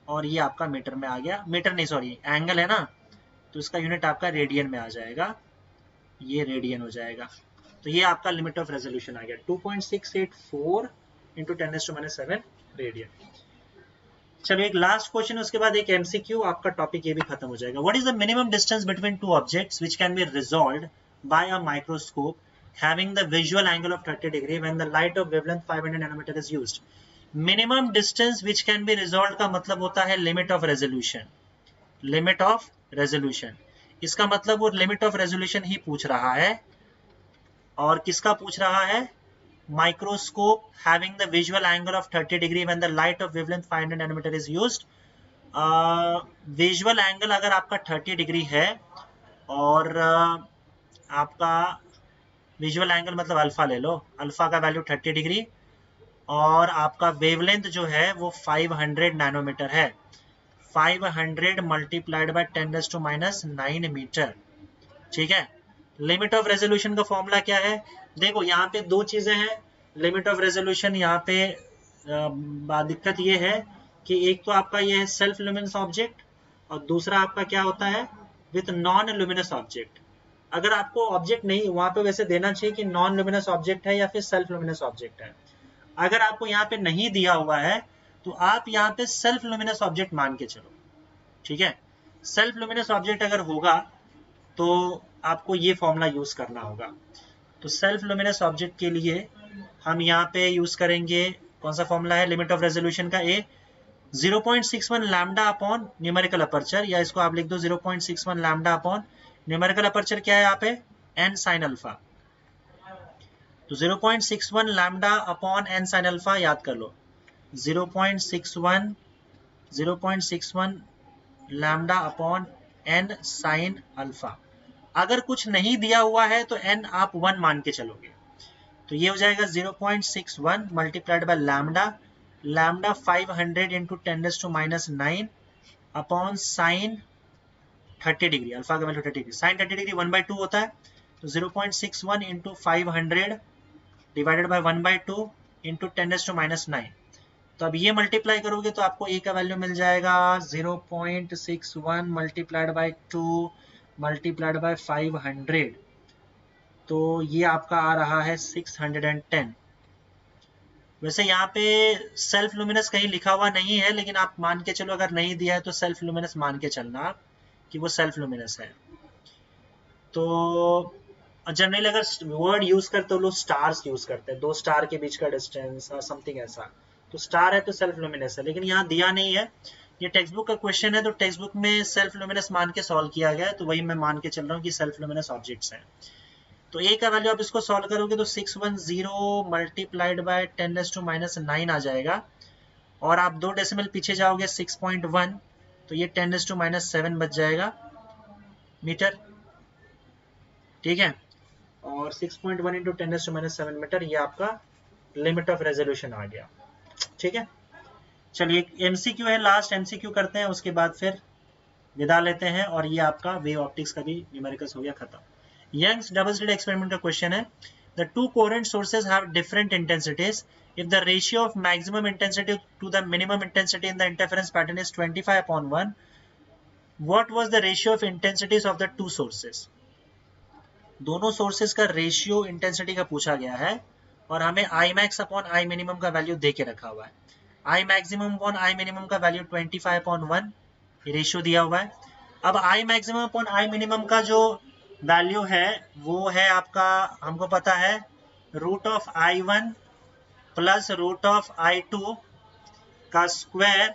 और ये आपका मीटर में आ गया, मीटर नहीं सॉरी एंगल है ना, तो इसका यूनिट आपका रेडियन में आ जाएगा, ये रेडियन हो जाएगा। तो ये आपका लिमिट ऑफ रेजोल्यूशन आ गया 2.684 इंटू 10⁻⁷ रेडियन। चलो एक लास्ट क्वेश्चन, उसके बाद एक एमसीक्यू, आपका टॉपिक ये भी खत्म हो जाएगा। What is the minimum distance between two objects which can be resolved by a microscope having the visual angle of 30 degree when the light of wavelength 500 nanometer is used. Minimum distance which can be resolved का मतलब होता है limit of resolution, limit of resolution. इसका मतलब वो लिमिट ऑफ रेजोल्यूशन ही पूछ रहा है, और किसका पूछ रहा है, microscope having the visual angle of 30 degree when the light of wavelength 500 nanometer is used. Visual angle अगर आपका 30 डिग्री है, और आपका विजुअल एंगल मतलब अल्फा ले लो, अल्फा का वैल्यू 30 डिग्री, और आपका वेवलेंथ जो है वो 500 नैनोमीटर है, 500 मल्टीप्लाइड बाय 10⁻⁹ मीटर। ठीक है। लिमिट ऑफ रेजोल्यूशन का फॉर्मूला क्या है, देखो यहाँ पे दो चीजें हैं लिमिट ऑफ रेजोल्यूशन। यहाँ पे दिक्कत ये है कि एक तो आपका ये है सेल्फ लुमिनस ऑब्जेक्ट, और दूसरा आपका क्या होता है विथ नॉन लुमिनस ऑब्जेक्ट। अगर आपको ऑब्जेक्ट नहीं, वहां पे वैसे देना चाहिए कि नॉन लुमिनस ऑब्जेक्ट है या फिर सेल्फ लुमिनस ऑब्जेक्ट है। अगर आपको यहाँ पे नहीं दिया हुआ है तो आप यहाँ पे सेल्फ लुमिनस ऑब्जेक्ट मान के चलो। ठीक है, सेल्फ लुमिनस ऑब्जेक्ट अगर होगा तो आपको ये फॉर्मूला यूज करना होगा। तो सेल्फ लुमिनस ऑब्जेक्ट के लिए हम यहाँ पे यूज करेंगे कौन सा फॉर्मूला है लिमिट ऑफ रेजोल्यूशन का, ए 0.61 लैम्डा अपॉन न्यूमेरिकल अपर्चर, या इसको आप लिख दो 0.61 लैम्डा अपॉन न्यूमेरिकल अपर्चर क्या है यहाँ पे एन साइन अल्फा। तो 0.61 lambda upon n sine alpha याद कर लो, 0.61 lambda upon n sine alpha. अगर कुछ नहीं दिया हुआ है तो n आप 1 मान के चलोगे, तो ये हो जाएगा 0.61 multiplied by lambda, lambda 500 into 10⁻⁹ upon sine 30 degree, alpha का वैल्यू 30 डिग्री, साइन 30 डिग्री 1/2 होता है, तो 0.61 इंटू 500 डिवाइडेड बाय 1/2 इंटू 10⁻⁹। तो अब ये मल्टीप्लाई करोगे तो आपको a का वैल्यू मिल जाएगा 0.61 मल्टीप्लाइड बाय 2 मल्टीप्लाइड बाय 500, तो ये आपका आ रहा है 610। वैसे यहाँ पे सेल्फ लुमिनस कहीं लिखा हुआ नहीं है, लेकिन आप मान के चलो अगर नहीं दिया है तो सेल्फ लुमिनस मान के चलना कि वो सेल्फ लुमिनस है। तो जनरली अगर वर्ड यूज करते हो लोग स्टार्स यूज करते हैं, 2 स्टार के बीच का डिस्टेंस और समथिंग ऐसा, तो स्टार है तो सेल्फ लुमिनस है, लेकिन यहाँ दिया नहीं है, ये टेक्स्ट बुक का क्वेश्चन है, तो टेक्स्ट बुक में सेल्फ लुमिनस मान के सॉल्व किया गया है, तो वही मैं मान के चल रहा हूँ कि सेल्फ लुमिनस ऑब्जेक्ट्स हैं। तो a का वैल्यू आप इसको सॉल्व करोगे तो 610 मल्टीप्लाइड बाय 10⁻⁹ आ जाएगा, और आप 2 डेसिमल पीछे जाओगे 6.1, तो ये 10⁻⁷ बच जाएगा मीटर। ठीक है, और 6.1 इंटू 10⁻⁷ मीटर, ये आपका लिमिट ऑफ रेजोल्यूशन आ गया। ठीक है, चलिए एमसीक्यू है, लास्ट एमसीक्यू करते हैं, उसके बाद फिर विदा लेते हैं, और ये आपका वेव ऑप्टिक्स का भी न्यूमेरिकल्स हो गया खत्म। यंग्स डबल स्लिट एक्सपेरिमेंट का क्वेश्चन है, the two coherent sources have different intensities, if the ratio of maximum intensity to the minimum intensity in the interference pattern is 25/1, what was the ratio of intensities of the two sources? दोनों सोर्सेज का रेशियो इंटेंसिटी का पूछा गया है, और हमें I max upon I minimum का वैल्यू दे के रखा हुआ है। आई मैक्सिमम अपॉन आई मिनिमम का वैल्यू 25/1 ये रेशियो दिया हुआ है। अब आई मैक्सिमम अपॉन आई मिनिमम का जो वैल्यू है वो है आपका, हमको पता है root of I1 plus root of I2 का square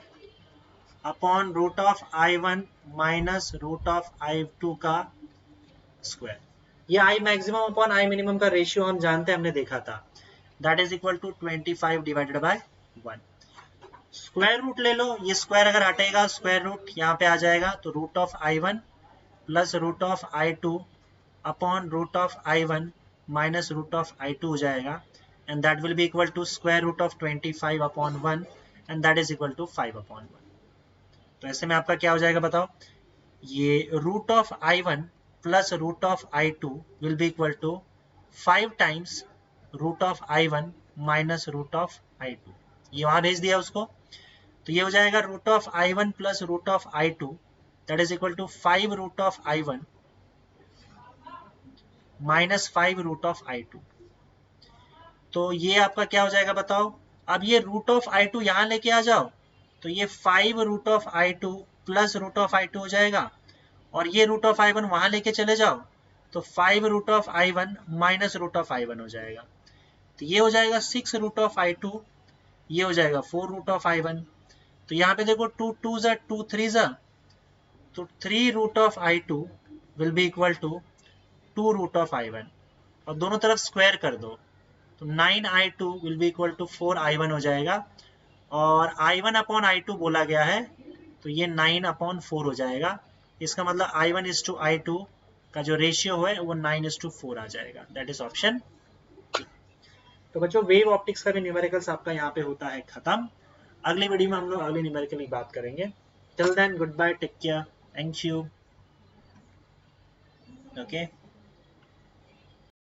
upon root of I1 minus root of I2 का स्क्वायर। ये I maximum upon I minimum का रेशियो हम जानते हैं, हमने देखा था, that is equal to 25 divided by 1। Square root ले लो, ये स्क्वायर अगर हटेगा स्क्वायर रूट यहाँ पे आ जाएगा, तो root of I1 plus root of I2 upon root of I1 minus root of I2 हो जाएगा, and that will be equal to square root of 25/1 and that is equal to 5/1। तो ऐसे में आपका क्या हो जाएगा बताओ, ये root of I1 plus root of I2 will be equal to 5 times root of I1 minus root of I2, ये वहां भेज दिया उसको, तो ये हो जाएगा root of I1 plus root of I2 that is equal to 5 root of I1 minus 5 root of I2। तो ये आपका क्या हो जाएगा बताओ, अब ये रूट ऑफ I2 यहां लेके आ जाओ, तो ये 5 root of I2 plus root of I2 हो जाएगा, और ये रूट ऑफ I1 वहां लेके चले जाओ, तो 5 root of I1 minus root of I1 हो जाएगा, तो ये हो जाएगा 6 रूट ऑफ I2, ये हो जाएगा 4 रूट ऑफ I1। तो यहाँ पे देखो 2 2 जा 2 3 जा, तो 3 root of I2 will be equal to 2 root of I1, और दोनों तरफ स्क्वायर कर दो, तो 9I2 will be equal to 4I1 हो जाएगा, और I1 अपॉन I2 बोला गया है, तो ये 9/4 हो जाएगा। इसका मतलब I1 is to I2 का जो रेशियो है वो 9:4 आ जाएगा, दैट इज ऑप्शन। तो बच्चों वेव ऑप्टिक्स का भी न्यूमेरिकल्स आपका यहाँ पे होता है खत्म। अगली वीडियो में हम लोग अगले न्यूमेरिकल की बात करेंगे। Till then goodbye, take care, thank you, okay.